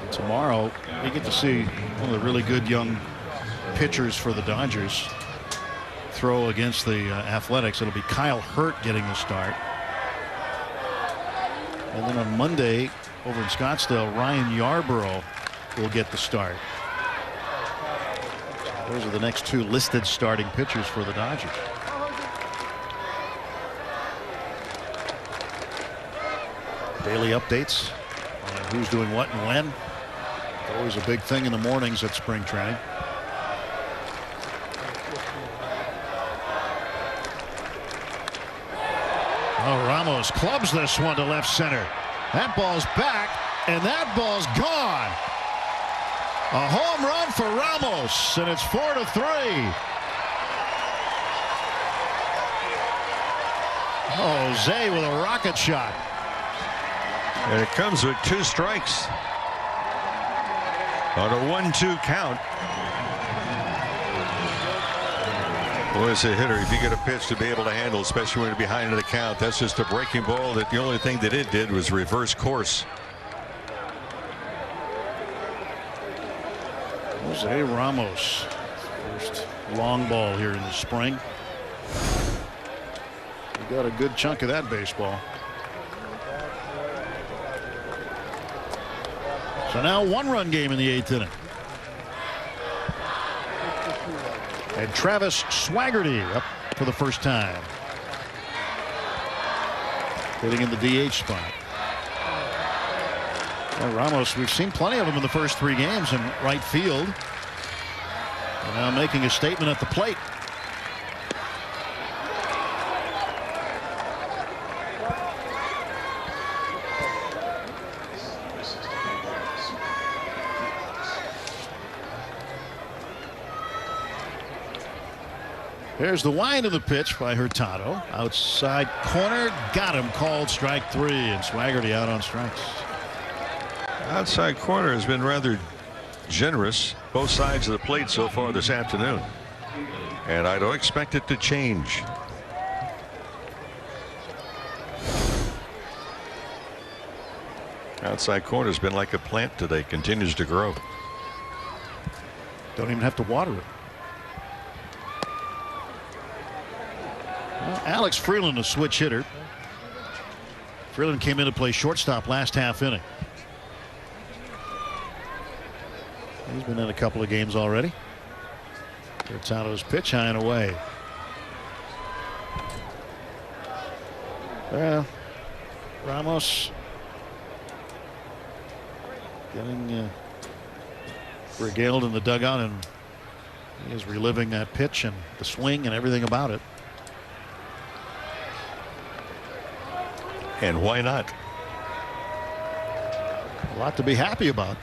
And tomorrow we get to see one of the really good young pitchers for the Dodgers throw against the Athletics. It'll be Kyle Hurt getting the start. And then on Monday over in Scottsdale, Ryan Yarborough will get the start. Those are the next 2 listed starting pitchers for the Dodgers. Daily updates on who's doing what and when. Always a big thing in the mornings at spring training. Oh, Ramos clubs this one to left center. That ball's back, and that ball's gone. A home run for Ramos, and it's 4-3. Jose with a rocket shot. And it comes with 2 strikes on a 1-2 count. Boy, as a hitter, if you get a pitch to be able to handle, especially when you're behind in the count, that's just a breaking ball that the only thing that it did was reverse course. Jose Ramos, first long ball here in the spring. He got a good chunk of that baseball. So now 1-run game in the 8th inning. And Travis Swaggerty up for the first time, hitting in the DH spot. Well, Ramos, we've seen plenty of him in the first 3 games in right field. And now making a statement at the plate. There's the wind of the pitch by Hurtado. Outside corner, got him, called strike 3, and Swaggerty out on strikes. Outside corner has been rather generous both sides of the plate so far this afternoon, and I don't expect it to change. Outside corner has been like a plant today, continues to grow. Don't even have to water it. Well, Alex Freeland, a switch hitter. Freeland came in to play shortstop last half inning. He's been in a couple of games already. Hurtado's pitch high and away. Ramos getting regaled in the dugout, and he is reliving that pitch and the swing and everything about it. And why not? A lot to be happy about.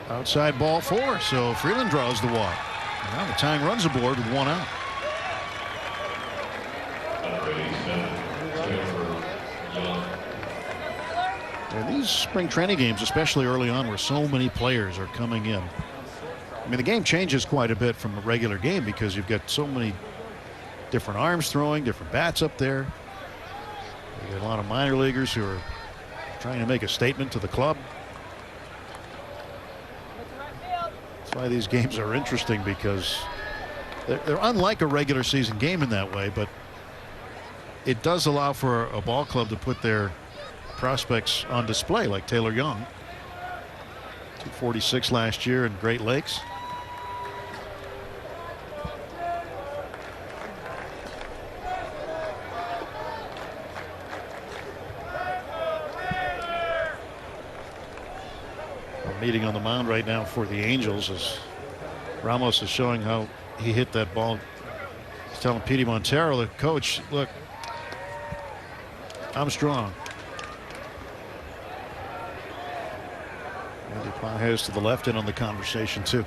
Outside ball 4, so Freeland draws the walk. Now the tying runs aboard with 1 out. And these spring training games, especially early on, where so many players are coming in. I mean, the game changes quite a bit from a regular game because you've got so many different arms throwing, different bats up there. You got a lot of minor leaguers who are trying to make a statement to the club. That's why these games are interesting, because they're unlike a regular season game in that way, but it does allow for a ball club to put their prospects on display like Taylor Young. 246 last year in Great Lakes. Meeting on the mound right now for the Angels as Ramos is showing how he hit that ball. He's telling Petey Montero, the coach, look, I'm strong. Andy Pages to the left in on the conversation too.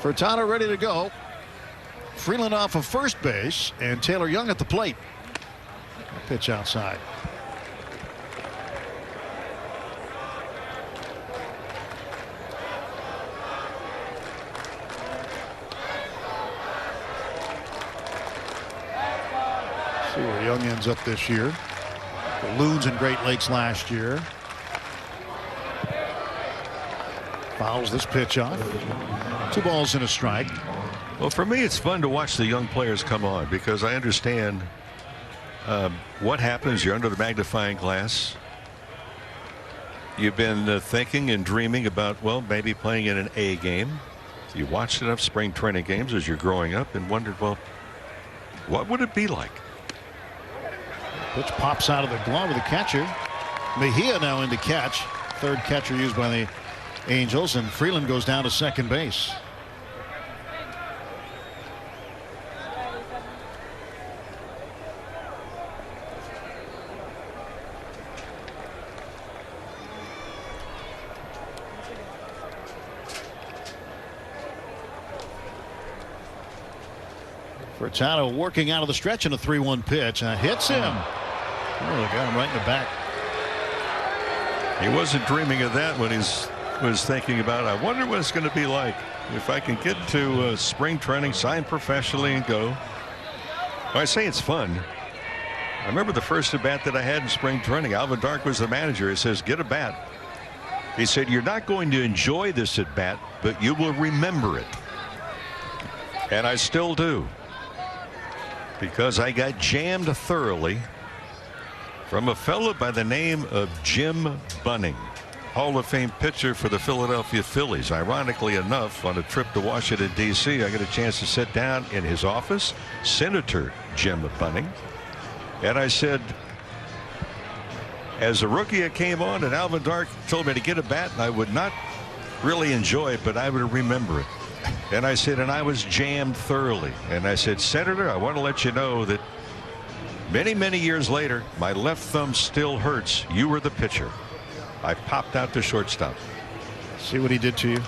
Furtado ready to go. Freeland off of first base and Taylor Young at the plate. A pitch outside. See where Young ends up this year. Balloons in Great Lakes last year. Fouls this pitch off. 2 balls and a strike. Well, for me, it's fun to watch the young players come on because I understand what happens. You're under the magnifying glass. You've been thinking and dreaming about, well, maybe playing in an A game. You watched enough spring training games as you're growing up and wondered, well, what would it be like? Pitch pops out of the glove of the catcher. Mejia now in to catch. Third catcher used by the Angels, and Freeland goes down to second base. Furtado working out of the stretch in a 3-1 pitch. Hits him. Oh, they got him right in the back. He wasn't dreaming of that when he was thinking about, I wonder what it's going to be like if I can get to spring training, sign professionally, and go. Well, I say it's fun. I remember the first at bat that I had in spring training. Alvin Dark was the manager. He says, get a bat. He said, you're not going to enjoy this at bat, but you will remember it. And I still do, because I got jammed thoroughly from a fellow by the name of Jim Bunning, Hall of Fame pitcher for the Philadelphia Phillies. Ironically enough, on a trip to Washington, D.C., I got a chance to sit down in his office, Senator Jim Bunning, and I said, as a rookie, I came on and Alvin Dark told me to get a bat, and I would not really enjoy it, but I would remember it. And I said, and I was jammed thoroughly. And I said, Senator, I want to let you know that many, many years later, my left thumb still hurts. You were the pitcher. I popped out to shortstop. See what he did to you?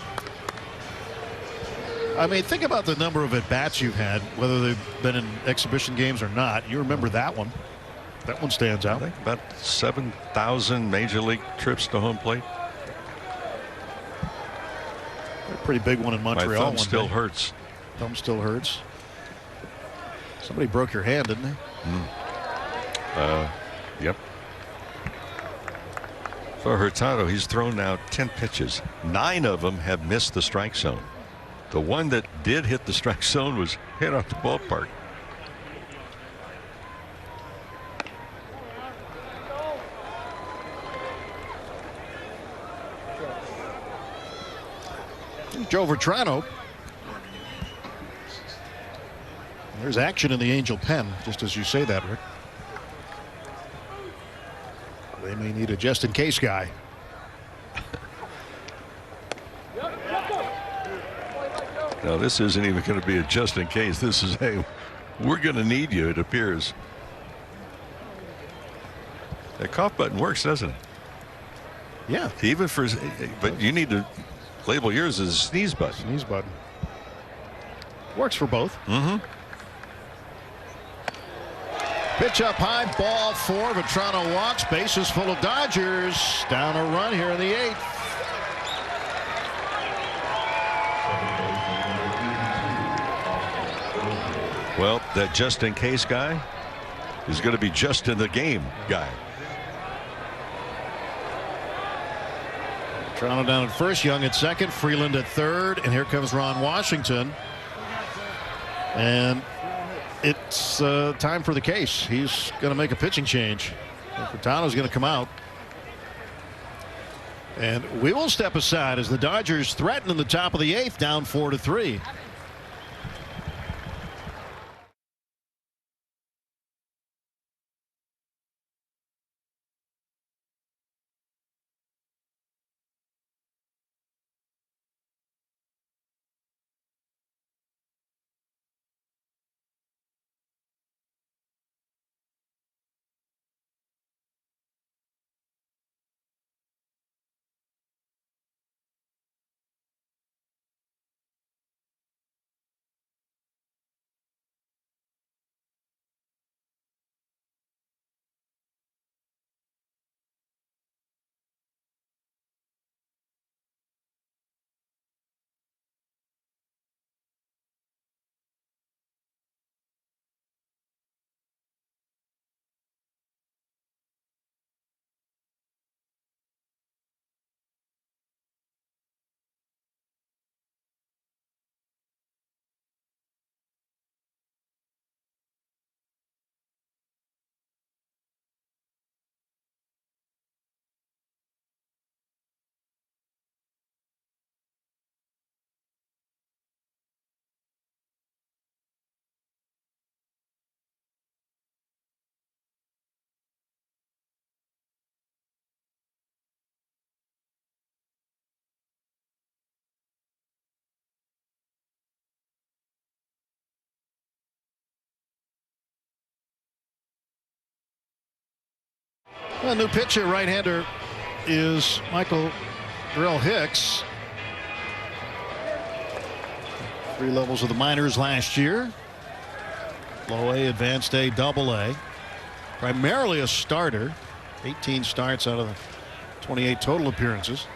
I mean, think about the number of at-bats you've had, whether they've been in exhibition games or not. You remember that one. That one stands out. I think about 7,000 major league trips to home plate. A pretty big one in Montreal. My thumb still hurts. Thumb still hurts. Somebody broke your hand, didn't they? Yep. For Hurtado, he's thrown now 10 pitches. 9 of them have missed the strike zone. The one that did hit the strike zone was hit off the ballpark. Joe Vertrano. There's action in the Angel pen, just as you say that, Rick. They may need a just-in-case guy. No, this isn't even going to be a just-in-case. This is a, we're going to need you, it appears. The cough button works, doesn't it? Yeah. Even for, but you need to label yours as a sneeze button. Sneeze button. Works for both. Mm-hmm. Pitch up high, ball 4. Vetrano walks. Bases full of Dodgers. Down a run here in the 8th. Well, that just-in-case guy is going to be just in the game guy. Toronto down at first, Young at second, Freeland at third, and here comes Ron Washington. And it's time for the case. He's going to make a pitching change. Furtano's going to come out. And we will step aside as the Dodgers threaten in the top of the 8th, down 4-3. Well, new pitcher, right-hander, is Michael Darrell Hicks. 3 levels of the minors last year. Low A, advanced A, double A. Primarily a starter. 18 starts out of the 28 total appearances.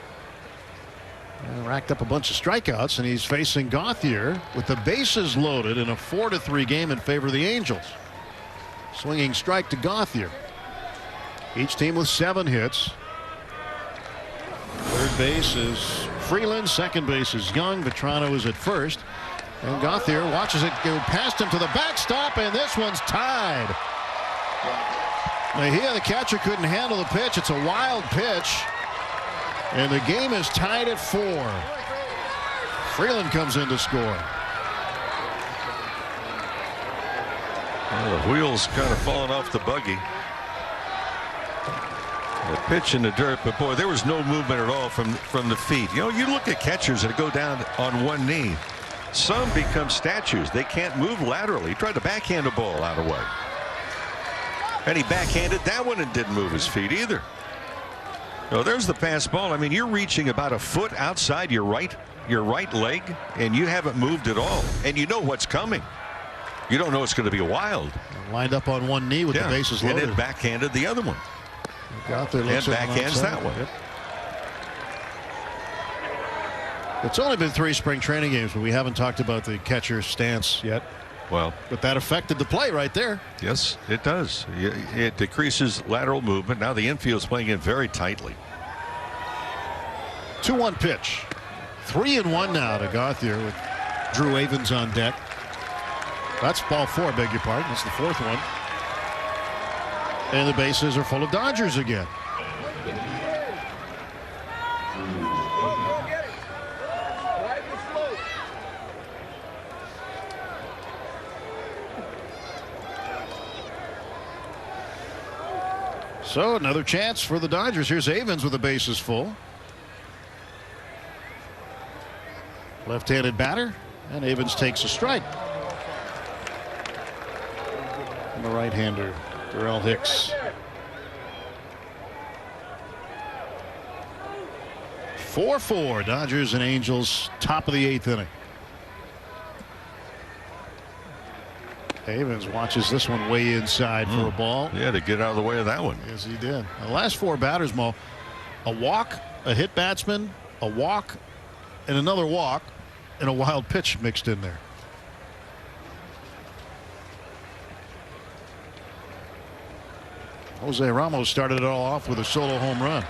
Racked up a bunch of strikeouts, and he's facing Gauthier with the bases loaded in a 4-3 game in favor of the Angels. Swinging strike to Gauthier. Each team with 7 hits. Third base is Freeland. Second base is Young. Vetrano is at first. And Gauthier watches it go past him to the backstop, and this one's tied. Mejia, the catcher, couldn't handle the pitch. It's a wild pitch. And the game is tied at 4. Freeland comes in to score. Well, the wheels kind of falling off the buggy. The pitch in the dirt, but boy, there was no movement at all from the feet. You know, you look at catchers that go down on one knee. Some become statues. They can't move laterally. He tried to backhand a ball out of the way. And he backhanded that one and didn't move his feet either. No, there's the pass ball. I mean, you're reaching about a foot outside your right leg, and you haven't moved at all. And you know what's coming. You don't know it's going to be wild. Lined up on one knee with the bases loaded. And then backhanded the other one. Got there, and backhands that one. Yep. It's only been 3 spring training games, but we haven't talked about the catcher's stance yet. Well, but that affected the play right there. Yes, it does. It decreases lateral movement. Now the infield's playing in very tightly. 2-1 pitch. 3-1 now to Gauthier with Drew Avens on deck. That's ball 4, beg your pardon. That's the 4th one. And the bases are full of Dodgers again. So another chance for the Dodgers. Here's Avens with the bases full. Left-handed batter, and Avens takes a strike. And the right-hander, Darrell Hicks. 4-4, Dodgers and Angels, top of the 8th inning. Avens watches this one way inside for a ball. Yeah, to get out of the way of that one. Yes, he did. The last 4 batters, Mo, a walk, a hit batsman, a walk, and another walk, and a wild pitch mixed in there. Jose Ramos started it all off with a solo home run.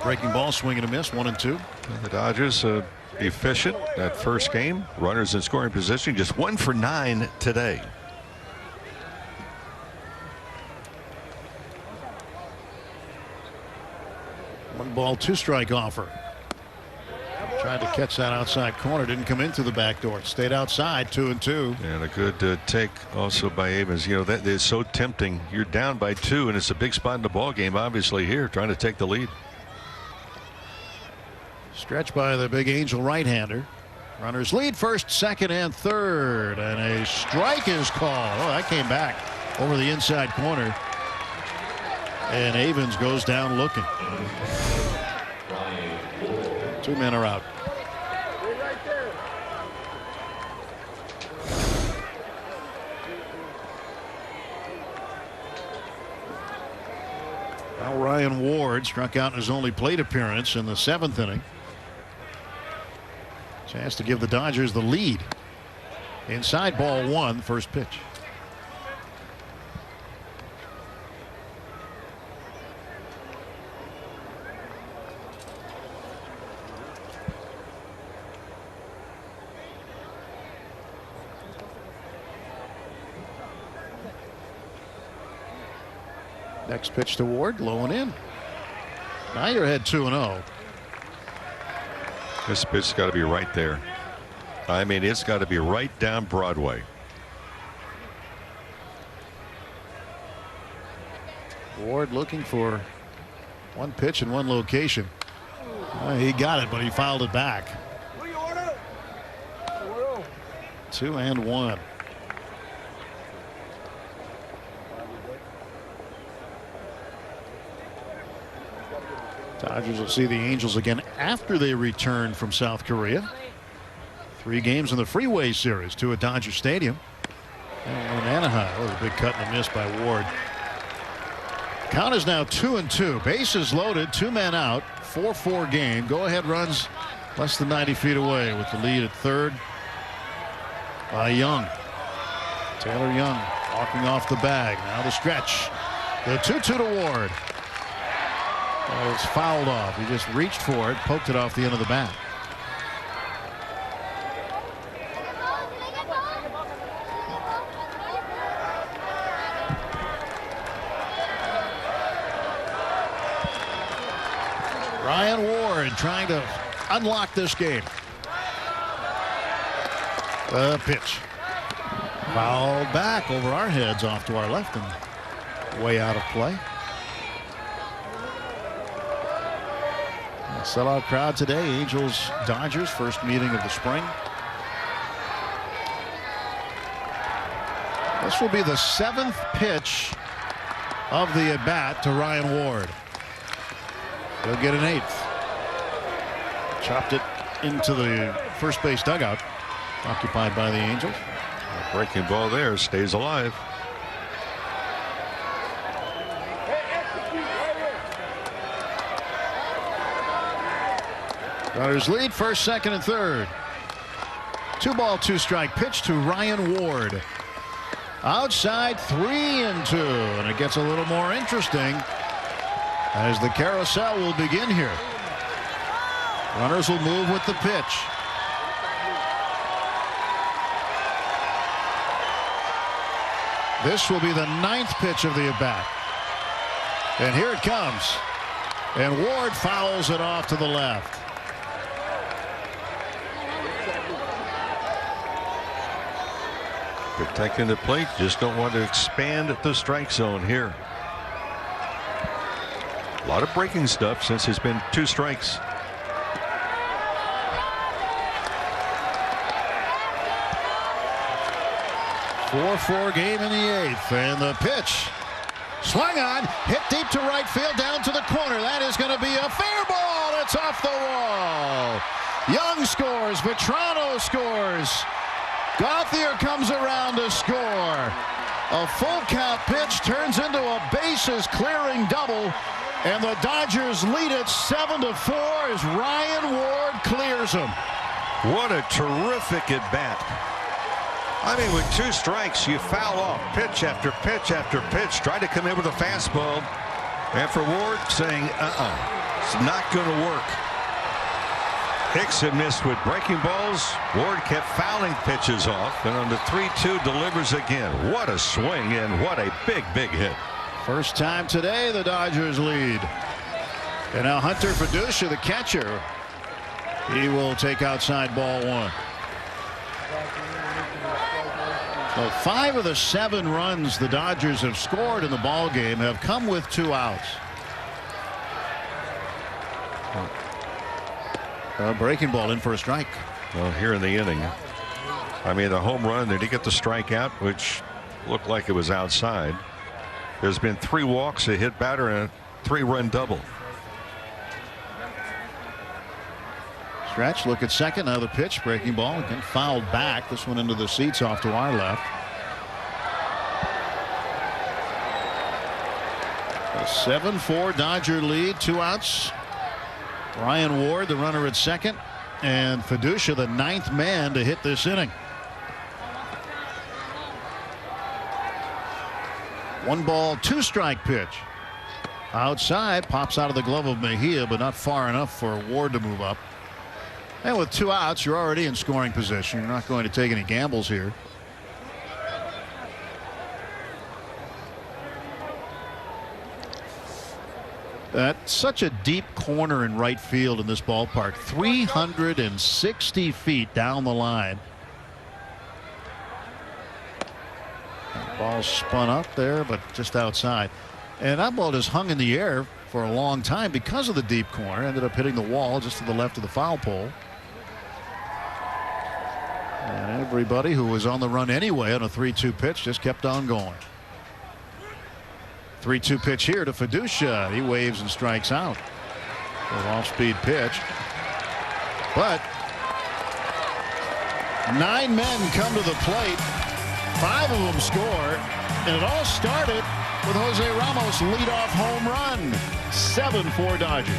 Breaking ball, swing and a miss, 1-2. The Dodgers efficient that first game. Runners in scoring position, just 1 for 9 today. One ball, 2 strike offer. Tried to catch that outside corner, didn't come in through the back door. It stayed outside, 2-2. And a good take also by Avens. You know, that is so tempting. You're down by 2, and it's a big spot in the ball game, obviously, here, trying to take the lead. Stretch by the big Angel right-hander. Runners lead first, second, and third. And a strike is called. Oh, that came back over the inside corner. And Avens goes down looking. 2 men are out. Now Ryan Ward struck out in his only plate appearance in the 7th inning. Chance to give the Dodgers the lead. Inside, ball 1, first pitch. Next pitch to Ward, low and in. Now you're ahead 2-0. This pitch's got to be right there. I mean, it's got to be right down Broadway. Ward looking for one pitch in one location. He got it, but he fouled it back. 2-1. Dodgers will see the Angels again after they return from South Korea. 3 games in the Freeway Series, 2 at Dodger Stadium. And one in Anaheim. That was a big cut and a miss by Ward. Count is now 2-2. Bases loaded, 2 men out, 4-4 game. Go ahead runs less than 90 feet away with the lead at third by Young. Taylor Young walking off the bag. Now the stretch. The 2-2 to Ward. Well, it's fouled off. He just reached for it, poked it off the end of the bat. Ryan Ward trying to unlock this game. The pitch. Fouled back over our heads off to our left and way out of play. Sellout crowd today. Angels Dodgers first meeting of the spring. This will be the 7th pitch of the at bat to Ryan Ward. He'll get an 8th. Chopped it into the first base dugout, occupied by the Angels. A breaking ball there, stays alive. Runners lead first, second, and third. 2 ball, 2 strike pitch to Ryan Ward. Outside 3-2, and it gets a little more interesting as the carousel will begin here. Runners will move with the pitch. This will be the 9th pitch of the at bat. And here it comes. And Ward fouls it off to the left. Protecting the plate, just don't want to expand the strike zone here. A lot of breaking stuff since it's been 2 strikes. Four game in the 8th, and the pitch swung on, hit deep to right field, down to the corner. That is going to be a fair ball. It's off the wall. Young scores. Vetrano scores. Gauthier comes around to score. A full count pitch turns into a bases clearing double, and the Dodgers lead it 7-4 as Ryan Ward clears them. What a terrific at bat. I mean, with 2 strikes, you foul off pitch after pitch after pitch. Try to come in with a fastball, and for Ward saying, it's not going to work. Hicks had missed with breaking balls. Ward kept fouling pitches off, and on the 3-2 delivers again. What a swing and what a big hit. First time today the Dodgers lead. And now Hunter Fiducia, the catcher, he will take outside ball one. Well, 5 of the 7 runs the Dodgers have scored in the ball game have come with 2 outs. Breaking ball in for a strike. Well, here in the inning, I mean, the home run, did he get the strikeout, which looked like it was outside? There's been 3 walks, a hit batter, and a 3-run double. Stretch, look at second. Now the pitch, breaking ball again, fouled back. This one into the seats off to our left. A 7-4 Dodger lead, 2 outs. Ryan Ward, the runner at second, and Fiducia, the 9th man to hit this inning. 1 ball, 2 strike pitch. Outside, pops out of the glove of Mejia, but not far enough for Ward to move up. And with 2 outs, you're already in scoring position. You're not going to take any gambles here. That's such a deep corner in right field in this ballpark. 360 feet down the line. Ball spun up there, but just outside. And that ball just hung in the air for a long time because of the deep corner. Ended up hitting the wall just to the left of the foul pole. And everybody who was on the run anyway on a 3-2 pitch just kept on going. 3-2 pitch here to Fiducia. He waves and strikes out. An off-speed pitch. But 9 men come to the plate. 5 of them score. And it all started with Jose Ramos' leadoff home run. 7-4 Dodgers.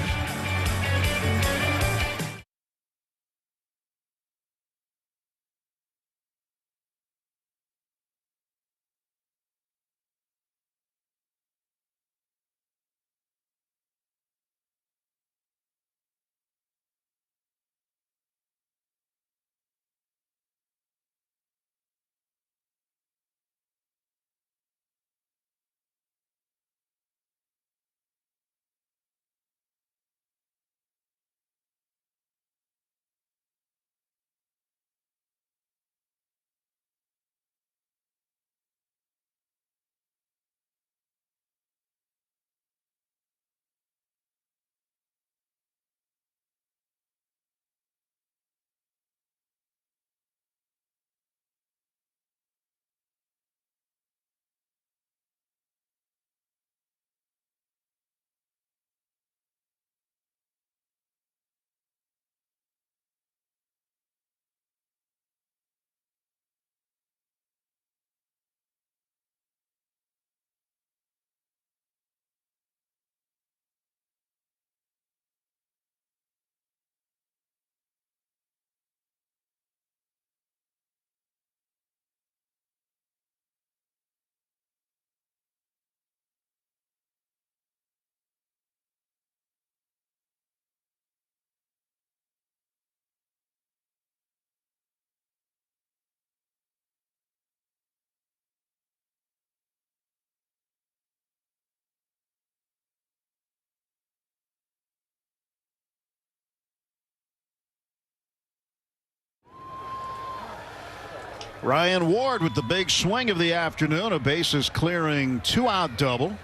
Ryan Ward with the big swing of the afternoon. A bases clearing 2-out double.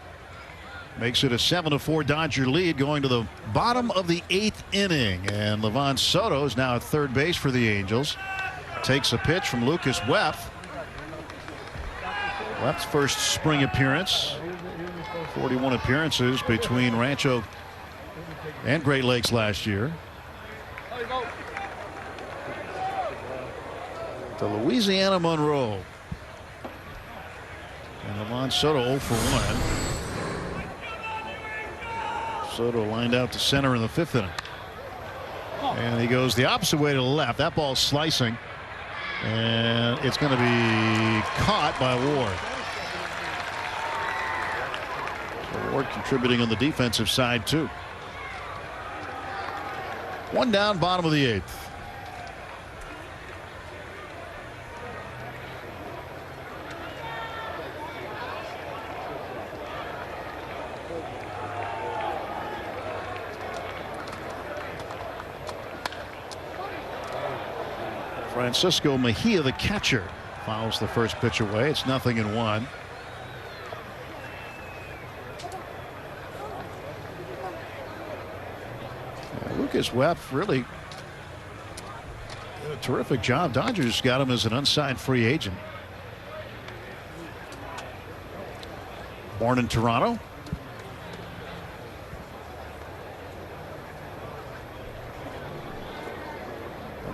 Makes it a 7-4 Dodger lead going to the bottom of the 8th inning. And Livan Soto is now at third base for the Angels. Takes a pitch from Lucas Weff. Weff's first spring appearance. 41 appearances between Rancho and Great Lakes last year. To Louisiana Monroe. And Livan Soto 0 for 1. Soto lined out to center in the 5th inning. And he goes the opposite way to the left. That ball's slicing. And it's going to be caught by Ward. So Ward contributing on the defensive side too. One down, bottom of the 8th. Francisco Mejia, the catcher, fouls the first pitch away. It's 0-1. Lucas Webb really did a terrific job. Dodgers got him as an unsigned free agent. Born in Toronto.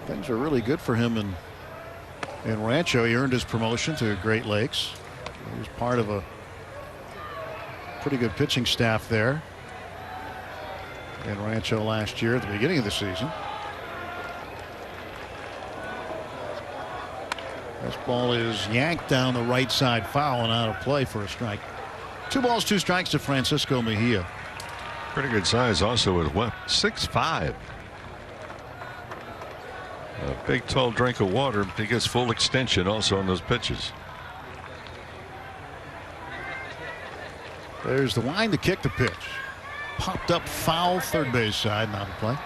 Things are really good for him in Rancho. He earned his promotion to Great Lakes. He was part of a pretty good pitching staff there in Rancho last year at the beginning of the season. This ball is yanked down the right side, foul and out of play for a strike. 2 balls, 2 strikes to Francisco Mejia. Pretty good size also with what, 6'5". A big tall drink of water. He gets full extension also on those pitches. There's the wind to kick the pitch. Popped up foul, third base side, not a play.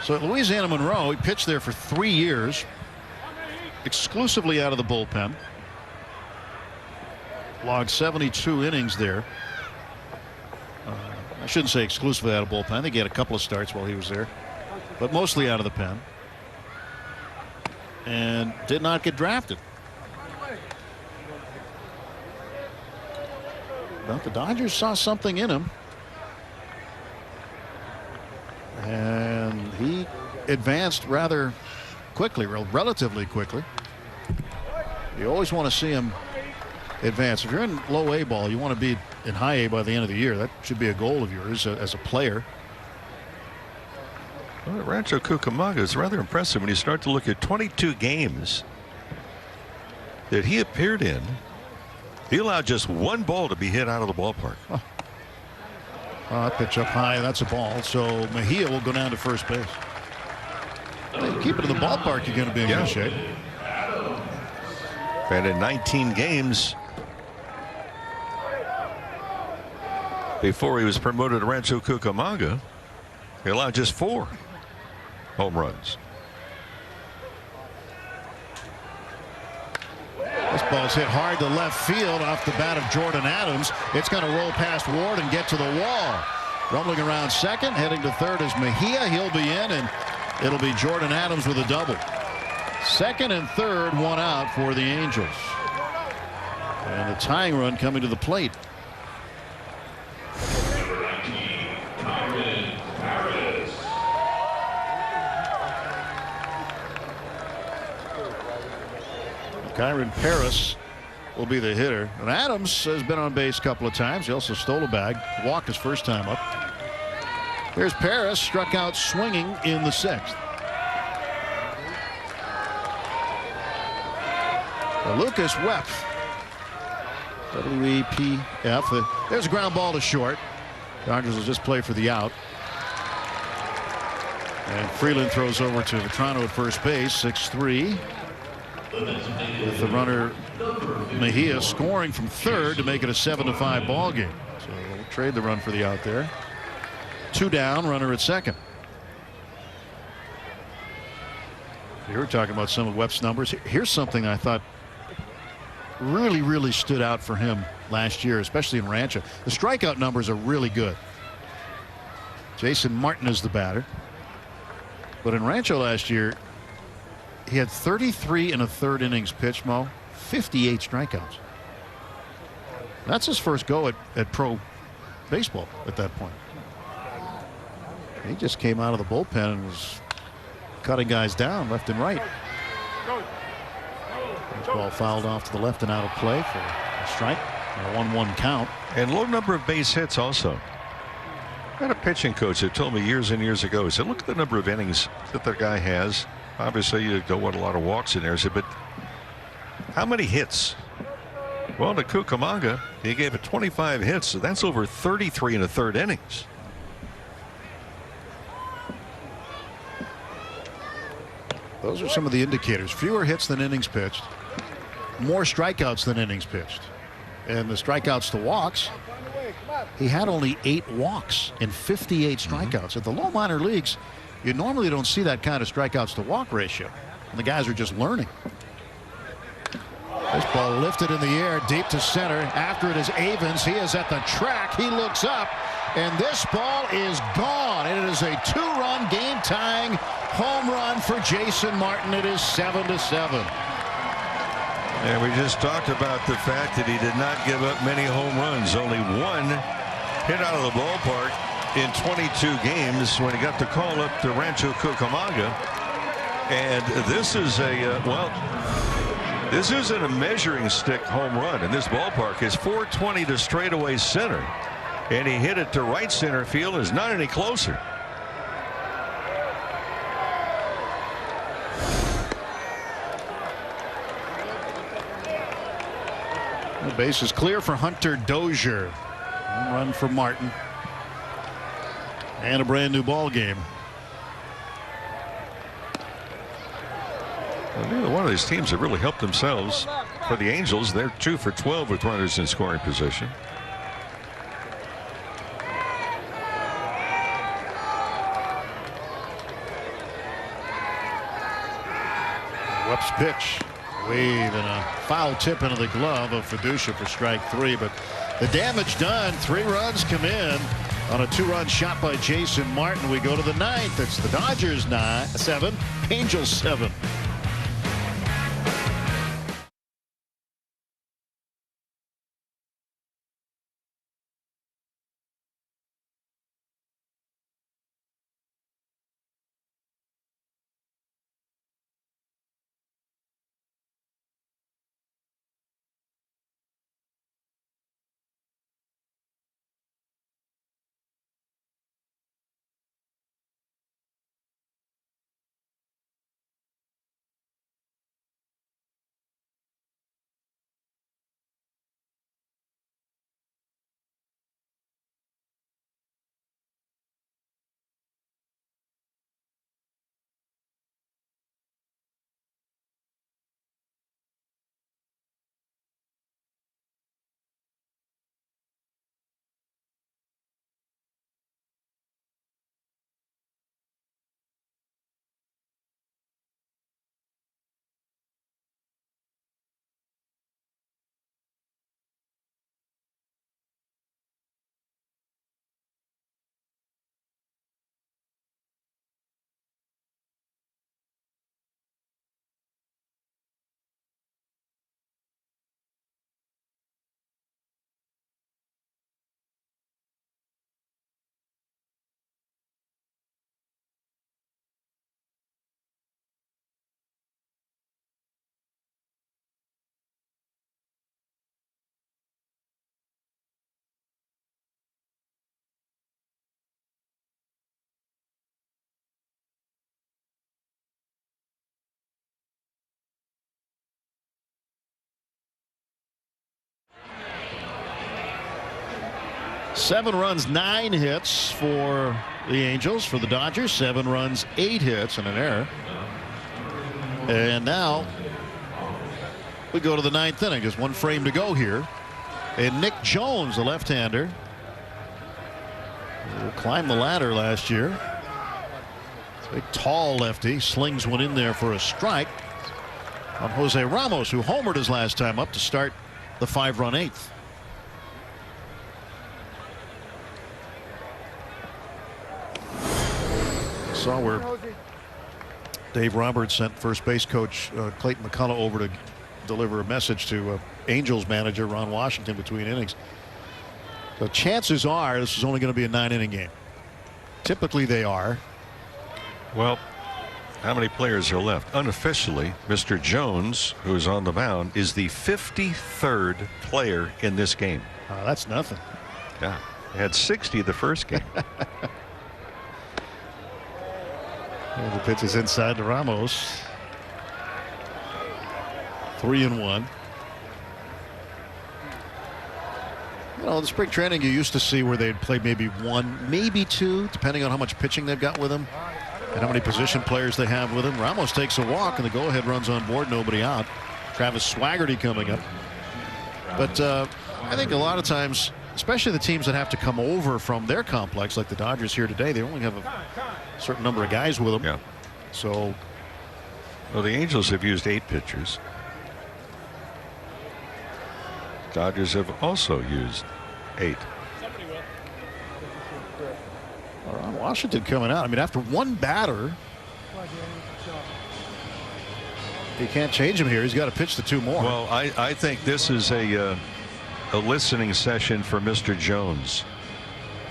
So at Louisiana Monroe, he pitched there for 3 years, exclusively out of the bullpen. Logged 72 innings there. I shouldn't say exclusively out of bullpen. I think he had a couple of starts while he was there, but mostly out of the pen. And did not get drafted. But the Dodgers saw something in him. And he advanced rather quickly, relatively quickly. You always want to see him advance. If you're in low A ball, you want to be in high A by the end of the year. That should be a goal of yours as a player. Well, Rancho Cucamonga is rather impressive when you start to look at 22 games that he appeared in. He allowed just 1 ball to be hit out of the ballpark. Pitch up high. That's a ball. So Mejia will go down to first base. You keep it in the ballpark, you're going to be in good shape. And in 19 games before he was promoted to Rancho Cucamonga, he allowed just 4 home runs. This ball's hit hard to left field off the bat of Jordan Adams. It's going to roll past Ward and get to the wall. Rumbling around second, heading to third is Mejia. He'll be in, and it'll be Jordan Adams with a double. Second and third, 1 out for the Angels. And the tying run coming to the plate. Kyron Paris will be the hitter. And Adams has been on base a couple of times. He also stole a bag. Walked his first time up. Here's Paris, struck out swinging in the 6th. Lucas Webb. WEPF. There's a ground ball to short. Dodgers will just play for the out. And Freeland throws over to Vetrano at first base, 6-3. With the runner Mejia scoring from third to make it a 7-5 ball game. So we'll trade the run for the out there. 2 down, runner at second. You were talking about some of Webb's numbers. Here's something I thought really stood out for him last year, especially in Rancho. The strikeout numbers are really good. Jason Martin is the batter. But in Rancho last year, he had 33 1/3 innings pitched, Mo, 58 strikeouts. That's his first go at pro baseball at that point. He just came out of the bullpen and was cutting guys down left and right. This ball fouled off to the left and out of play for a strike, a 1-1 count. And low number of base hits also. I had a pitching coach that told me years and years ago, he said, look at the number of innings that the guy has. Obviously, you don't want a lot of walks in there. He said, but how many hits? Well, to Cucamonga, he gave it 25 hits, so that's over 33 1/3 innings. Those are some of the indicators. Fewer hits than innings pitched. More strikeouts than innings pitched. And the strikeouts to walks, he had only 8 walks and 58 strikeouts. At the low minor leagues, you normally don't see that kind of strikeouts to walk ratio. And the guys are just learning. This ball lifted in the air deep to center. After it is Avens. He is at the track. He looks up, and this ball is gone. And it is a 2-run game-tying home run for Jason Martin. It is 7-7. And we just talked about the fact that he did not give up many home runs. Only 1 hit out of the ballpark in 22 games when he got the call up to Rancho Cucamonga. And this is this isn't a measuring stick home run in this ballpark. It's 420 to straightaway center, and he hit it to right center field. Is not any closer. The base is clear for Hunter Dozier. Home run for Martin. And a brand new ball game. Well, neither one of these teams have really helped themselves. For the Angels, they're 2 for 12 with runners in scoring position. Wepp's pitch. Wave and a foul tip into the glove of Fiducia for strike 3. But the damage done. 3 runs come in on a 2-run shot by Jason Martin. We go to the 9th. It's the Dodgers 7, Angels 7. Seven runs, 9 hits for the Angels. For the Dodgers, 7 runs, 8 hits and an error. And now we go to the 9th inning. Just 1 frame to go here. And Nick Jones, the left-hander, who climbed the ladder last year. Big tall lefty slings one in there for a strike on Jose Ramos, who homered his last time up to start the 5-run 8th. Saw where Dave Roberts sent first base coach Clayton McCullough over to deliver a message to Angels manager Ron Washington between innings. The chances are this is only going to be a 9-inning game. Typically they are. Well, how many players are left? Unofficially, Mr. Jones, who's on the mound, is the 53rd player in this game. That's nothing. Yeah, he had 60 the first game. And the pitch is inside to Ramos. 3-1. You know, the spring training you used to see where they'd play maybe 1, maybe 2, depending on how much pitching they've got with them. And how many position players they have with him. Ramos takes a walk, and the go-ahead runs on board, nobody out. Travis Swaggerty coming up. But I think a lot of times, especially the teams that have to come over from their complex, like the Dodgers here today, they only have a certain number of guys with them. Yeah. So, well, the Angels have used 8 pitchers. Dodgers have also used 8. Washington coming out. I mean, after one batter, he can't change him here. He's got to pitch the 2 more. Well, I think this is a listening session for Mr. Jones.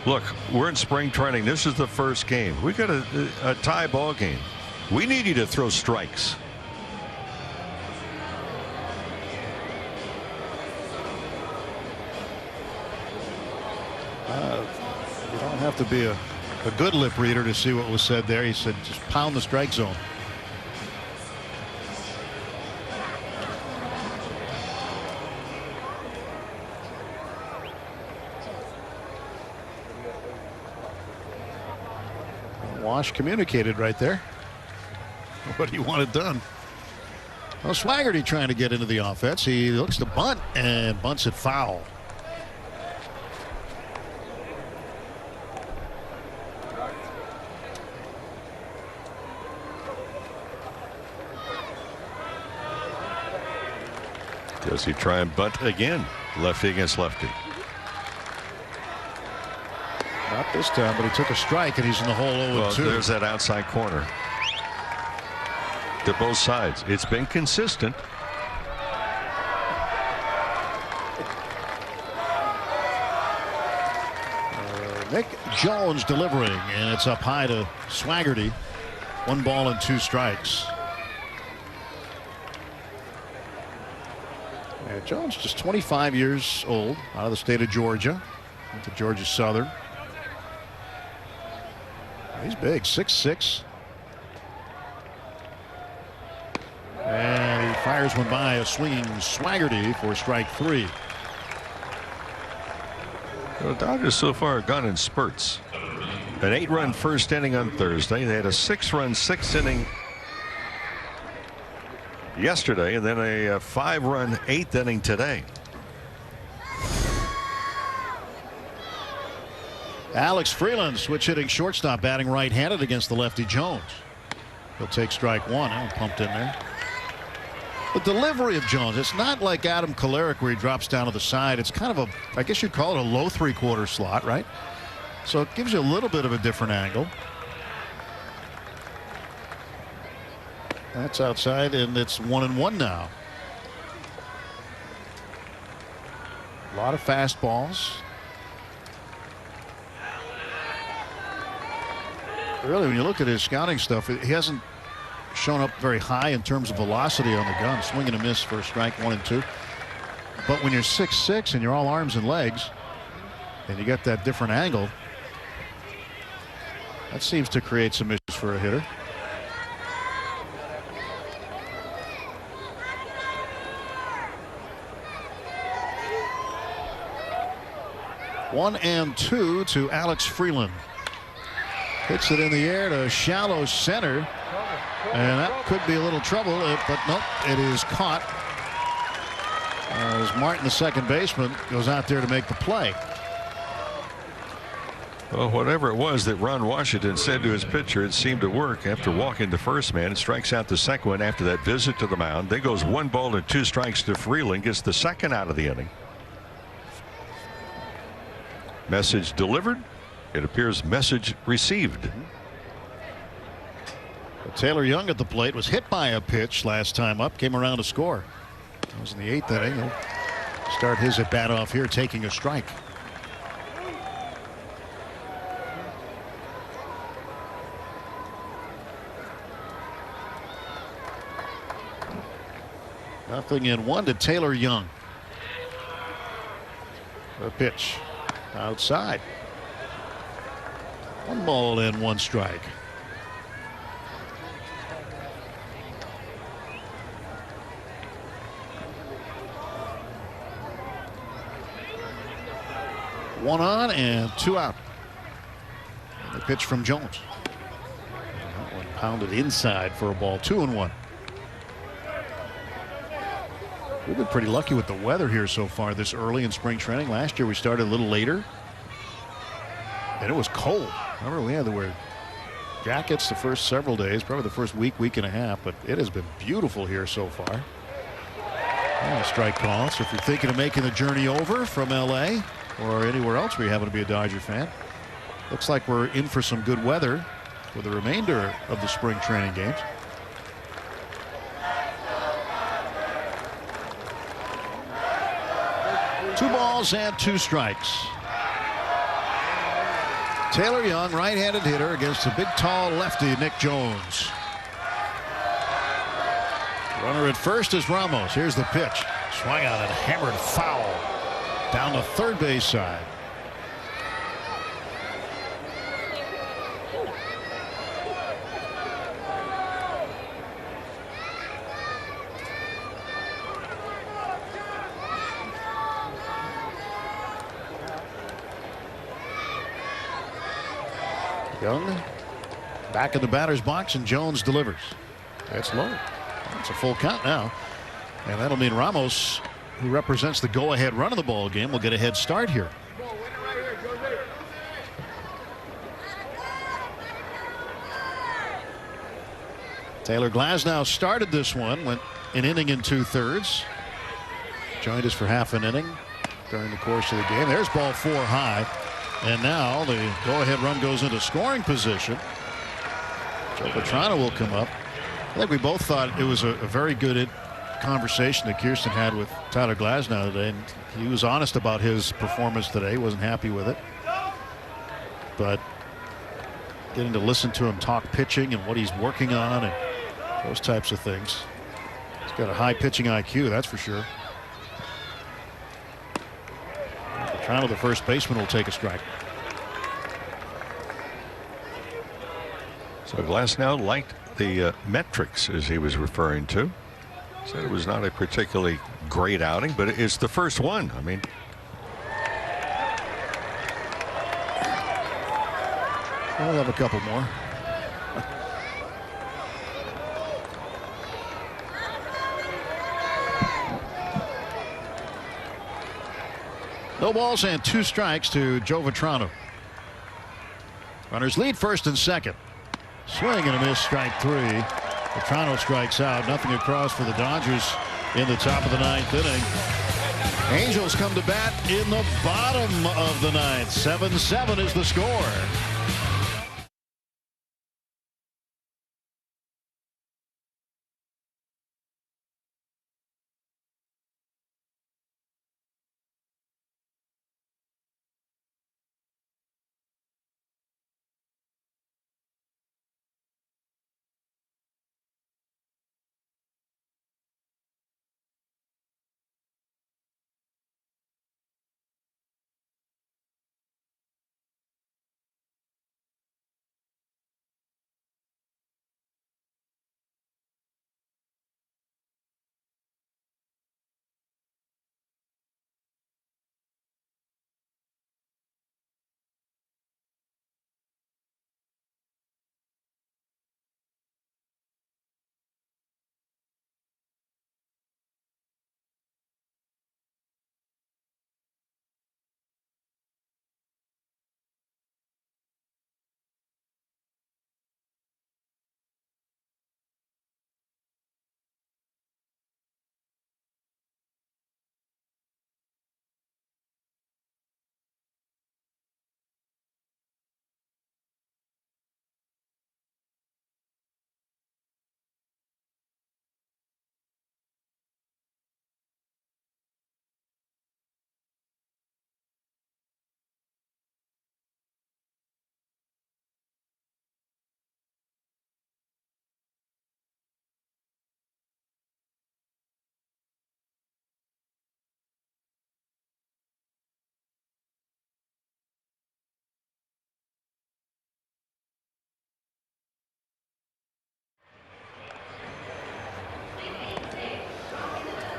Look, we're in spring training. This is the first game. We got a tie ball game. We need you to throw strikes. You don't have to be a good lip reader to see what was said there. He said just pound the strike zone. Wash communicated right there what he wanted done. Well, Swaggerty trying to get into the offense. He looks to bunt and bunts it foul. Does he try and bunt again? Lefty against lefty. Not this time, but he took a strike and he's in the hole 0-2. Well, there's that outside corner. To both sides. It's been consistent. Nick Jones delivering, and it's up high to Swaggerty. 1 ball and 2 strikes. Yeah, Jones just 25 years old, out of the state of Georgia. Went to Georgia Southern. He's big, 6'6". And he fires one by a swinging Swaggerty for strike 3. The Dodgers so far have gone in spurts. An 8-run first inning on Thursday. They had a 6-run 6th inning yesterday, and then a 5-run 8th inning today. Alex Freeland, switch hitting shortstop, batting right-handed against the lefty Jones. He'll take strike 1. That one pumped in there. The delivery of Jones, it's not like Adam Kolarek where he drops down to the side. It's kind of I guess you'd call it a low 3/4 slot, right? So it gives you a little bit of a different angle. That's outside, and it's 1-1 now. A lot of fastballs. Really, when you look at his scouting stuff, he hasn't shown up very high in terms of velocity on the gun. Swing and a miss for strike 1 and 2. But when you're 6'6" and you're all arms and legs, and you get that different angle, that seems to create some issues for a hitter. One and 2 to Alex Freeland. Hits it in the air to shallow center. And that could be a little trouble, but nope, it is caught. As Martin, the second baseman, goes out there to make the play. Well, whatever it was that Ron Washington said to his pitcher, it seemed to work. After walking the first man, it strikes out the second one after that visit to the mound. Then goes 1 ball and 2 strikes to Freeland, gets the second out of the inning. Message delivered. It appears message received. Taylor Young at the plate was hit by a pitch last time up, came around to score. That was in the 8th inning. He'll start his at bat off here, taking a strike. Nothing in 1 to Taylor Young. A pitch outside. 1 ball and 1 strike. One on and 2 out. And the pitch from Jones. Pounded inside for a ball. 2-1. We've been pretty lucky with the weather here so far this early in spring training. Last year we started a little later, and it was cold. Remember, we had to wear jackets the first several days, probably the first week and a half, but it has been beautiful here so far. Strike call. So if you're thinking of making the journey over from LA or anywhere else where you happen to be a Dodger fan, looks like we're in for some good weather for the remainder of the spring training games. Two balls and 2 strikes. Taylor Young, right-handed hitter against the big, tall lefty Nick Jones. Runner at first is Ramos. Here's the pitch. Swung on and hammered foul down the third base side. Young back in the batter's box, and Jones delivers. That's low. It's a full count now, and that'll mean Ramos, who represents the go-ahead run of the ball game, will get a head start here. Taylor Glasnow started this one, went an inning and 2/3. Joined us for half an inning during the course of the game. There's ball 4 high. And now the go-ahead run goes into scoring position. Joe Vetrano will come up. I think we both thought it was a very good conversation that Kirsten had with Tyler Glasnow today. And he was honest about his performance today. He wasn't happy with it. But getting to listen to him talk pitching and what he's working on and those types of things. He's got a high pitching IQ, that's for sure. Vetrano, the first baseman, will take a strike. So Glasnow liked the metrics, as he was referring to. Said it was not a particularly great outing, but it's the first one. I mean, we'll have a couple more. No balls and 2 strikes to Joe Vetrano. Runners lead first and second. Swing and a miss, strike 3. Vetrano strikes out. Nothing across for the Dodgers in the top of the 9th inning. Angels come to bat in the bottom of the 9th. 7-7 is the score.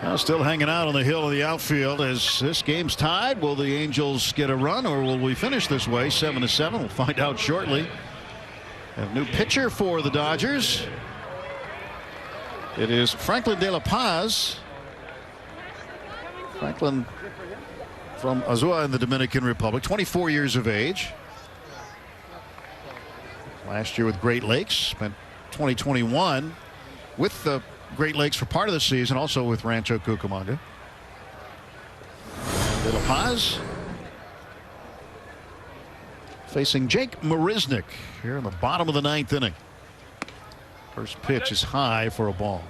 Now still hanging out on the hill of the outfield as this game's tied. Will the Angels get a run, or will we finish this way 7-7? We'll find out shortly A new pitcher for the Dodgers. It is Franklin De La Paz. Franklin from Azua in the Dominican Republic, 24 years of age. Last year with Great Lakes, spent 2021 with the Great Lakes for part of the season, also with Rancho Cucamonga. De La Paz facing Jake Marisnick here in the bottom of the 9th inning. First pitch is high for a ball.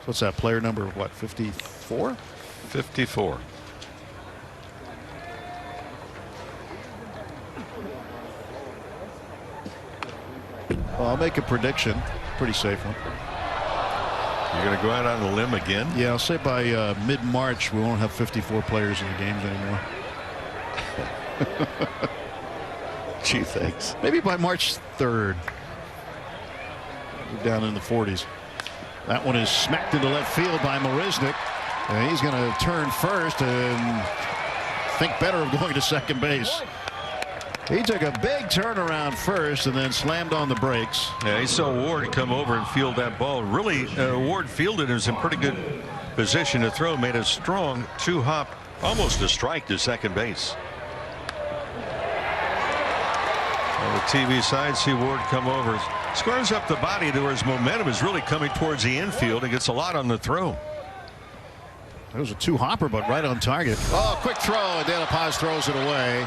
So what's that, player number, what, 54? 54. Well, I'll make a prediction. Pretty safe one. You're going to go out on a limb again? Yeah, I'll say by mid-March we won't have 54 players in the games anymore. Gee, thanks. Maybe by March 3rd. We're down in the 40s. That one is smacked into left field by Marisnick. And he's going to turn first and think better of going to second base. He took a big turnaround first and then slammed on the brakes. Yeah, he saw Ward come over and field that ball. Really, Ward fielded and was in pretty good position to throw. Made a strong 2-hop, almost a strike to second base. On the TV side, see Ward come over. Squares up the body to where his momentum is really coming towards the infield and gets a lot on the throw. It was a 2-hopper, but right on target. Oh, quick throw, and De La Paz throws it away.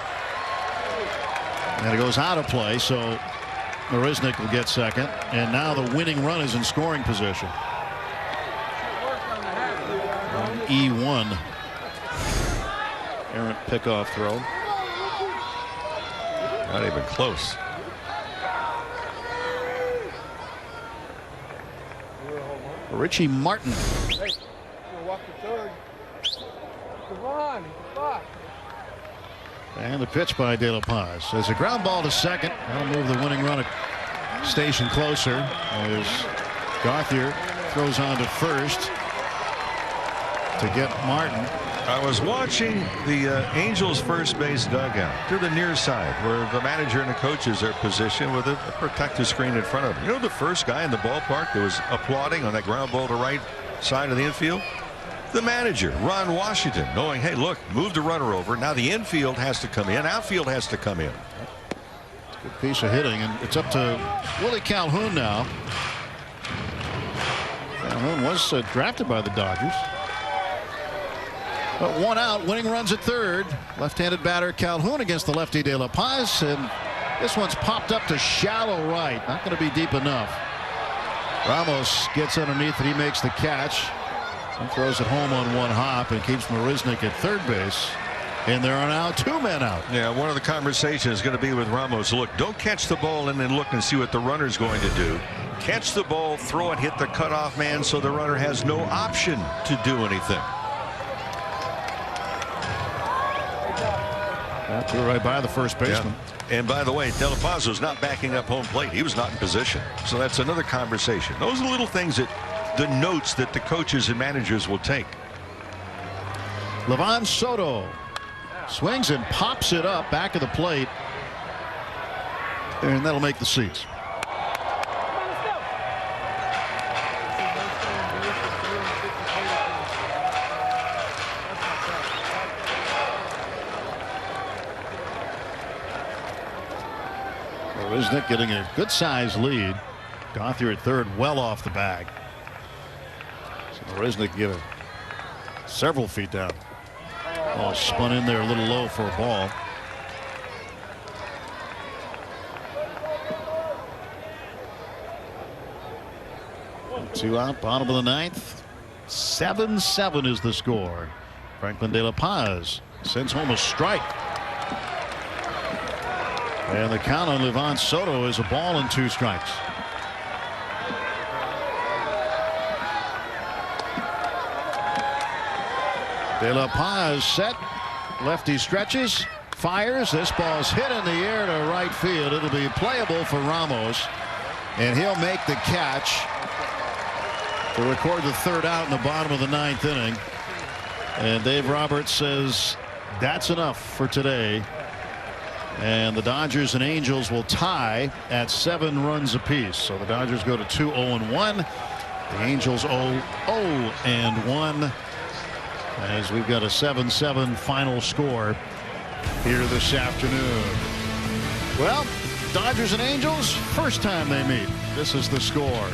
And it goes out of play, so Marisnick will get second. And now the winning run is in scoring position. E1. Errant pickoff throw. Not even close. Richie Martin. Hey, you'll walk to third. Come on, fuck. And the pitch by De La Paz. There's a ground ball to second. That'll move the winning run a station closer as Gauthier throws on to first to get Martin. I was watching the Angels first base dugout to the near side where the manager and the coaches are positioned with a protective screen in front of them. You know the first guy in the ballpark that was applauding on that ground ball to right side of the infield? The manager, Ron Washington, knowing, hey, look, move the runner over. Now the infield has to come in. Outfield has to come in. Good piece of hitting, and it's up to Willie Calhoun now. Calhoun was drafted by the Dodgers. But one out, winning runs at third. Left-handed batter Calhoun against the lefty De La Paz, and this one's popped up to shallow right. Not going to be deep enough. Ramos gets underneath it. He makes the catch. And throws it home on one hop and keeps Marisnick at third base. And there are now 2 men out. Yeah, one of the conversations is going to be with Ramos. Look, don't catch the ball and then look and see what the runner's going to do. Catch the ball, throw it, hit the cutoff man so the runner has no option to do anything. That threw right by the first baseman. Yeah. And by the way, De La Paz was not backing up home plate. He was not in position. So that's another conversation. Those are little things that the notes that the coaches and managers will take. Livan Soto swings and pops it up back of the plate, and that'll make the seats. Marisnick getting a good size lead. Gauthier at third, well off the bag. Marisnick get it several feet down. Ball spun in there a little low for a ball. Two out, bottom of the 9th. 7-7 is the score. Franklin De La Paz sends home a strike. And the count on Livan Soto is a ball and 2 strikes. De La Paz set. Lefty stretches, fires. This ball's hit in the air to right field. It'll be playable for Ramos, and he'll make the catch to record the 3rd out in the bottom of the 9th inning. And Dave Roberts says that's enough for today. And the Dodgers and Angels will tie at 7 runs apiece. So the Dodgers go to 2-0-1. The Angels 0-0-1. As we've got a 7-7 final score here this afternoon. Well, Dodgers and Angels, first time they meet. This is the score.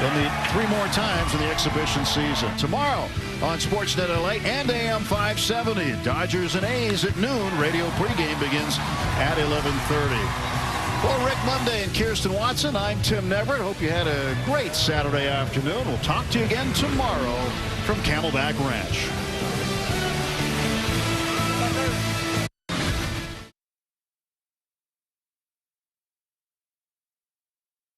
They'll meet 3 more times in the exhibition season. Tomorrow on Sportsnet LA and AM 570. Dodgers and A's at noon. Radio pregame begins at 11:30. Well, Rick Monday and Kirsten Watson, I'm Tim Neverett. Hope you had a great Saturday afternoon. We'll talk to you again tomorrow from Camelback Ranch.